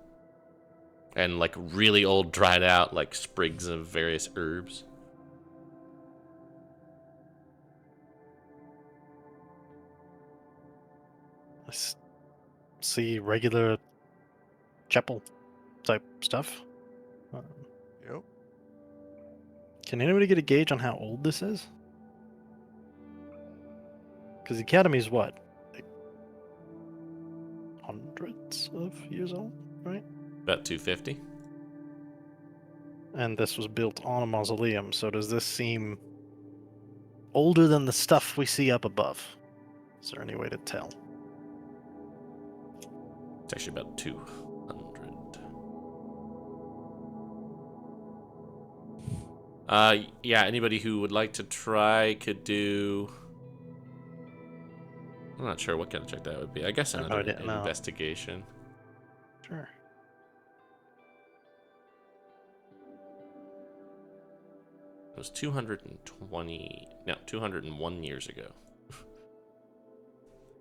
And like really old, dried out, like sprigs of various herbs. See regular chapel type stuff. Yep. Can anybody get a gauge on how old this is? Because the academy is what? Like hundreds of years old, right? About 250. And this was built on a mausoleum, so does this seem older than the stuff we see up above? Is there any way to tell? It's actually about 200. Yeah, anybody who would like to try could do... I'm not sure what kind of check that would be. I guess I have another no idea, no. investigation. Sure. It was 220... No, 201 years ago.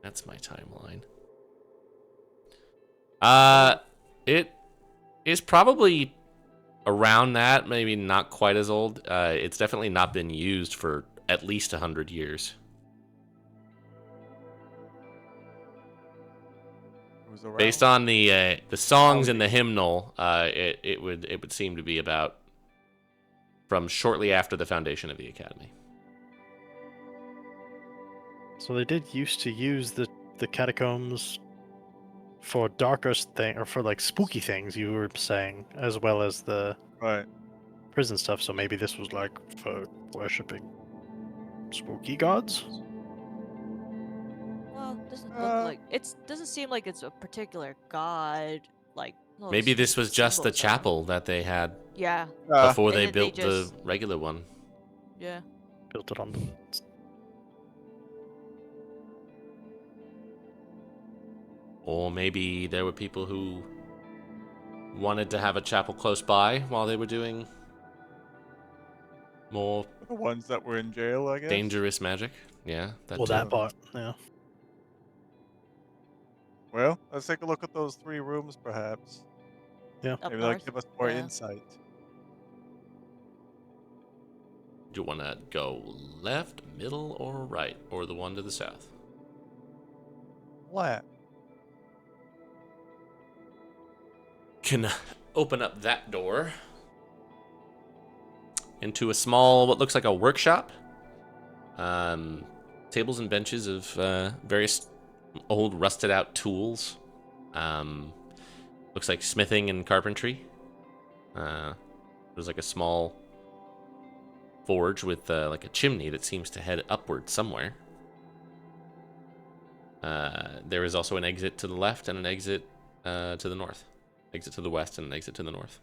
That's my timeline. It is probably around that, maybe not quite as old. It's definitely not been used for at least 100 years. It was around. Based on the songs in the hymnal, it would seem to be about from shortly after the foundation of the academy. So they did used to use the catacombs for darker thing or for like spooky things you were saying, as well as the Right. prison stuff. So maybe this was like for worshipping spooky gods. Well, doesn't look like doesn't seem like it's a particular god. Like no Maybe this was just the symbols on it. chapel that they had Yeah, before And they then built just- the regular one. yeah. Built it on the Or maybe there were people who wanted to have a chapel close by while they were doing more The ones that were in jail, I guess. dangerous magic. Yeah, that well, too. that part, yeah. Well, let's take a look at those 3 rooms, perhaps. Yeah. Up Maybe north. that'll give us more Yeah. insight. Do you want to go left, middle, or right? Or the one to the south? Left. can open up that door into a small, what looks like a workshop. Tables and benches of various old rusted out tools. Looks like smithing and carpentry. There's like a small forge with like a chimney that seems to head upward somewhere. There is also an exit to the left and an exit to the north. Exit to the west and an exit to the north.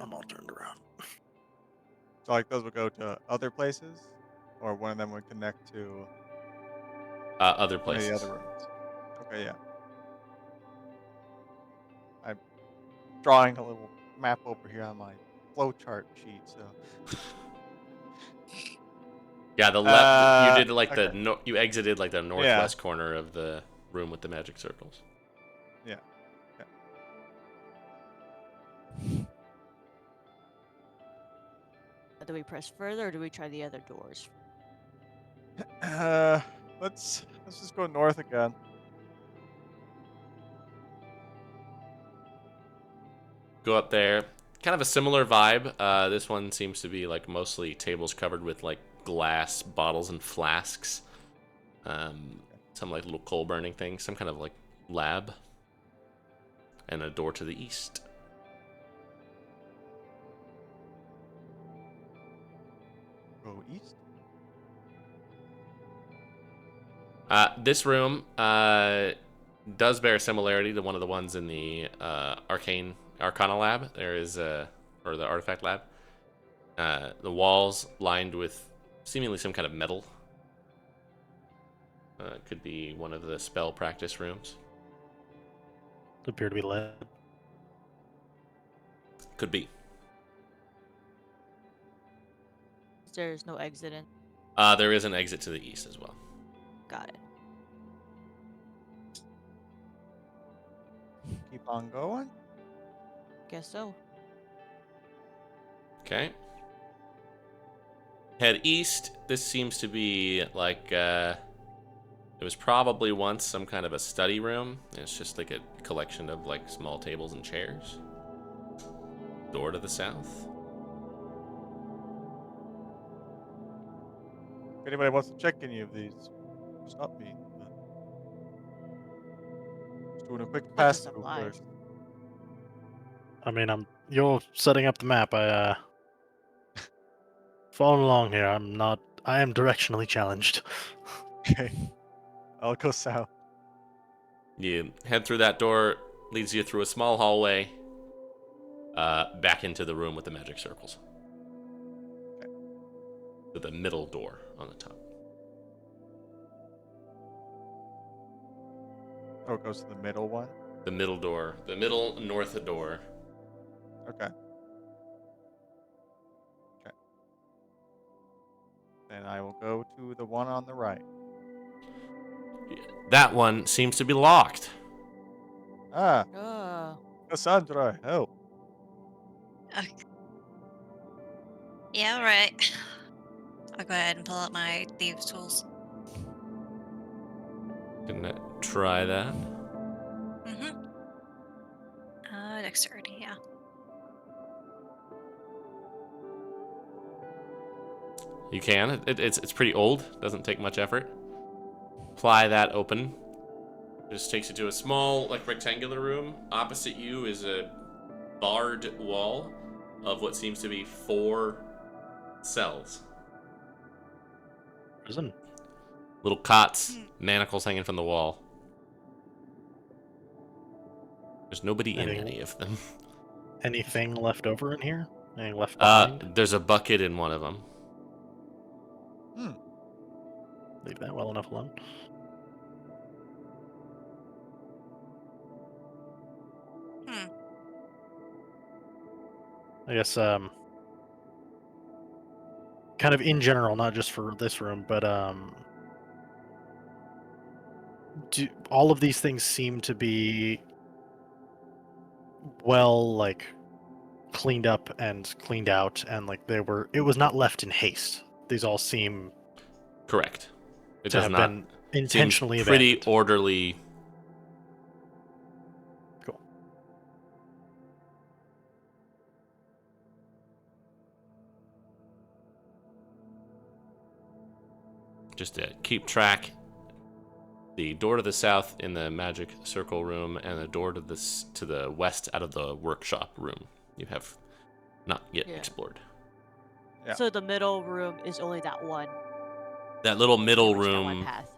I'm all turned around. So like those would go to other places, or one of them would connect to Other one of the places. other rooms. Okay, yeah. I'm drawing a little map over here on my flowchart sheet. So Yeah, the left. You did like okay. you exited like the northwest corner of the room with the magic circles. Yeah. Do we press further, or do we try the other doors? Let's just go north again. Go up there. Kind of a similar vibe. This one seems to be like mostly tables covered with like glass bottles and flasks. Some like little coal burning things. Some kind of like lab. And a door to the east. Go east. This room does bear similarity to one of the ones in the Arcana lab. There is or the artifact lab. The walls lined with seemingly some kind of metal. It could be one of the spell practice rooms. Appear to be lead. Could be. There's no exit in. There is an exit to the east as well. Got it. Keep on going. Guess so. Okay. Head east. This seems to be like it was probably once some kind of a study room. It's just like a collection of like small tables and chairs. Door to the south. If anybody wants to check any of these, stop me. Just doing a quick Look pass at through supplies. first. I mean, you're setting up the map. I following along here. I am directionally challenged. Okay. I'll go south. You head through that door, leads you through a small hallway, back into the room with the magic circles. Okay. To the middle door on the top. Oh, it goes to the middle one. The middle door. The middle north door. Okay. Then I will go to the one on the right. That one seems to be locked. Ah, Oh. Cassandra, help. Okay. Yeah, alright. I'll go ahead and pull out my thieves' tools. Can try that. Mm-hmm. Dexterity, yeah. You can. It's pretty old. Doesn't take much effort. Pry that open. Just takes you to a small, like, rectangular room. Opposite you is a barred wall of what seems to be 4 cells. Prison. Little cots, manacles hanging from the wall. There's nobody in any of them. Anything left over in here? Anything left behind? There's a bucket in one of them. Leave that well enough alone. I guess kind of in general, not just for this room, but do all of these things seem to be well, like, cleaned up and cleaned out, and like it was not left in haste. these all seem Correct. It to does have not been seem intentionally pretty abandoned. orderly. Cool. Just to keep track, the door to the south in the magic circle room and the door to the west out of the workshop room you have not yet Yeah. explored. Yeah. So the middle room is only that one. That little middle pretty much that one room, path.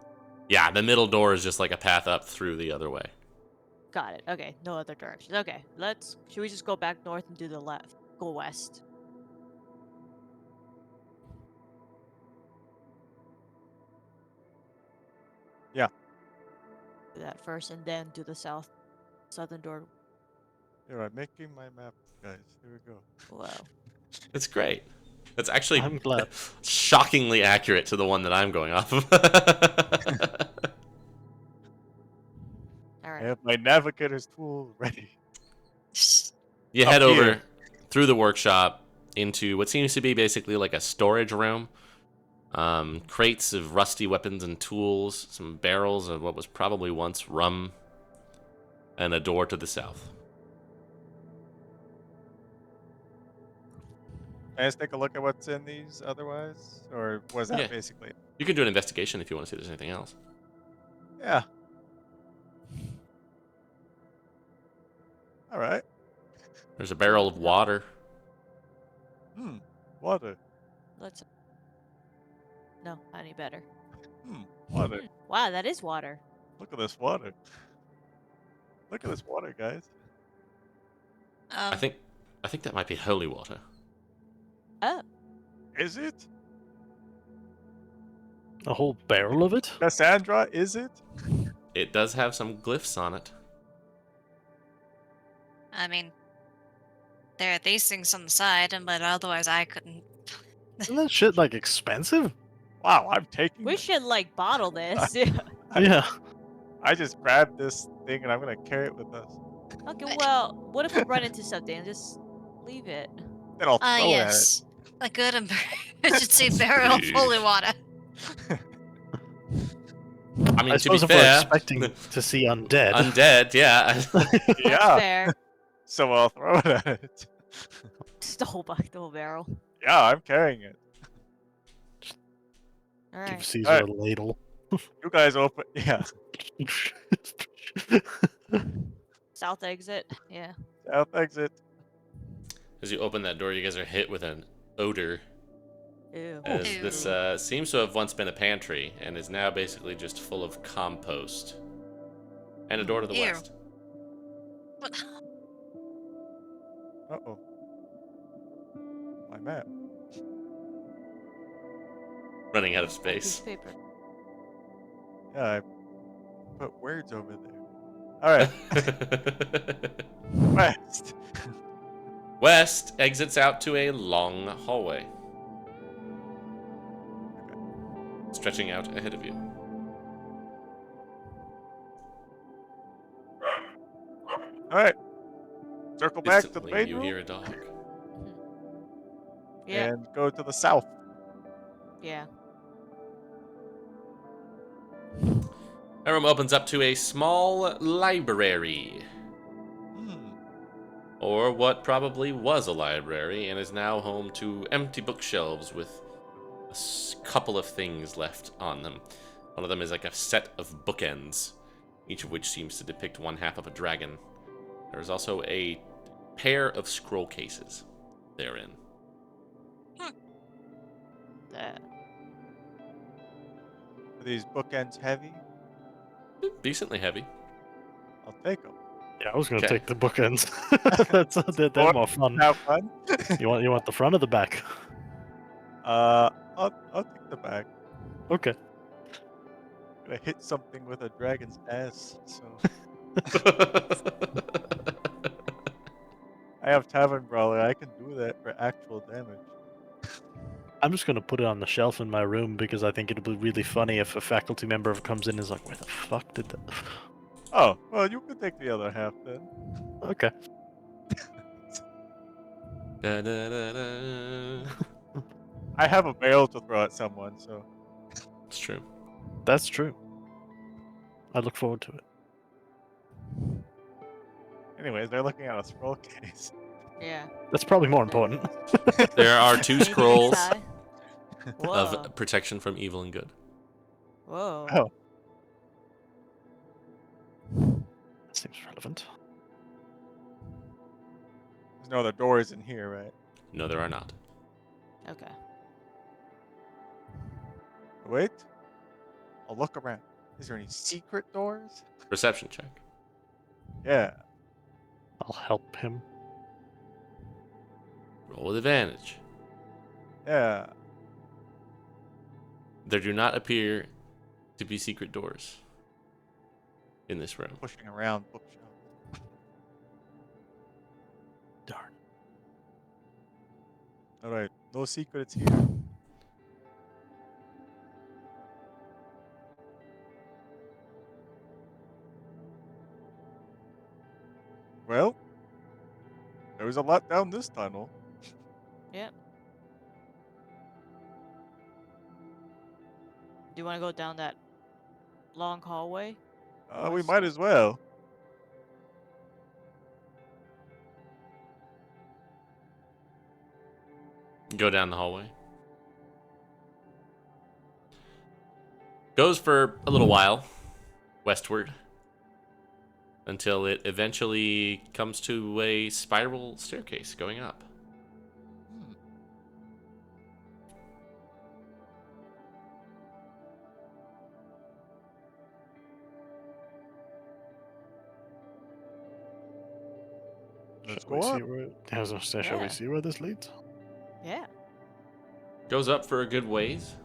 yeah, the middle door is just like a path up through the other way. Got it. Okay, no other directions. Okay, should we just go back north and do the left? Go west. Yeah. Do that first and then do the southern door. Here, I'm making my map, guys. Here we go. Wow. It's great. That's actually I'm glad. shockingly accurate to the one that I'm going off of. All I right. have my navigator's tool ready. You Up head over here. through the workshop into what seems to be basically like a storage room. Crates of rusty weapons and tools, some barrels of what was probably once rum, and a door to the south. Can I just take a look at what's in these otherwise? Or was that Yeah. basically it? You can do an investigation if you want to see if there's anything else. Yeah. Alright. There's a barrel of water. Water. Let's. No, not any better. Water. Wow, that is water. Look at this water. Look at this water, guys. I think that might be holy water. Oh, Is it? A whole barrel of it? Cassandra, is it? It does have some glyphs on it. I mean, there are these things on the side, but otherwise I couldn't. Isn't that shit like expensive? Wow, I'm taking we it. should like bottle this. Yeah. I just grabbed this thing and I'm gonna carry it with us. Okay, well, what if we run into something? Just leave it. Then I'll throw Yes. A good emergency barrel of holy water. I mean, I to be suppose if we're fair, expecting to see undead. undead, yeah. it. That's Yeah, fair. so I'll throw it at it. Just the whole bucket, the whole barrel. Yeah, I'm carrying it. All Give right. Caesar Alright. a ladle. You guys open. Yeah, South exit. Yeah. south exit. As you open that door, you guys are hit with an odor. Ew. As Ew. this seems to have once been a pantry and is now basically just full of compost. And a door to the Ew. west. What? Uh oh. My map. Running out of Piece space. of paper. Yeah, I put words over there. Alright, west. West exits out to a long hallway. Stretching out ahead of you. Alright. Circle back to the Distantly, main you room hear a dog. Yeah. and go to the south. Yeah. That room opens up to a small library. Or what probably was a library and is now home to empty bookshelves with a couple of things left on them. One of them is like a set of bookends, each of which seems to depict one half of a dragon. There's also a pair of scroll cases therein. That. Are these bookends heavy? Decently heavy. I'll take them. Yeah, I was gonna Okay. take the bookends. They're more fun. Have fun. You want the front or the back? I'll take the back. Okay. Gonna hit something with a dragon's ass. So I have Tavern Brawler. I can do that for actual damage. I'm just gonna put it on the shelf in my room because I think it'll be really funny if a faculty member comes in and is like, "Where the fuck did that?" Oh, well, you can take the other half then. Okay. Da, da, da, da. I have a barrel to throw at someone, so. It's true. That's true. I look forward to it. Anyways, they're looking at a scroll case. Yeah. That's probably more important. There are 2 Anything scrolls inside? Whoa. of protection from evil and good. Whoa. Oh, That seems relevant. there's no other doors in here, right? No, there are not. Okay. Wait. I'll look around. Is there any secret doors? Perception check. Yeah. I'll help him. Roll with advantage. Yeah. There do not appear to be secret doors in this room. Pushing around bookshelves. Darn. Alright, no secrets here. Well, there was a lot down this tunnel. Yep. Do you want to go down that long hallway? We might as well. Go down the hallway. Goes for a little while westward until it eventually comes to a spiral staircase going up. Hmm. Let's Shall we go see up. where? I was gonna say, shall we Yeah. see where this leads? Yeah. Goes up for a good ways.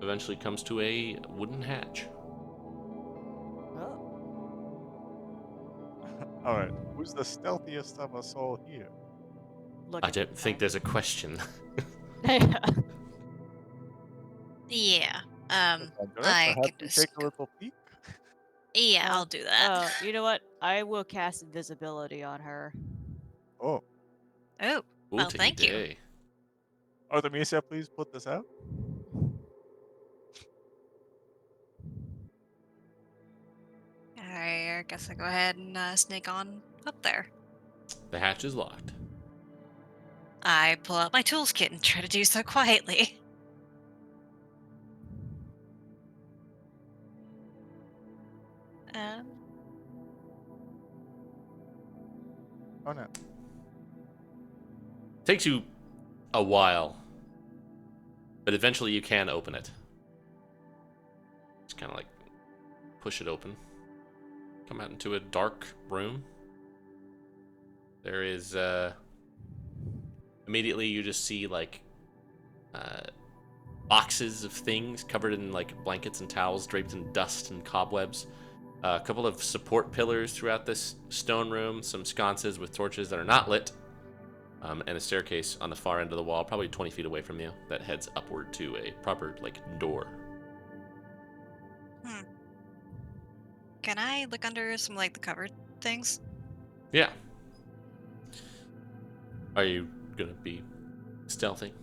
Eventually comes to a wooden hatch. Oh. Alright, who's the stealthiest of us all here? Look I at don't the think time. there's a question. Yeah. Yeah. Director, I have can you just. take a little peek? Yeah, I'll do that. You know what? I will cast invisibility on her. Oh, Oh, Ooh, well, take thank a you. day. Artemisia, please put this out. I guess I go ahead and sneak on up there. The hatch is locked. I pull out my tools kit and try to do so quietly. Um, Oh no. Takes you a while, but eventually you can open it. Just kind of like push it open. Come out into a dark room. There is immediately you just see like boxes of things covered in like blankets and towels draped in dust and cobwebs. A couple of support pillars throughout this stone room, some sconces with torches that are not lit, and a staircase on the far end of the wall, probably 20 feet away from you, that heads upward to a proper like door. can I look under some like the cupboard things? Yeah. Are you gonna be stealthy?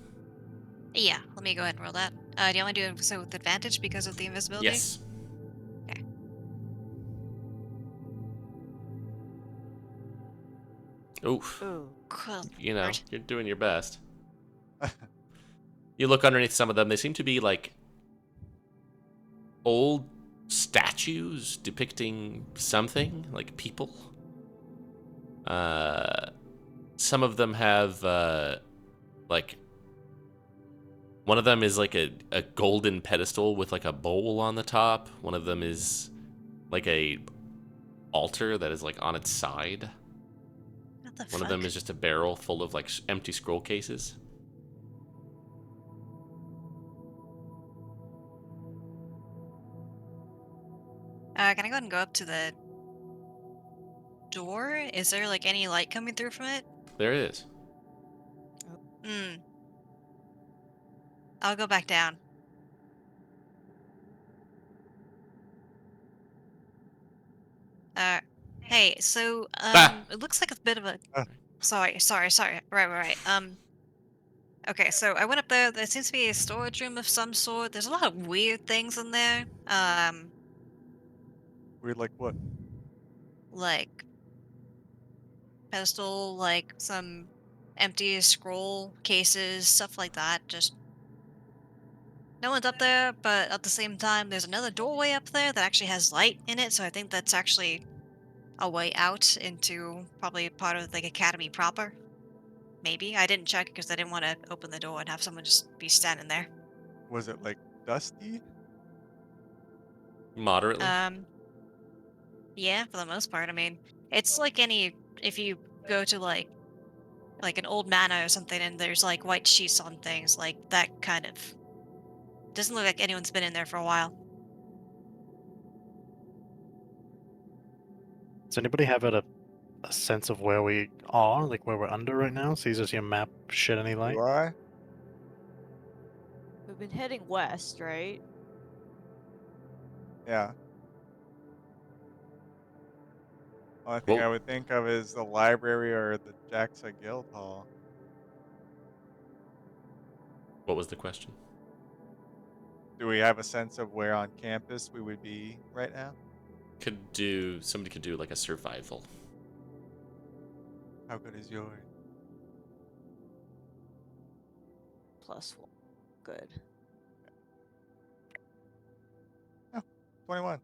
Yeah, let me go ahead and roll that. Do you want me to do so with advantage because of the invisibility? Yes. Okay. Oof. Ooh. Cool. You know, Lord. you're doing your best. You look underneath some of them. They seem to be like old statues depicting something, like people. Some of them have like one of them is like a golden pedestal with like a bowl on the top. One of them is like a altar that is like on its side. What the One fuck? of them is just a barrel full of like empty scroll cases. Can I go ahead and go up to the door? Is there like any light coming through from it? There it is. Hmm. I'll go back down. Hey, so Ah! it looks like a bit of a. Ah. Sorry. Right. Okay, so I went up there. There seems to be a storage room of some sort. There's a lot of weird things in there. Weird, like what? Like pedestal, like some empty scroll cases, stuff like that. Just no one's up there, but at the same time, there's another doorway up there that actually has light in it. So I think that's actually a way out into probably part of like academy proper. Maybe I didn't check because I didn't want to open the door and have someone just be standing there. Was it like dusty? Moderately. Yeah, for the most part. I mean, it's like any if you go to like an old manor or something and there's like white sheets on things, like that kind of doesn't look like anyone's been in there for a while. Does anybody have a sense of where we are, like where we're under right now? So does your map shed any light? Do I? We've been heading west, right? Yeah. Only thing I Well, would think of is the library or the Jaxa Guild Hall. what was the question? Do we have a sense of where on campus we would be right now? Somebody could do like a survival. How good is yours? +1. Good. Oh, 21.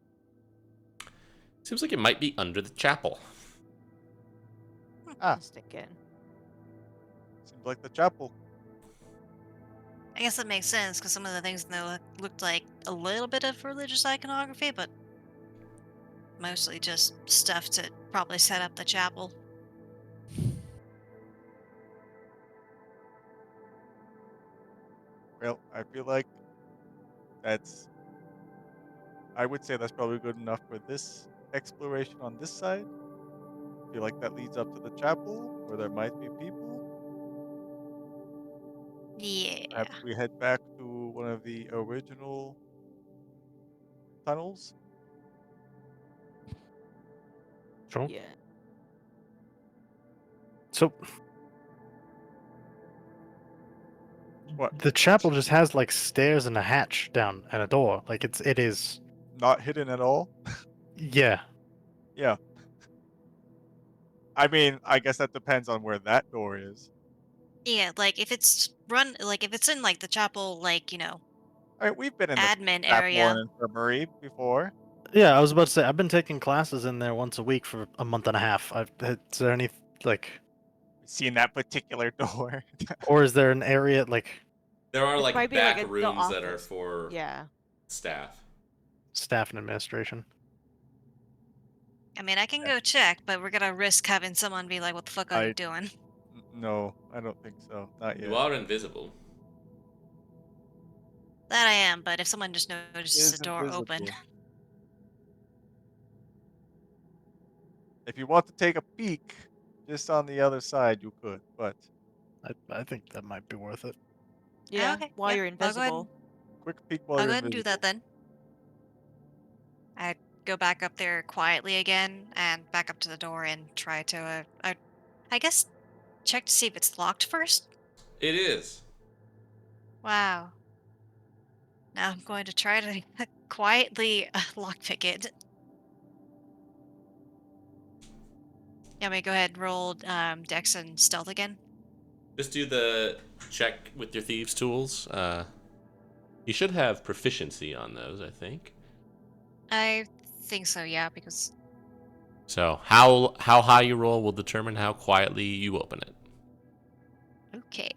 Seems like it might be under the chapel. Ah. Just thinking. Seems like the chapel. I guess that makes sense because some of the things in there looked like a little bit of religious iconography, but mostly just stuff to probably set up the chapel. Well, I feel like that's. I would say that's probably good enough for this exploration on this side. I feel like that leads up to the chapel where there might be people. Yeah. Perhaps we head back to one of the original tunnels. Sure. Yeah. So What? the chapel just has like stairs and a hatch down and a door. Like it is. Not hidden at all? Yeah. Yeah. I mean, I guess that depends on where that door is. Yeah, like if it's run like if it's in like the chapel like, I mean, we've been in the admin chapel area. and infirmary before. Yeah, I was about to say I've been taking classes in there once a week for a month and a half. Is there any like, Seen that particular door. or is there an area like There are It like might be like back the rooms that are office. for Yeah. staff. staff and administration? I mean, I can go check, but we're gonna risk having someone be like, "What the fuck are you I doing?" no, I don't think so. Not You yet. are invisible. That I am, but if someone just notices the Is door open, invisible. If you want to take a peek, just on the other side, you could. But I think that might be worth it. Yeah. okay, While yeah, you're invisible. quick peek while I'll you're go ahead and do that invisible. then. I go back up there quietly again and back up to the door and try to, I guess, check to see if it's locked first. It is. Wow. Now I'm going to try to quietly lockpick it. Yeah, me go ahead and roll Dex and Stealth again. Just do the check with your thieves' tools. You should have proficiency on those, I think. I think so, yeah, because So how high you roll will determine how quietly you open it. okay.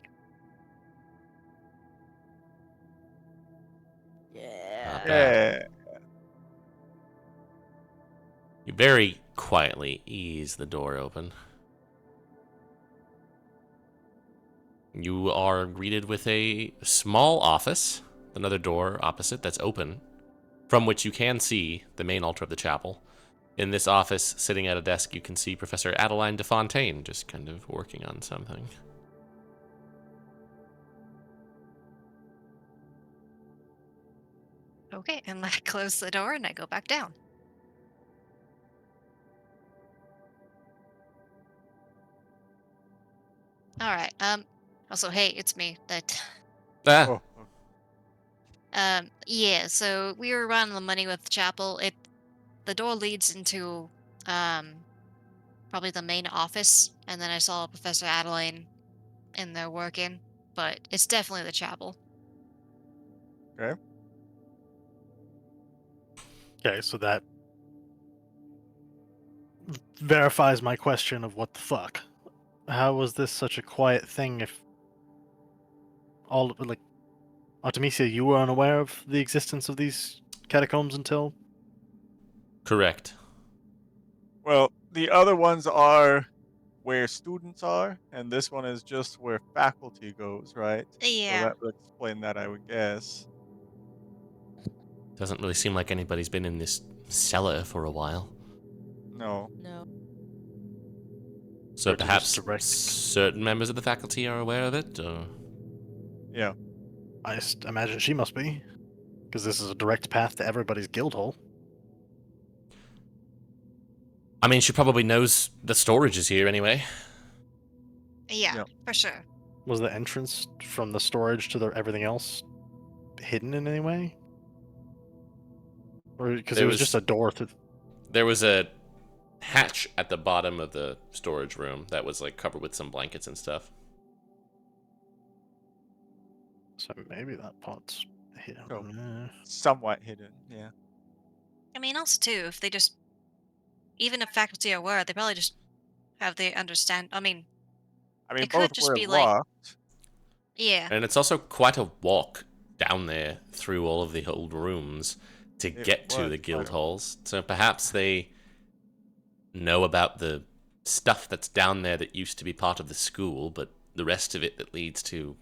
Yeah. Not bad. Yeah. You very quietly ease the door open. You are greeted with a small office, another door opposite that's open, from which you can see the main altar of the chapel. In this office, sitting at a desk, you can see Professor Adeline de Fontaine just kind of working on something. Okay, and I close the door and I go back down. All right. Also, hey, it's me. That. Ah, Oh, Yeah. So we were running the money with chapel. The door leads into probably the main office, and then I saw Professor Adeline in there working. But it's definitely the chapel. okay. Okay, so that verifies my question of what the fuck. How was this such a quiet thing if all like Artemisia, you were unaware of the existence of these catacombs until? correct. Well, the other ones are where students are, and this one is just where faculty goes, right? So Yeah. that would explain that, I would guess. Doesn't really seem like anybody's been in this cellar for a while. No. No. So Or to just perhaps direct. certain members of the faculty are aware of it, or... Yeah. Imagine she must be, because this is a direct path to everybody's guild hall. I mean, she probably knows the storage is here anyway. Yeah. Yeah. For sure. Was the entrance from the storage to the everything else hidden in any way? Or because it There was just a door through. There was a hatch at the bottom of the storage room that was like covered with some blankets and stuff. So maybe that part's hidden. So somewhat hidden. Yeah. I mean, also too, if they just, even if faculty are aware, they probably just have the understand. I mean, I mean, it could both just were be like, locked. yeah, And it's also quite a walk down there through all of the old rooms to It get to was the quite guild a- halls. So perhaps they know about the stuff that's down there that used to be part of the school, but the rest of it that leads to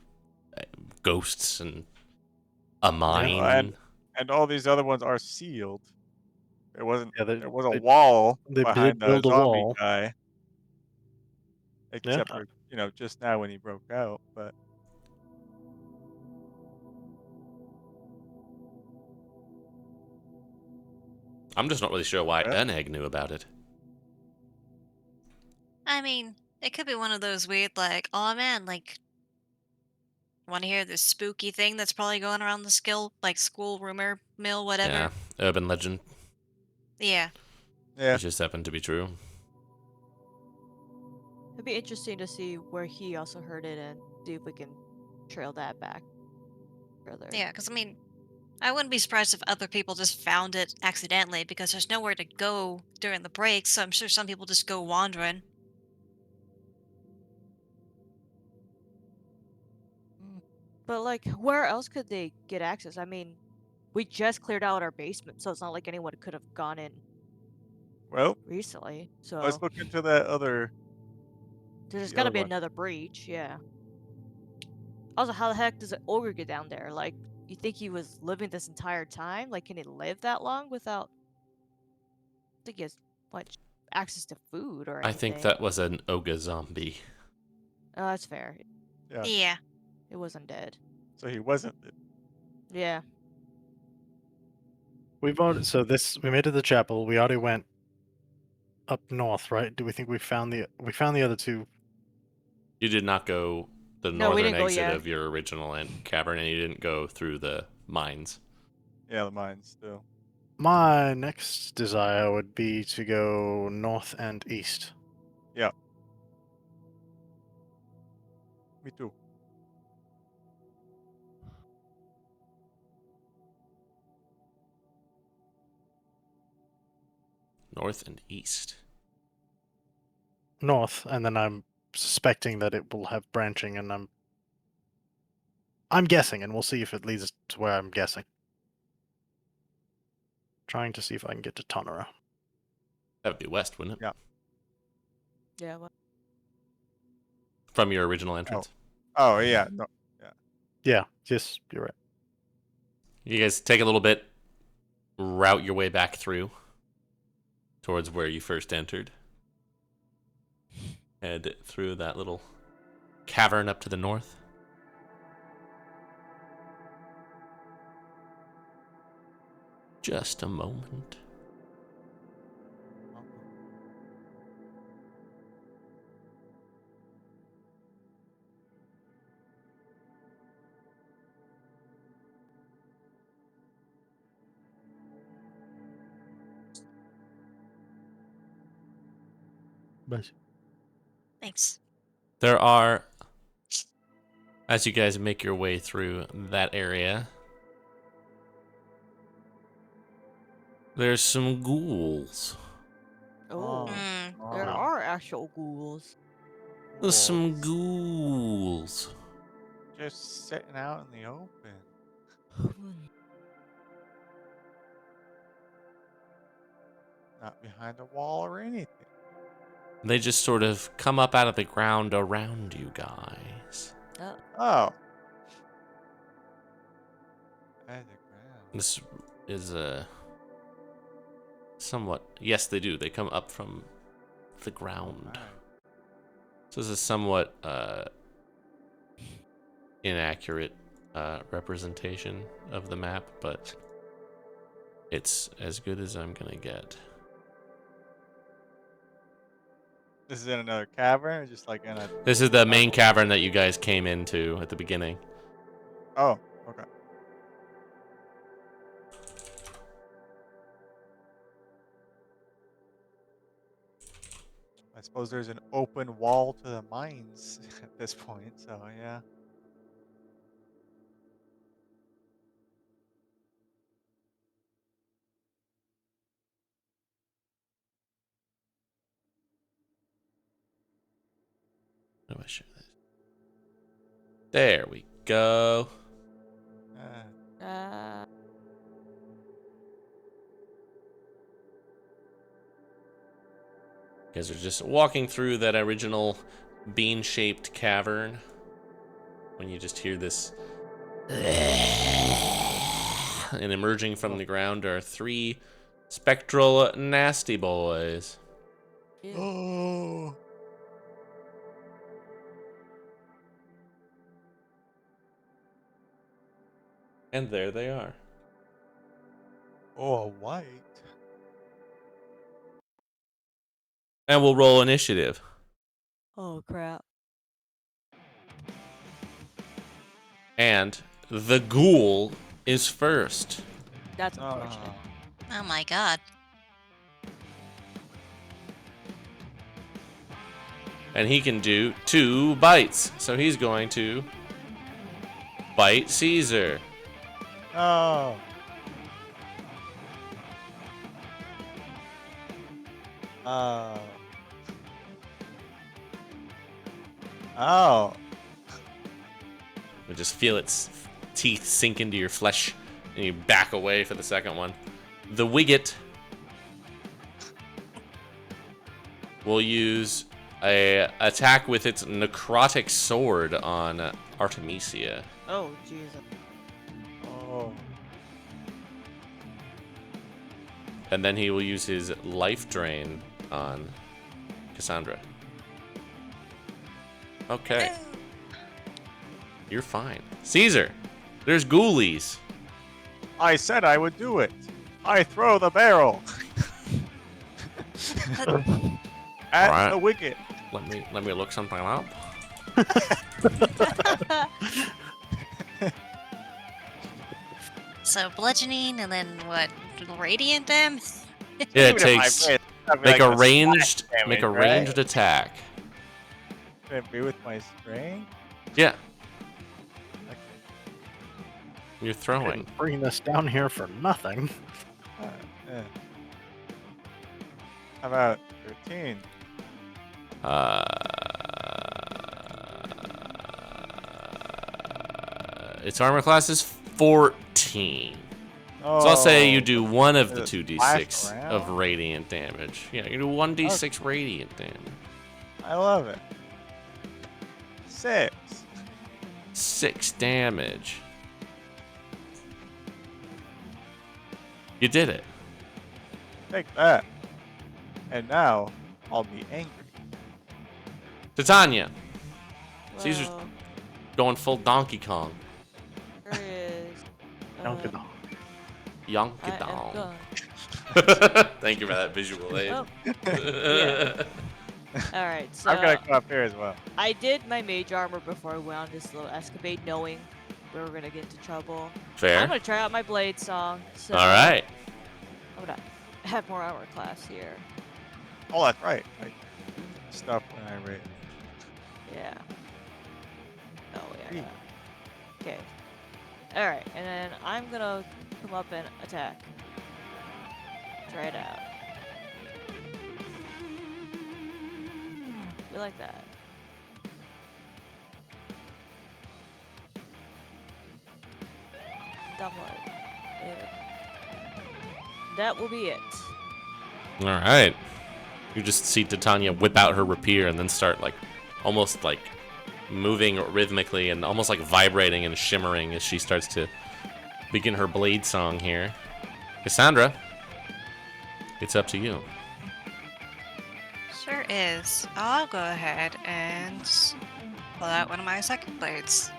ghosts and a mine. And all these other ones are sealed. There wasn't. Yeah, There was a they, wall they did behind the build a zombie wall. guy, Yeah, except for just now when he broke out. But I'm just not really sure why yeah. Erneg knew about it. I mean, it could be one of those weird, like, oh man, like, want to hear this spooky thing that's probably going around the school rumor mill, Yeah, whatever. urban legend. Yeah. Yeah. It just happened to be true. It'd be interesting to see where he also heard it and see if we can trail that back further. Yeah, because I mean, I wouldn't be surprised if other people just found it accidentally because there's nowhere to go during the break, so I'm sure some people just go wandering. Mm. But like, where else could they get access? I mean, we just cleared out our basement, so it's not like anyone could have gone in Well, recently. let's So look into that other. there's The gotta other be one. another breach, yeah. Also, how the heck does an ogre get down there? Like, you think he was living this entire time? Like, can he live that long without? I think he has much access to food or I anything. think that was an ogre zombie. Oh, that's fair. Yeah. Yeah. It wasn't dead. So he wasn't. Yeah. we've already. So we made it to the chapel. We already went up north, right? Do we think we found the other two? You did not go the No, we northern didn't go exit yet. of your original cavern, and you didn't go through the mines. Yeah, the mine still. My next desire would be to go north and east. Yeah. Me too. North and east. North, and then I'm suspecting that it will have branching, and I'm guessing, and we'll see if it leads to where I'm guessing. Trying to see if I can get to Tonera. That would be west, wouldn't it? Yeah. Yeah. What? From your original entrance. Oh yeah. No. Yeah, yes, you're right. You guys take a little bit, route your way back through towards where you first entered. Head through that little cavern up to the north. Just a moment. Thanks. There are, as you guys make your way through that area, there's some ghouls. Oh, Mm. there are actual ghouls. There's some Wolves ghouls. just sitting out in the open. Not behind a wall or anything. They just sort of come up out of the ground around you guys. Oh. Out of the ground. This is a somewhat, yes, they do. They come up from the ground. Alright. So this is somewhat inaccurate representation of the map, but it's as good as I'm gonna get. This is in another cavern, or just like in a. This is the main cavern that you guys came into at the beginning. Oh, okay. I suppose there's an open wall to the mines at this point, so yeah. How do I share this? There we go. Uh, You guys are just walking through that original bean-shaped cavern when you just hear this, and emerging from the ground are 3 spectral nasty boys. Ew. oh. And there they are. Oh, a white. And we'll roll initiative. Oh crap. And the ghoul is first. That's unfortunate. Oh my god. And he can do 2 bites. So he's going to bite Caesar. Oh. Oh. Oh. You just feel its teeth sink into your flesh, and you back away for the second one. The Wiggit will use a attack with its necrotic sword on Artemisia. Oh Jesus. Oh. And then he will use his life drain on Cassandra. Okay. You're fine. Caesar, there's ghoulies. I said I would do it. I throw the barrel. At Alright. the wicket. Let me look something up. So bludgeoning and then what? Radiant them? Yeah, it Even if I takes missed, that'd be make like a ranged damage, make a right? ranged attack. Can it be with my strength? Yeah, Okay. you're throwing. Couldn't bring this down here for nothing. Yeah. How about 13? Its armor class is 14. Oh, So I'll say you do one of the Does it 2d6 splash of around? radiant damage. Yeah, you do 1d6 Okay. radiant damage. I love it. 6. 6 damage. You did it. Take that. And now I'll be angry. Titania, Caesar's Well, going full Donkey Kong. there is. Donkey Kong. I am Yonkadong. done. Thank you for that visual aid. Oh, yeah. All right. So I'm gonna come up here as well. I did my mage armor before I went on this little escapade, knowing we were gonna get into trouble. Fair. I'm gonna try out my blade song. So All right. I'm gonna have more armor class here. Oh, that's right. stuff when I read. Yeah. Oh yeah. Sweet. Okay. All right, and then I'm gonna come up and attack. Try it out. We like that. Download. There. That will be it. All right. You just see Titania whip out her rapier and then start like almost like moving rhythmically and almost like vibrating and shimmering as she starts to begin her blade song here. Cassandra, it's up to you. Sure is. I'll go ahead and pull out one of my second blades.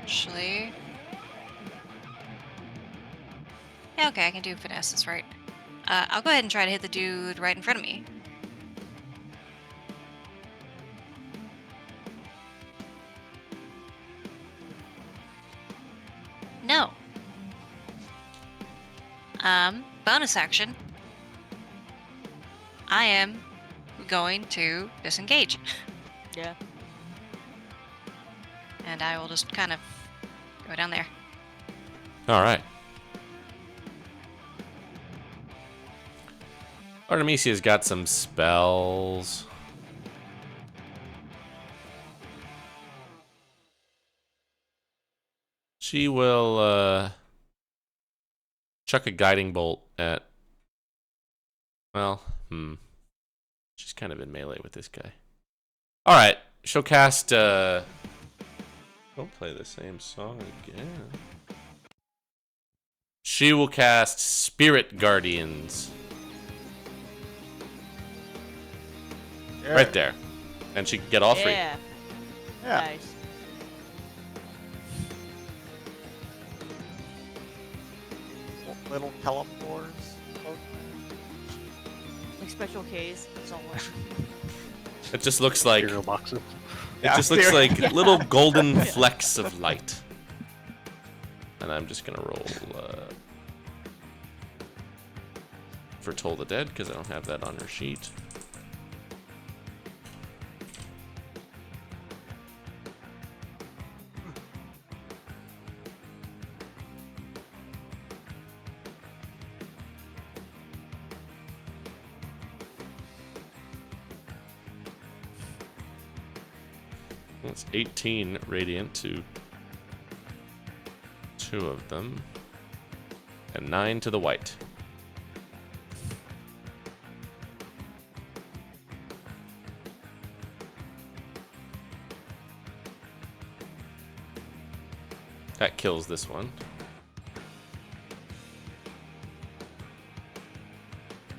Actually. Yeah, okay, I can do finesse, that's right. I'll go ahead and try to hit the dude right in front of me. No. Bonus action. I am going to disengage. Yeah. And I will just kind of go down there. All right. Artemisia's got some spells. She will chuck a guiding bolt at... Well, she's kind of in melee with this guy. All right, she'll cast... Don't play the same song again. She will cast Spirit Guardians. Yeah. Right there. And she can get all three. Yeah. Yeah. Nice. Little teleporters. Like special case somewhere. It just looks like... Cereal boxes. It just looks like Yeah. little golden flecks of light. And I'm just gonna roll for Toll the Dead, because I don't have that on her sheet. That's 18 radiant to 2 of them. And 9 to the white. That kills this one.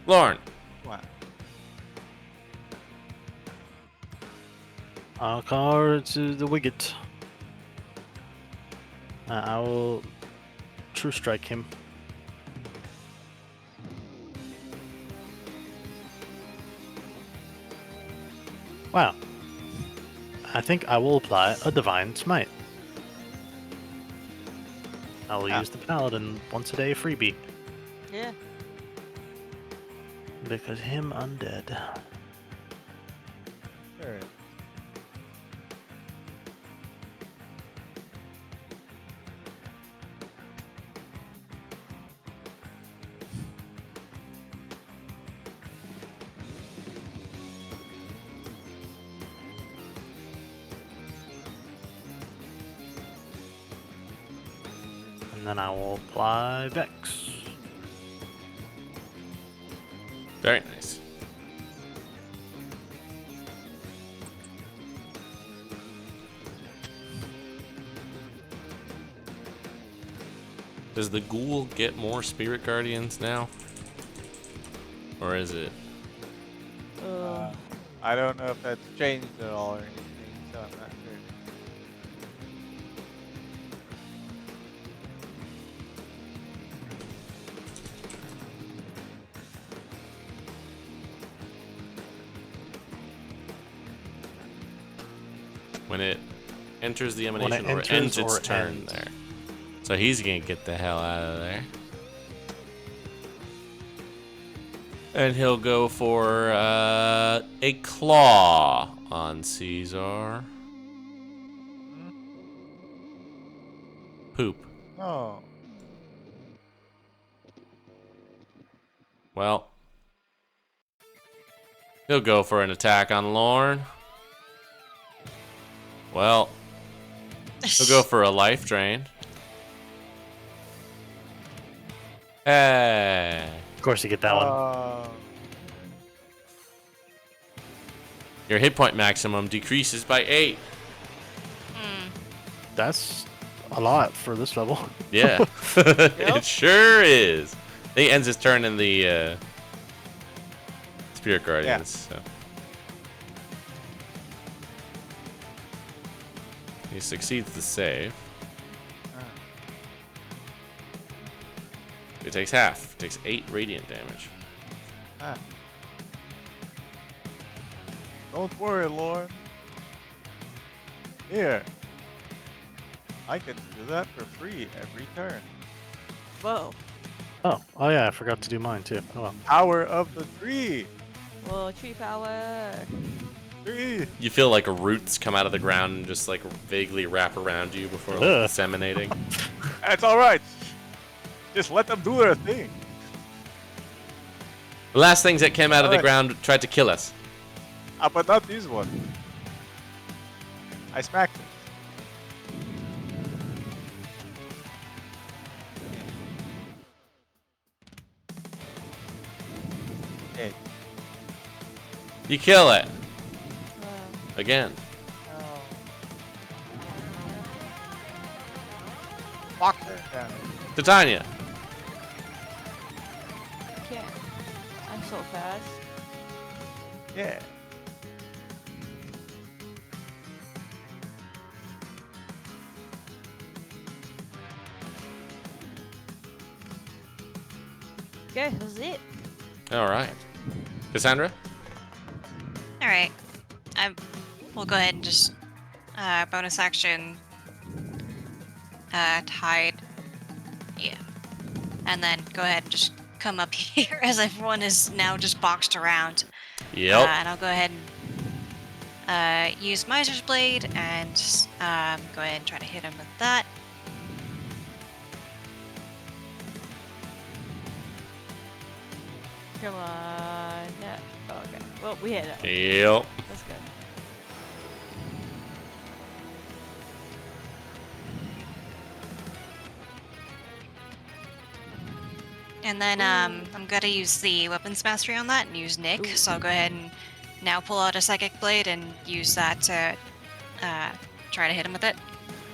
Lauren. Wow. I'll call to the Wicket. I will True Strike him. Wow. I think I will apply a Divine Smite. I will use the Paladin once a day freebie. Yeah. Because him undead. Sure. And then I will apply Vex. Very nice. Does the ghoul get more spirit guardians now? Or is it... I don't know if that's changed at all or anything, so I'm not sure. when it enters the When it emanation or enters ends its or turn ends. there. So he's gonna get the hell out of there. And he'll go for a claw on Caesar. Hmm? Poop. No. Well, he'll go for an attack on Lorne. Well, he'll go for a life drain. Hey. Of course, you get that one. Your hit point maximum decreases by 8. Hmm. That's a lot for this level. Yeah. It sure is. He ends his turn in the Spirit Guardians. So. He succeeds the save. He takes half. He takes 8 radiant damage. Ah. Don't worry, Lord. Here. I can do that for free every turn. Whoa. Oh yeah, I forgot to do mine too. Oh well. Power of the tree. Whoa, tree power. Tree. You feel like roots come out of the ground and just like vaguely wrap around you before like, Ugh. disseminating. That's all right. Just let them do their thing. The last things that came out of the Alright. ground tried to kill us. But not this one. I smacked it. Hey. You kill it. Uh, Again. Fuck her down. Titania. can't. I'm so fast. Yeah. Okay, that's it. Alright. Cassandra? Alright. We'll go ahead and just bonus action hide. Yeah. And then go ahead and just come up here as everyone is now just boxed around. Yep. And I'll go ahead and use Miser's Blade and go ahead and try to hit him with that. Come on. Yeah. Oh, okay. Well, we hit it. Yep. That's good. And then I'm gonna use the weapons mastery on that and use Nick. Ooh. So I'll go ahead and now pull out a psychic blade and use that to try to hit him with it.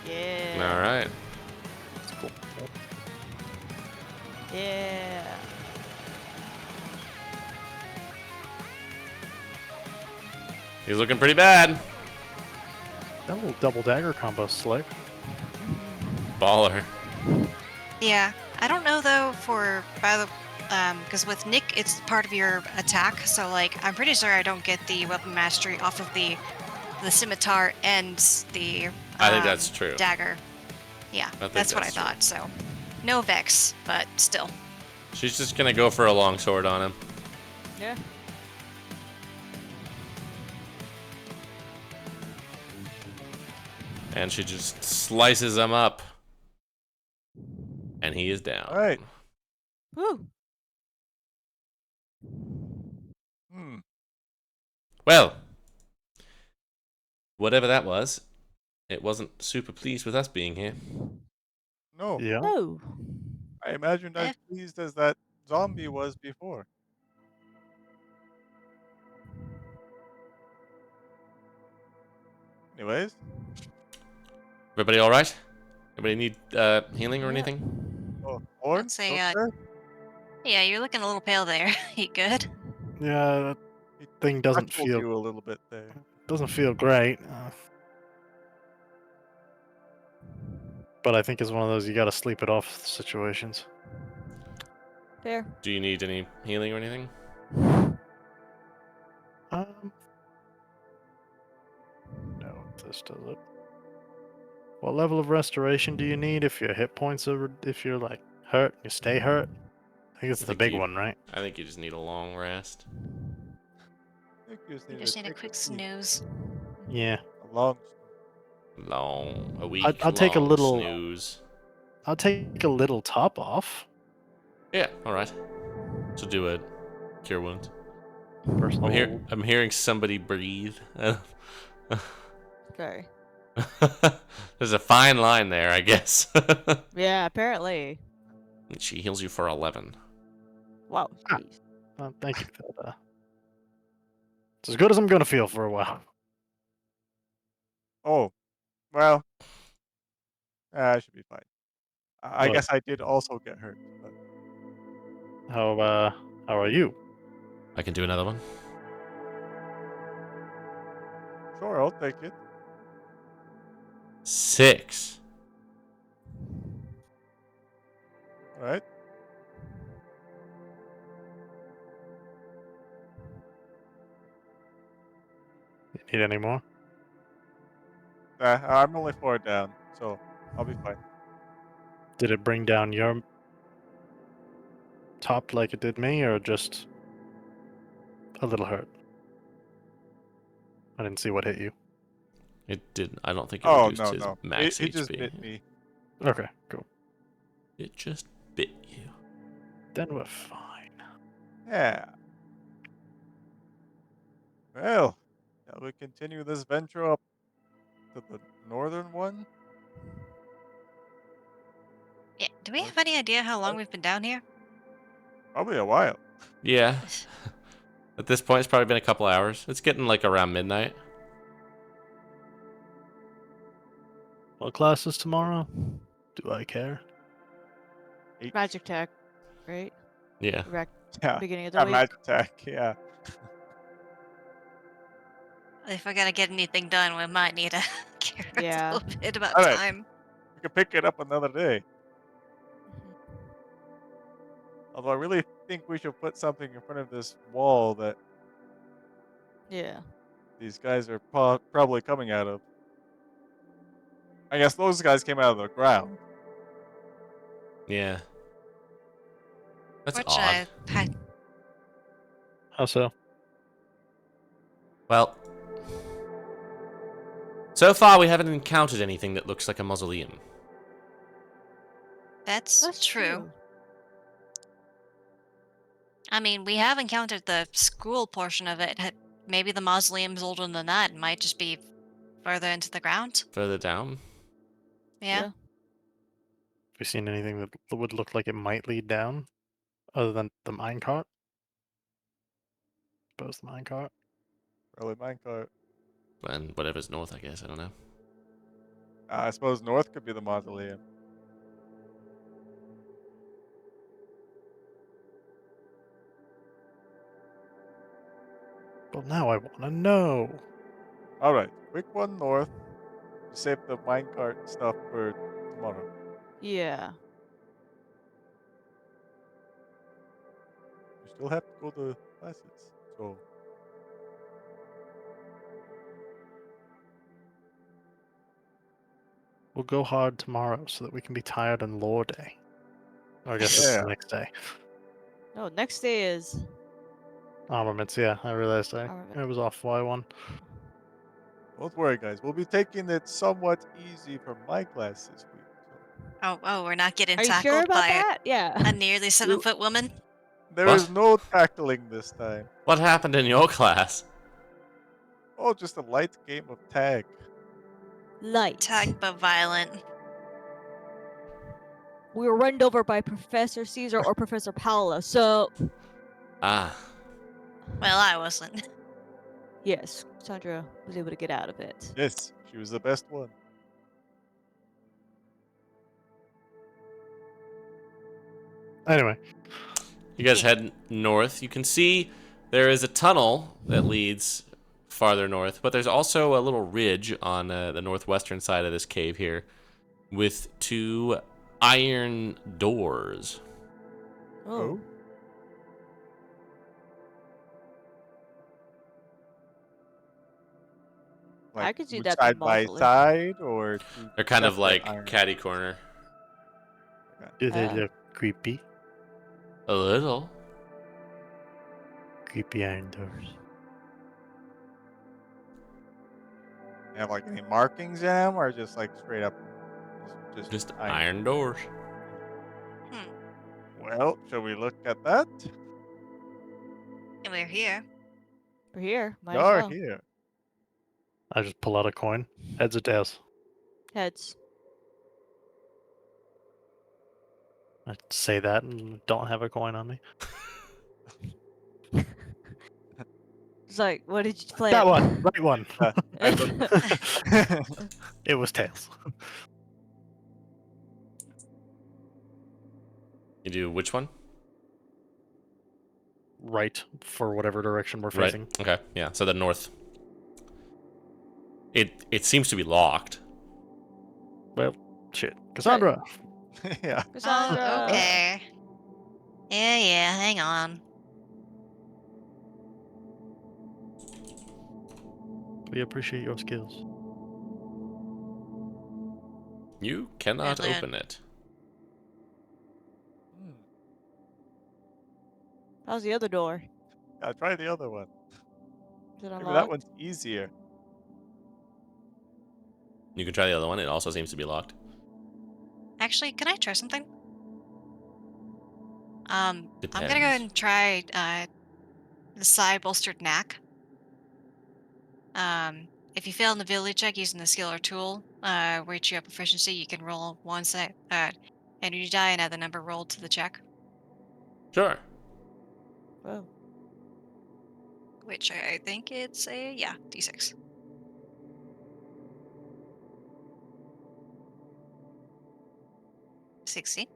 Yeah. Alright. Yeah. He's looking pretty bad. That little double dagger combo slick. Baller. Yeah, I don't know though for because with Nick it's part of your attack. So like I'm pretty sure I don't get the weapon mastery off of the scimitar and the I think that's true. dagger. Yeah, think that's what I that's true. thought. So no vex, but still. She's just gonna go for a long sword on him. Yeah. And she just slices him up. And he is down. All right. Woo. Well, whatever that was, it wasn't super pleased with us being here. No. Yeah. No. I imagined as pleased as that zombie was before. Anyways. Everybody all right? Anybody need healing or Yeah. anything? Oh, Lord, I'd say, okay. Yeah, you're looking a little pale there. You good? Yeah, that thing doesn't Touched feel you a little bit there. great. But I think it's one of those you gotta sleep it off situations. Fair. Do you need any healing or anything? No, this does it. What level of restoration do you need if your hit points are if you're like hurt, you stay hurt? I think it's I the think big you- one, right? I think you just need a long rest. I think you just You need just to need a take quick sleep. snooze. Yeah. A long A I'll take a week-long little. snooze. I'll take a little top off. Yeah, all right. So do a cure wounds. Personal. I'm hearing somebody breathe. Okay. There's a fine line there, I guess. Yeah, apparently. She heals you for 11. Wow. Ah. Jeez. Thank you. It's as good as I'm gonna feel for a while. Oh, well, I should be fine. I What? guess I did also get hurt, but How are you? I can do another one. sure, I'll take it. 6. All right. You need any more? I'm only 4 down, so I'll be fine. Did it bring down your top like it did me, or just a little hurt? I didn't see what hit you. It didn't. I don't think it Oh, reduced no, his no. max He just HP. bit me. Okay, cool. It just bit you. Then we're fine. Yeah. Well, shall we continue this venture up to the northern one? Yeah. Do we have any idea how long we've been down here? Probably a while. Yeah. At this point, it's probably been a couple hours. It's getting like around midnight. What class is tomorrow? Do I care? Magic tech, right? Yeah. Yeah. Beginning of the Yeah, week. magic attack. Yeah. If we're gonna get anything done, we might need to care Yeah. a little bit about All right. time. We can pick it up another day. Mhm. Although I really think we should put something in front of this wall that Yeah. these guys are probably coming out of. I guess those guys came out of the ground. Yeah. That's Fortunately, odd. How so? Well, so far we haven't encountered anything that looks like a mausoleum. that's true. I mean, we have encountered the school portion of it. Maybe the mausoleum's older than that. It might just be further into the ground. Further down. Yeah. Have you seen anything that would look like it might lead down, other than the minecart? Suppose the minecart. Probably minecart. And whatever's north, I guess. I don't know. I suppose north could be the mausoleum. Well, now I want to know. All right. Quick one north. Save the minecart stuff for tomorrow. Yeah. You still have to go to classes. So We'll go hard tomorrow so that we can be tired on lore day. Or I guess it's Yeah. the next day. No, next day is Armaments, yeah, I realized I was off by one. don't worry, guys. We'll be taking it somewhat easy for my class this week. So Oh, we're not getting Are you sure tackled about by that? Yeah. a nearly 7-foot woman. there What? is no tackling this time. What happened in your class? Oh, just a light game of tag. Light. Tag but violent. We were run over by Professor Caesar or Professor Paolo, so Ah. Well, I wasn't. yes, Sandra was able to get out of it. Yes, she was the best one. Anyway, You guys head north. You can see there is a tunnel that leads farther north, but there's also a little ridge on the northwestern side of this cave here with 2 iron doors. Oh. Like I could see would that being side by mausoleum. side or two They're kind of separate like iron. catty corner. do they Ah. look creepy? A little. Creepy iron doors. Have like any markings in them, or just like straight up, Just iron? iron doors. Hmm. Well, shall we look at that? And we're here. We're here. Might as You're well. here. I just pull out a coin. Heads or tails? Heads. I say that and don't have a coin on me. It's like, what did you play? That one, right one. I look. It was tails. You do which one? Right for whatever direction we're Right. facing. Okay. Yeah. So the north. It seems to be locked. Well, shit. Cassandra. Yeah. Cassandra. Oh, okay. Yeah, hang on. We appreciate your skills. You cannot Apparently open it. Hmm. How's the other door? Yeah, try the other one. Is it Maybe that unlocked? one's easier. You can try the other one. It also seems to be locked. Actually, can I try something? I'm gonna go Depends. and try the side bolstered knack. If you fail in the ability check using the skill or tool, where you have proficiency, you can roll one side energy die and add the number rolled to the check, Sure. Whoa. which I think it's a d6. $60.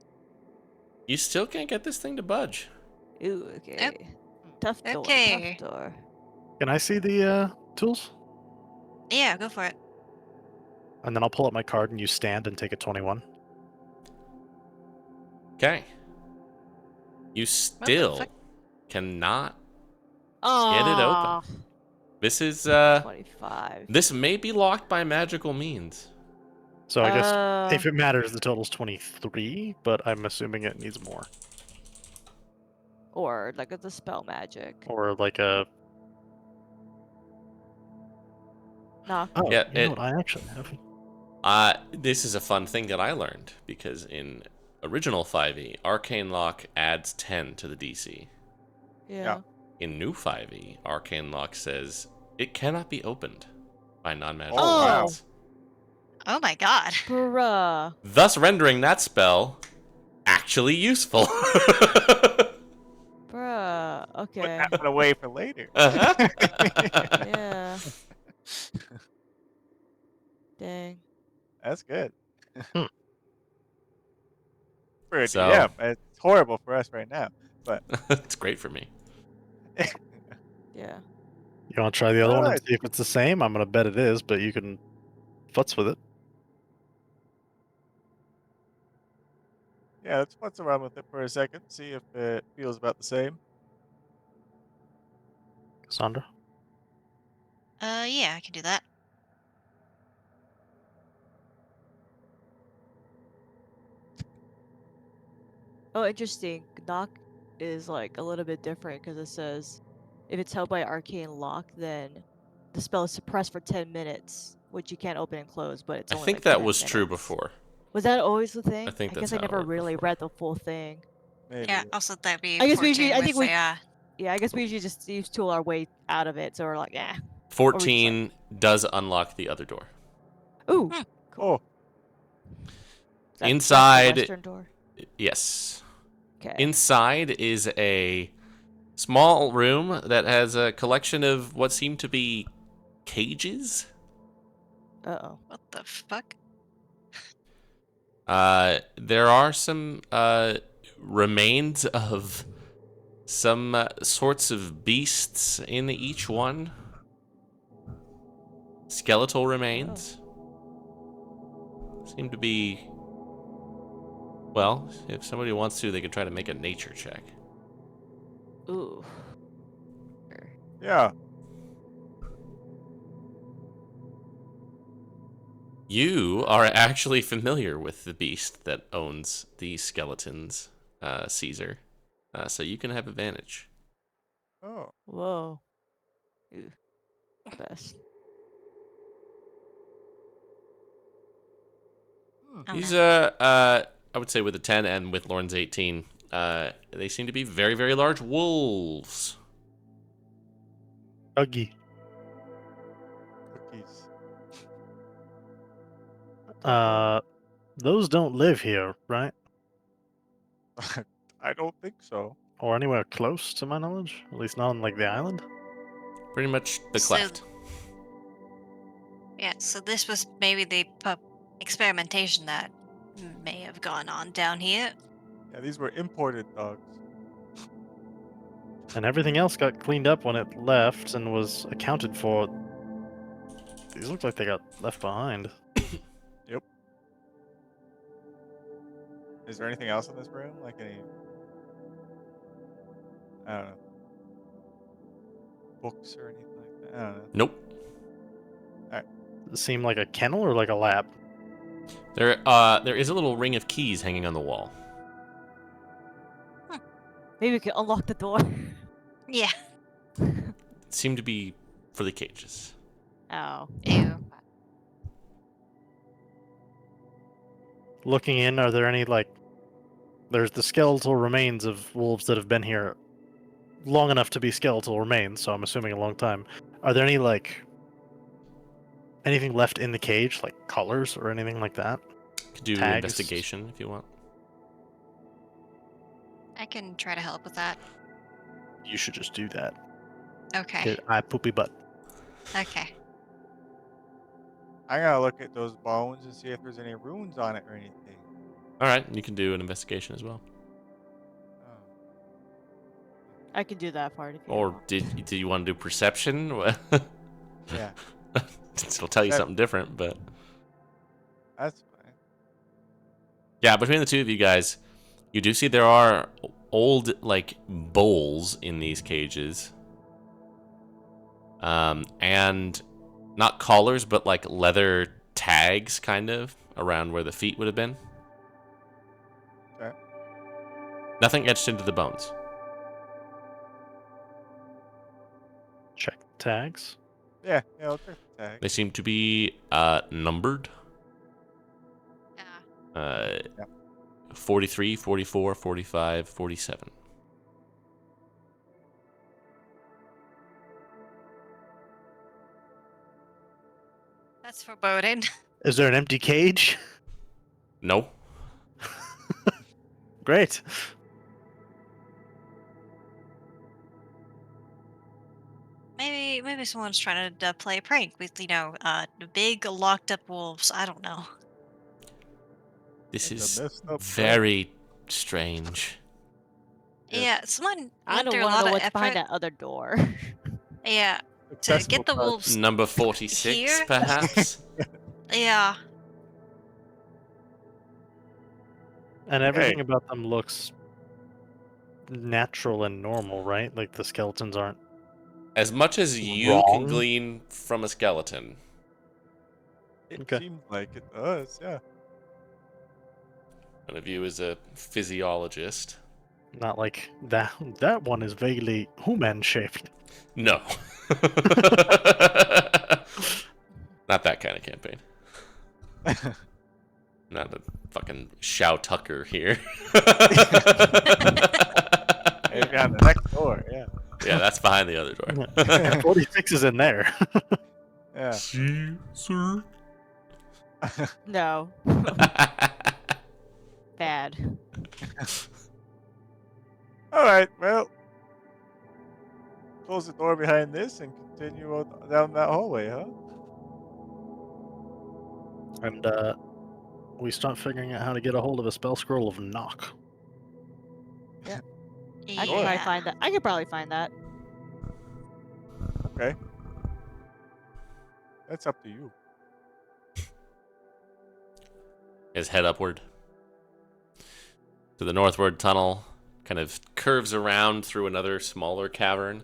You still can't get this thing to budge. Ooh, okay. Tough door. Okay. Tough door. Can I see the tools? Yeah, go for it. And then I'll pull up my card and you stand and take a 21. Okay. You still fuck? cannot Oh, get it open. This is 25. this may be locked by magical means. So I guess if it matters, the total's 23, but I'm assuming it needs more. Or like the spell magic. Or like a... Nah. Oh, Yeah, you know what I actually have? This is a fun thing that I learned because in original 5e, Arcane Lock adds 10 to the DC. Yeah. In new 5e, Arcane Lock says it cannot be opened by non-magical Oh, wow. means, Oh my god. Bruh. thus rendering that spell actually useful. Bruh. Put Okay. that one away for later. Uh-huh. Yeah. Dang. That's good. Hmm. For a So- DM, it's horrible for us right now. But It's great for me. Yeah. You want to try the other one and Alright. see if it's the same? I'm going to bet it is, but you can futz with it. yeah, let's futz around with it for a second, see if it feels about the same. Cassandra? Yeah, I can do that. Oh, interesting. Knock is like a little bit different because it says if it's held by arcane lock, then the spell is suppressed for 10 minutes, which you can't open and close, but it's I only think like that 10 was true minutes. before. Was that always the thing? think I that's guess I how it never worked really before. read the full thing. Maybe. Yeah, also that'd be I guess we 14 usually- I with think we- the, Yeah, I guess we usually just use tool our way out of it, so we're like, yeah. 14 does unlock the other door. Ooh. Hmm. Oh, That's the Inside- western door. Yes. Okay. Inside is a small room that has a collection of what seem to be cages. Uh-oh. what the fuck? There are some remains of some sorts of beasts in each one. Skeletal remains. Seem to be... Well, if somebody wants to, they could try to make a nature check. Ooh. yeah. You are actually familiar with the beast that owns the skeletons, Caesar. So you can have advantage. Oh. Whoa. Ew. Best. Oh, These no. I would say with a 10 and with Lauren's 18, they seem to be very, very large wolves. Uggy. Cookies. Those don't live here, right? I don't think so. Or anywhere close, to my knowledge. At least not on like the island. Pretty much the So- cleft. Yeah, so this was maybe the experimentation that may have gone on down here. Yeah, these were imported dogs. And everything else got cleaned up when it left and was accounted for. These look like they got left behind. Yep. Is there anything else in this room? Like any, I don't know, books or anything like that? I don't know. Nope. Does it seem like a kennel or like a lab? There is a little ring of keys hanging on the wall. Maybe we can unlock the door. Yeah. Seem to be for the cages. Oh. Ew. Looking in, are there any like? There's the skeletal remains of wolves that have been here long enough to be skeletal remains, so I'm assuming a long time. Are there any like anything left in the cage, like collars or anything like that? Could do Tags. investigation if you want. I can try to help with that. You should just do that. Okay. Get eye poopy butt. Okay. I gotta look at those bones and see if there's any runes on it or anything. All right, you can do an investigation as well. Oh. I can do that part if you Or want. do you want to do perception? Yeah, It'll tell you something different, but that's fine. yeah, between the two of you guys, you do see there are old like bowls in these cages. And not collars, but like leather tags kind of around where the feet would have been. Okay. Nothing etched into the bones. Check the tags. Yeah, I'll check the tag. They seem to be numbered. Yeah. 43, 44, 45, 47. That's foreboding. Is there an empty cage? No. Great. Maybe someone's trying to play a prank with the big locked up wolves. I don't know. This It's a is messed up very strange. Yes. Yeah, someone I went don't through a want to lot know of what's effort. behind that other door. Yeah, to accessible get the part. wolves. Number 46, Here? perhaps? Yeah. And everything about them looks natural and normal, right? Like the skeletons aren't. As much as you can Wrong. glean from a skeleton, It Okay. seems like it does, yeah. one of you is a physiologist. Not like that. That one is vaguely human shaped. No. Not that kind of campaign. Not a fucking Shao Tucker here. Hey, yeah, the next door, yeah. Yeah, that's behind the other door. 46 is in there. Yeah. See, sir? No. Bad. Alright, well. Close the door behind this and continue down that hallway, huh? And we start figuring out how to get a hold of a spell scroll of knock. I can probably find that. I could probably find that. Okay. That's up to you. His head upward. So the northward tunnel kind of curves around through another smaller cavern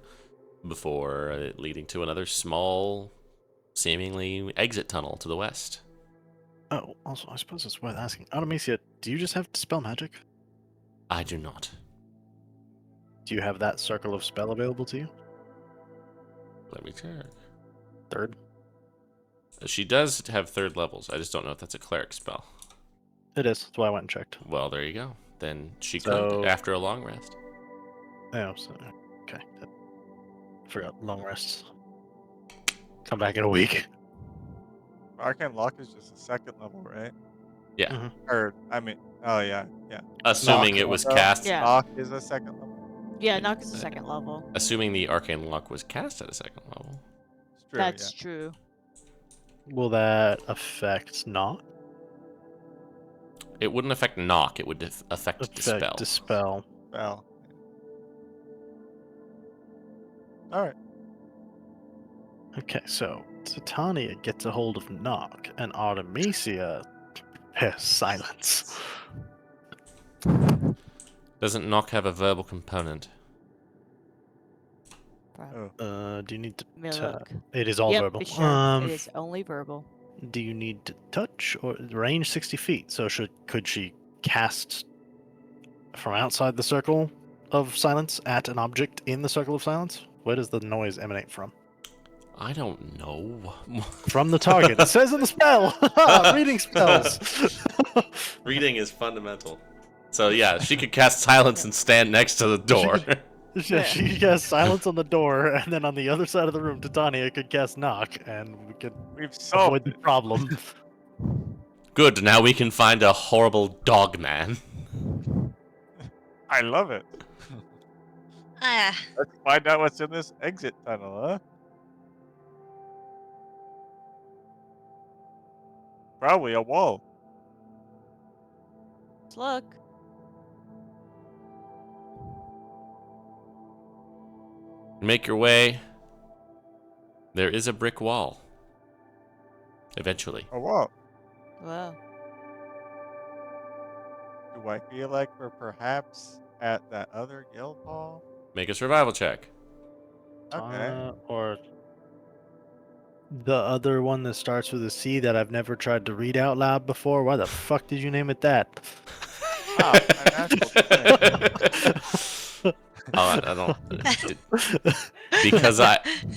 before leading to another small, seemingly exit tunnel to the west. Oh, also, I suppose it's worth asking. Artemisia, do you just have dispel magic? I do not. Do you have that circle of spell available to you? Let me check. Third? She does have third levels. I just don't know if that's a cleric spell. It is. That's why I went and checked. Well, there you go. Then she So- could after a long rest. Oh, so, okay. Forgot long rests. Come back in a week. Arcane Lock is just a second level, right? Yeah. Mhm. Or, I mean, oh yeah. Assuming Knock. it was So, cast. Yeah. Knock is a second level. Yeah, knock is the second level. Assuming the arcane lock was cast at a second level. It's true, That's true. Will that affect knock? It wouldn't affect knock. It would affect dispel. Dispel. yeah. Well. Alright. Okay, so Titania gets a hold of knock, and Artemisia has silence. Doesn't knock have a verbal component? Oh. Do you need to? Let me look. It is all Yep, verbal. it's sure. It is only verbal. Do you need to touch or range 60 feet? So could she cast from outside the circle of silence at an object in the circle of silence? Where does the noise emanate from? I don't know. From the target. It says in the spell. Reading spells. Reading is fundamental. So yeah, she could cast silence and stand next to the door. She casts silence on the door, and then on the other side of the room, Titania could cast knock, and we could We've avoid solved the it. problem. Good. Now we can find a horrible dog man. I love it. Ah, Let's find out what's in this exit tunnel, huh? Probably a wall. Let's look. Make your way. There is a brick wall. Eventually. A wall. Wow. Do I feel like we're perhaps at that other guild hall? Make a survival check. Okay. Or the other one that starts with a C that I've never tried to read out loud before. Why the fuck did you name it that? Wow, my natural 20. I don't.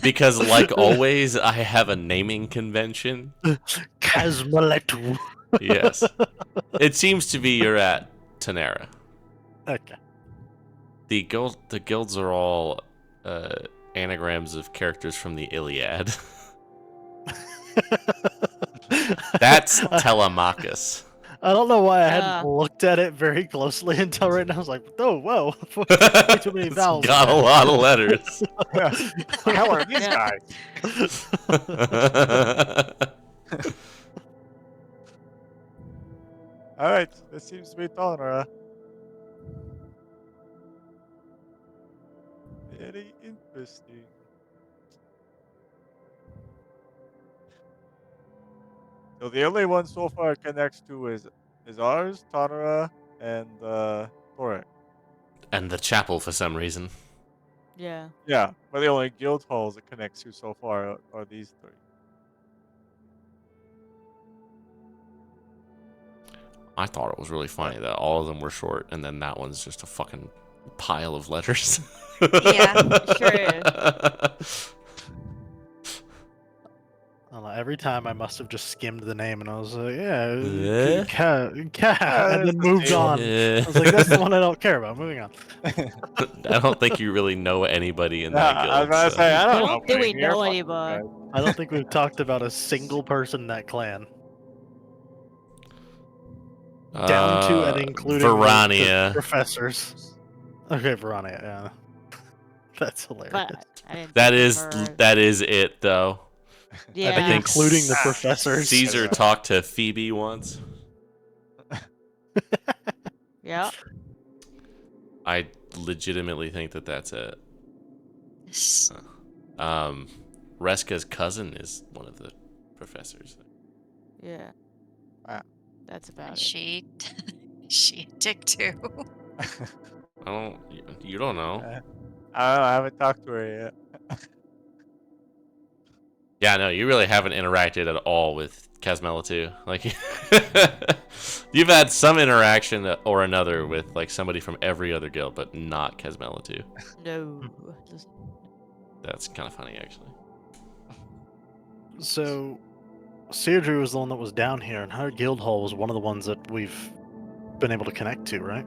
Because like always, I have a naming convention. Kazmaletu. Yes. It seems to be you're at Tenera. Okay. The guilds are all anagrams of characters from the Iliad. That's Telemachus. I don't know why I Yeah. hadn't looked at it very closely until right now. I was like, oh, whoa. Way too many It's vowels. got a lot of letters. How are these Yeah. guys? Alright, this seems to be Tonra. Very interesting. So the only one so far it connects to is ours, Tonra, and Torek. And the chapel for some reason. Yeah. Yeah, but the only guild halls it connects to so far are these three. I thought it was really funny that all of them were short, and then that one's just a fucking pile of letters. Yeah, sure is. I don't know, every time I must have just skimmed the name and I was like, yeah, Yeah. and then it's the moved same. on. I was like, that's the one I don't care about. Moving on. I don't think you really know anybody in that guild. I was about to so- say, I don't I know. don't think we anybody here. know Fuck you anybody. guys. I don't think we've talked about a single person in that clan. Down to and including the Verania. professors. Okay, Verania, yeah. That's hilarious. But I didn't That think of is her. that is it though. Yeah. I think think including the Ah, professors. Caesar talked to Phoebe once. Yeah. I legitimately think that that's it. yes. Reska's cousin is one of the professors. Yeah. Wow. That's about it. She she a dick too. I don't. You don't know. I don't know. I haven't talked to her yet. Yeah, no, you really haven't interacted at all with Casmella 2. Like, you've had some interaction or another with like somebody from every other guild, but not Casmella 2. No. Just- That's kind of funny, actually. So, Seirdre was the one that was down here, and her guild hall was one of the ones that we've been able to connect to, right?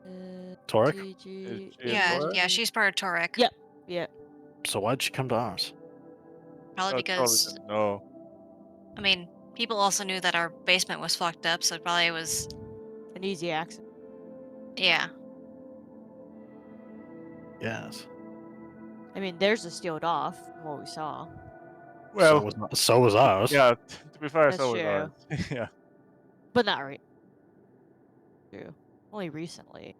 Is Torek? GG. she a Yeah, Torek? yeah, she's part of Torek. Yep. Yep. So why'd she come to ours? Probably Oh, probably because, didn't know. I mean, people also knew that our basement was fucked up, so it probably was, An easy access. yeah. Yes. I mean, theirs is sealed off from what we saw. Well, So was ours. yeah. To be fair, That's so was true. ours. Yeah. But not right. True. Only recently.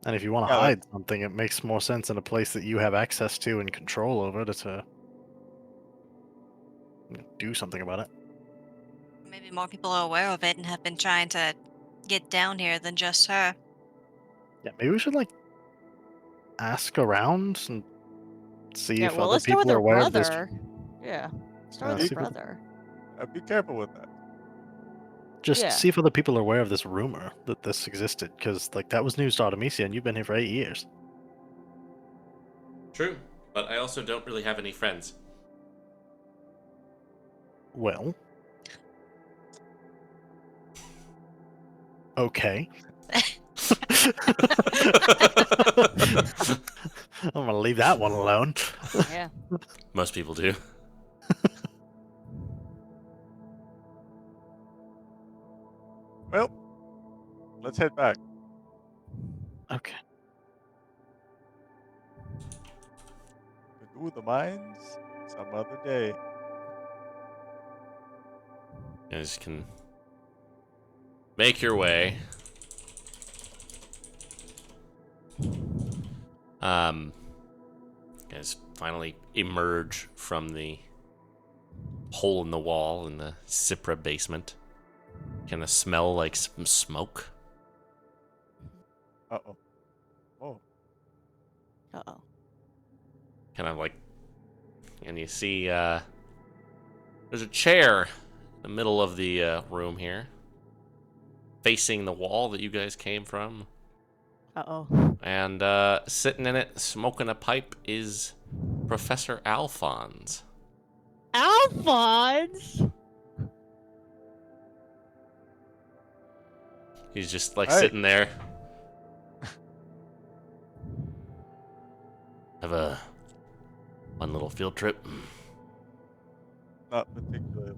And if you want to Yeah, hide something, it makes more sense in a place that you have access to and control over to do something about it. Maybe more people are aware of it and have been trying to get down here than just her. Yeah, maybe we should like ask around and see Yeah, if well, other let's start with people are her aware of this. brother. Yeah. Start Yeah, with see her if- brother. Be careful with that. Just Yeah. see if other people are aware of this rumor that this existed, because like that was news to Artemisia, and you've been here for 8 years. True, but I also don't really have any friends. Well. Okay. I'm gonna leave that one alone. Yeah. Most people do. Well, let's head back. Okay. To do the mines some other day. You guys can make your way. You guys finally emerge from the hole in the wall in the Cipra basement. Kind of smell like some smoke. Uh-oh. Oh. Uh-oh. Kind of like, and you see there's a chair in the middle of the room here, facing the wall that you guys came from. Uh-oh. And sitting in it, smoking a pipe, is Professor Alphonse. Alphonse! He's just like Hey. sitting there. Have a fun little field trip. Not particularly.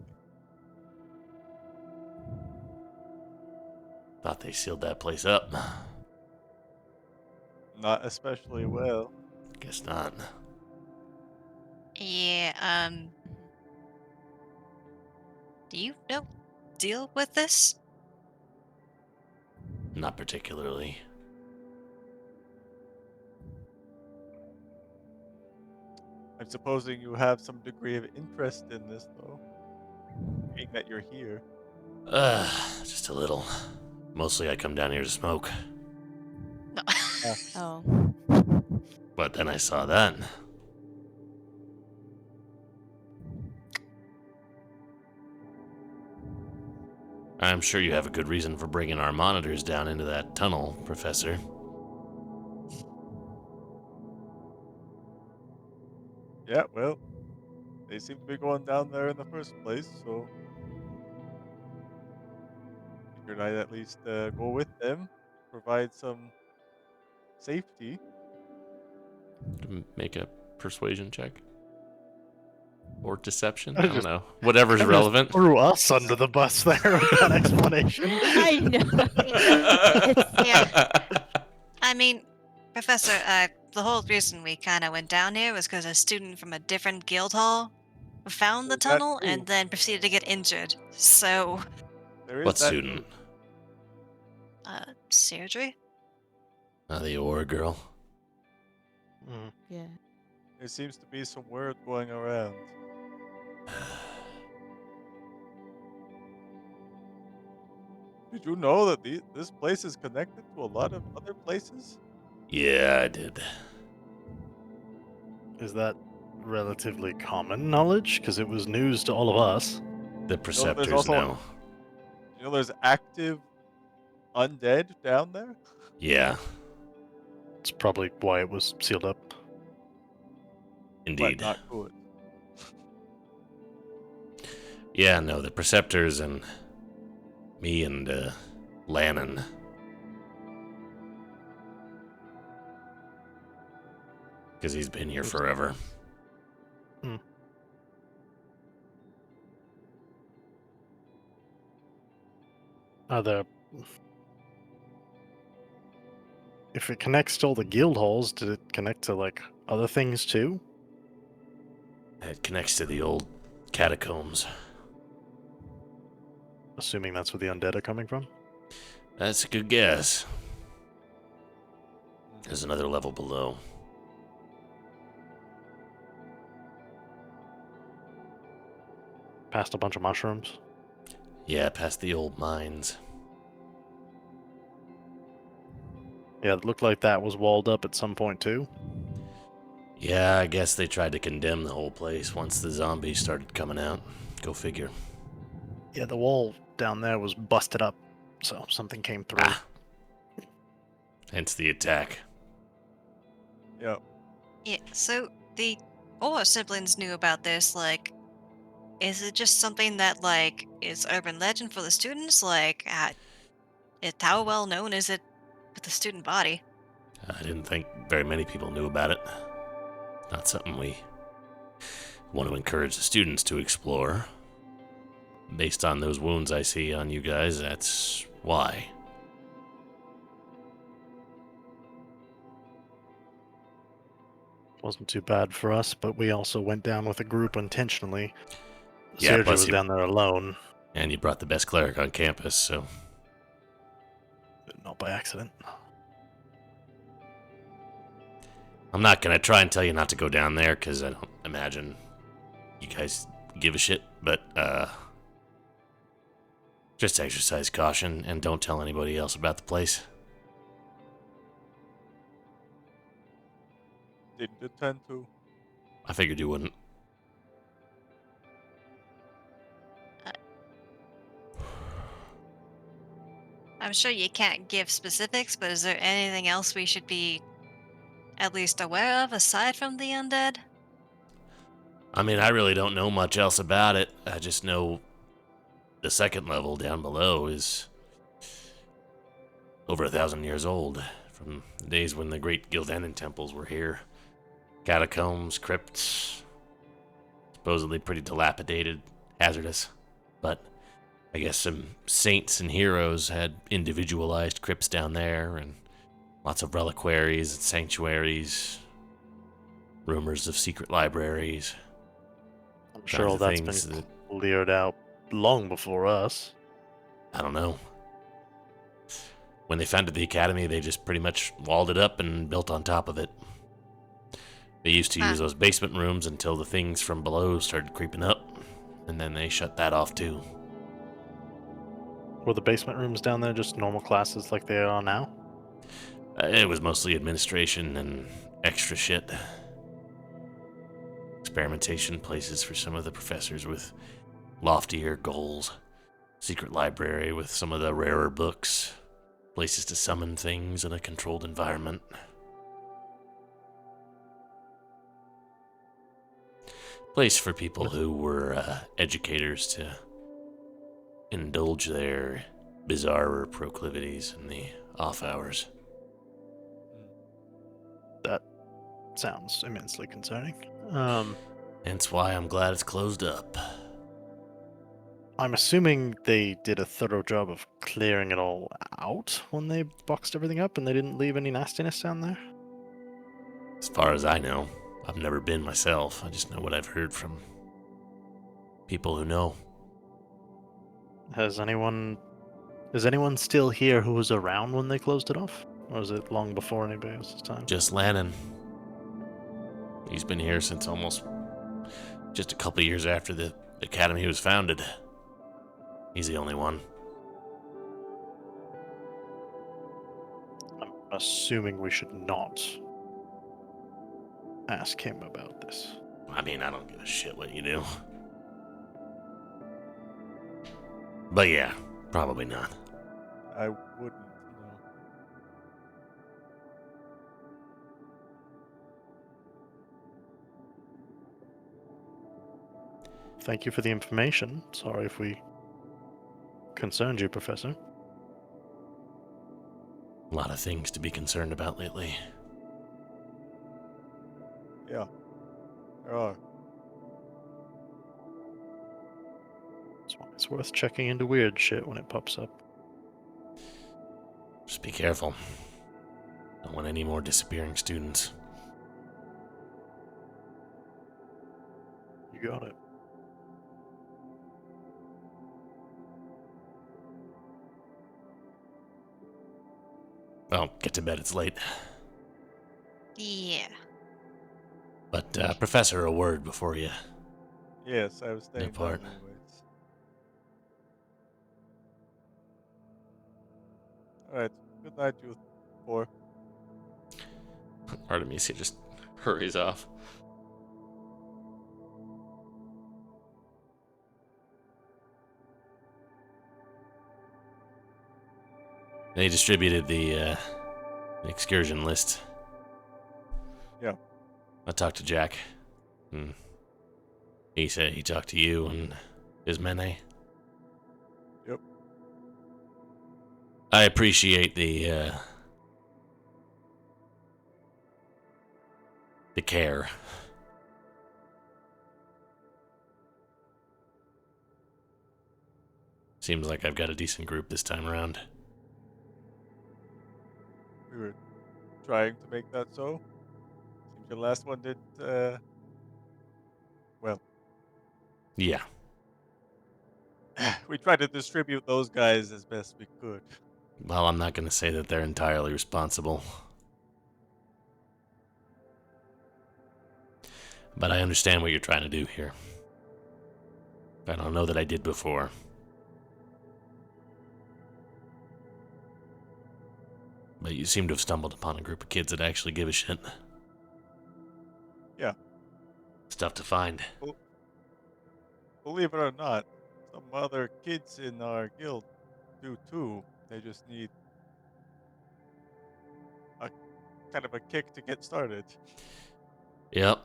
Thought they sealed that place up. Not especially well. Guess not. Yeah, do you know deal with this? Not particularly. I'm supposing you have some degree of interest in this, though. Being that you're here. Just a little. Mostly I come down here to smoke. No. Oh. But then I saw that. I'm sure you have a good reason for bringing our monitors down into that tunnel, Professor. Yeah, well, they seem to be going down there in the first place, so figured I'd at least go with them, provide some safety. Make a persuasion check. Or deception? I I don't just- know. Whatever's That just relevant. Threw us under the bus there with that explanation. I know. Yeah. I mean, Professor, the whole reason we kind of went down here was because a student from a different guild hall found the There's that tunnel too. and then proceeded to get injured. So, There is What that student? Seirdre? The Aura girl. Mm. Yeah. There seems to be some word going around. Did you know that this place is connected to a lot of other places? Yeah, I did. Is that relatively common knowledge? Because it was news to all of us. The there's preceptors also know. there's active undead down there. Yeah, It's probably why it was sealed up. indeed. But not good. Yeah, no, the preceptors and me and Lannon. Because he's been here forever. Are there... If it connects to all the guild halls, did it connect to, like, other things too? It connects to the old catacombs. Assuming that's where the undead are coming from? That's a good guess. There's another level below. Past a bunch of mushrooms? Yeah, past the old mines. Yeah, it looked like that was walled up at some point too. Yeah, I guess they tried to condemn the whole place once the zombies started coming out. Go figure. Yeah, the wall down there was busted up, so something came through. Ah. Hence the attack. Yep. Yeah, so the Orr siblings knew about this, like, is it just something that, like, is urban legend for the students? Like, how well known is it with the student body? I didn't think very many people knew about it. Not something we want to encourage the students to explore. Based on those wounds I see on you guys, that's why. Wasn't too bad for us, but we also went down with a group intentionally. Yeah, Sergio plus was you- down there alone, And you brought the best cleric on campus, so not by accident. I'm not gonna try and tell you not to go down there, because I don't imagine you guys give a shit, but just exercise caution and don't tell anybody else about the place. Didn't intend to. I figured you wouldn't. I'm sure you can't give specifics, but is there anything else we should be at least aware of aside from the undead? I mean, I really don't know much else about it. I just know the second level down below is over 1,000 years old, from the days when the great Gildanan temples were here. Catacombs, crypts, supposedly pretty dilapidated, hazardous, but I guess some saints and heroes had individualized crypts down there, and lots of reliquaries and sanctuaries, rumors of secret libraries. I'm sure all Kinds of that's things been that- cleared out long before us. I don't know. When they founded the academy, they just pretty much walled it up and built on top of it. They used to use those basement rooms until the things from below started creeping up, and then they shut that off too. Were the basement rooms down there just normal classes like they are now? It was mostly administration and extra shit. Experimentation places for some of the professors with loftier goals. Secret library with some of the rarer books. Places to summon things in a controlled environment. Place for people who were educators to indulge their bizarre proclivities in the off hours. That sounds immensely concerning. Hence why I'm glad it's closed up. I'm assuming they did a thorough job of clearing it all out when they boxed everything up and they didn't leave any nastiness down there? As far as I know, I've never been myself. I just know what I've heard from people who know. Is anyone still here who was around when they closed it off? Or was it long before anybody else's time? Just Lannon. He's been here since almost just a couple years after the academy was founded. He's the only one. I'm assuming we should not ask him about this. I mean, I don't give a shit what you do. But yeah, probably not. I wouldn't, no. Thank you for the information. Sorry if we concerned you, Professor. A lot of things to be concerned about lately. Yeah, there are. That's why it's worth checking into weird shit when it pops up. Just be careful. Don't want any more disappearing students. You got it. Well, get to bed, it's late. Yeah. But, Professor, a word before you Yes, I was staying down depart. anyways. Alright, good night, you four. Artemisia just hurries off. They distributed the excursion list. Yeah. I talked to Jack. He said he talked to you and Ismene. Yep. I appreciate the care. Seems like I've got a decent group this time around. We were trying to make that so. Seems your last one did, well, Yeah. we tried to distribute those guys as best we could. Well, I'm not going to say that they're entirely responsible. But I understand what you're trying to do here. I don't know that I did before. But you seem to have stumbled upon a group of kids that actually give a shit. Yeah. It's tough to find. Believe it or not, some other kids in our guild do too. They just need a kind of a kick to get started. Yep.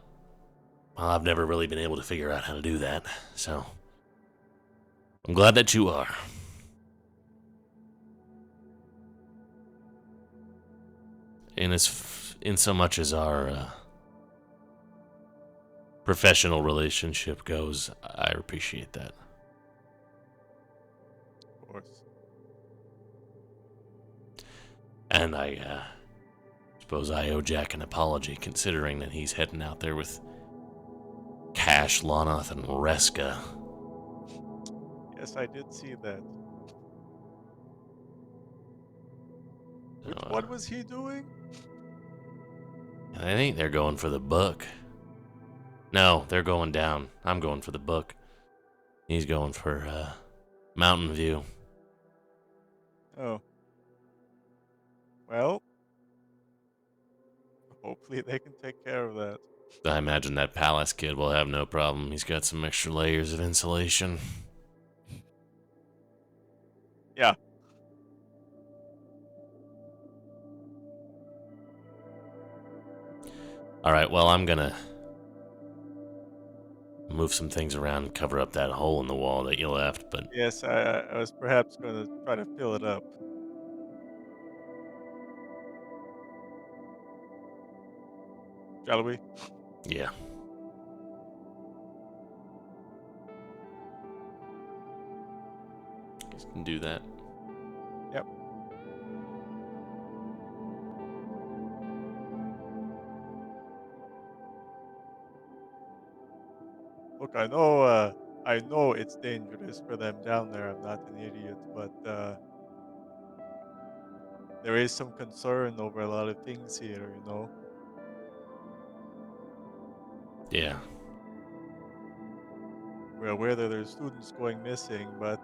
Well, I've never really been able to figure out how to do that, so I'm glad that you are. In so much as our professional relationship goes, I appreciate that. Of course. And I suppose I owe Jack an apology, considering that he's heading out there with Cash, Lonoth, and Reska. Yes, I did see that. Which So, one was he doing? I think they're going for the book. No, they're going down. I'm going for the book. He's going for Mountain View. Oh. Well, hopefully they can take care of that. I imagine that Palace kid will have no problem. He's got some extra layers of insulation. Yeah. Alright, well, I'm gonna move some things around and cover up that hole in the wall that you left, but Yes, I was perhaps going to try to fill it up. Shall we? yeah. Just can do that. Yep. Look, I know it's dangerous for them down there. I'm not an idiot, but there is some concern over a lot of things here, you know. Yeah. We're aware that there's students going missing, but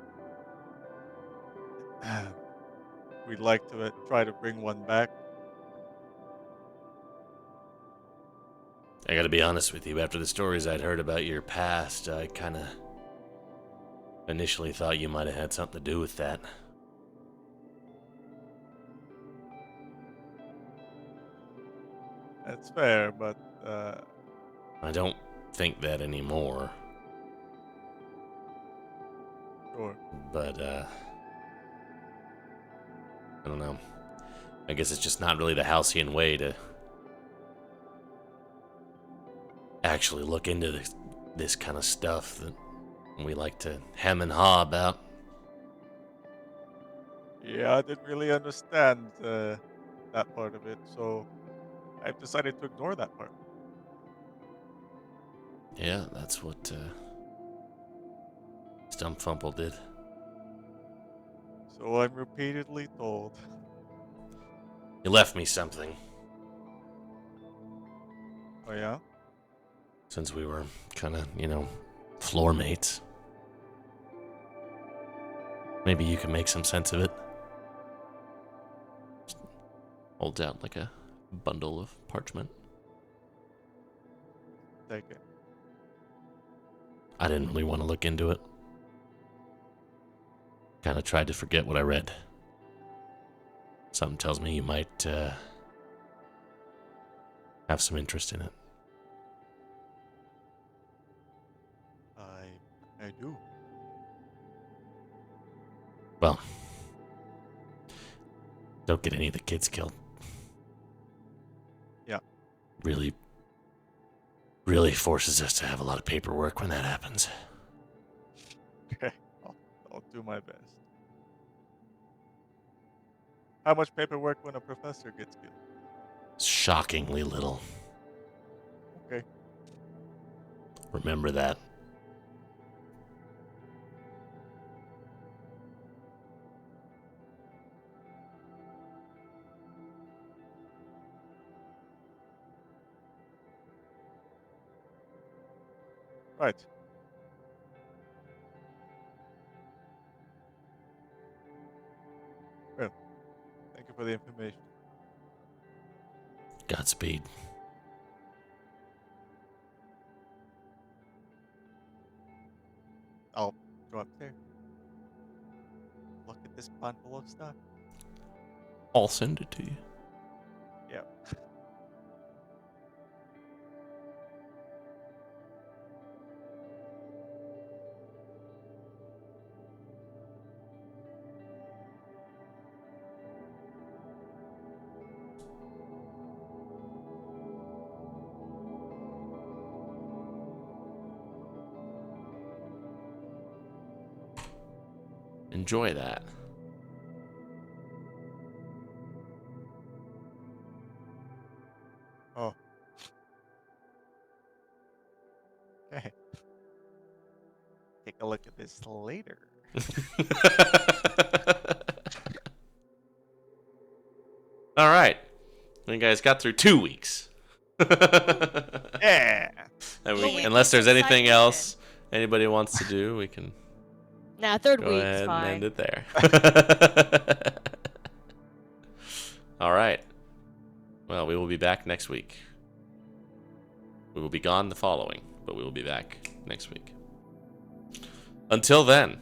we'd like to try to bring one back. I gotta be honest with you, after the stories I'd heard about your past, I kinda initially thought you might have had something to do with that. That's fair, but I don't think that anymore, sure. but, I don't know. I guess it's just not really the halcyon way to actually look into this kind of stuff that we like to hem and haw about. Yeah, I didn't really understand that part of it, so I've decided to ignore that part. Yeah, that's what Stumpfumple did. So I'm repeatedly told. You left me something Oh yeah? since we were kind of, floor mates. Maybe you can make some sense of it. Just holds out like a bundle of parchment. Take it. I didn't really want to look into it. Kind of tried to forget what I read. Something tells me you might have some interest in it. I do. Well, don't get any of the kids killed. Yeah. Really, really forces us to have a lot of paperwork when that happens. Okay. I'll do my best. How much paperwork when a professor gets killed? Shockingly little. Okay. Remember that. Right. Well, thank you for the information. Godspeed. I'll go upstairs. Look at this bundle of stuff. I'll send it to you. Yeah. Enjoy that. Oh. Okay. Take a look at this later. All right. You guys got through 2 weeks. Yeah. And Well, we unless did there's some side anything mission. else anybody wants to do, we can Nah, third go week's ahead and fine. end it there. All right. Well, we will be back next week. We will be gone the following, but we will be back next week. Until then.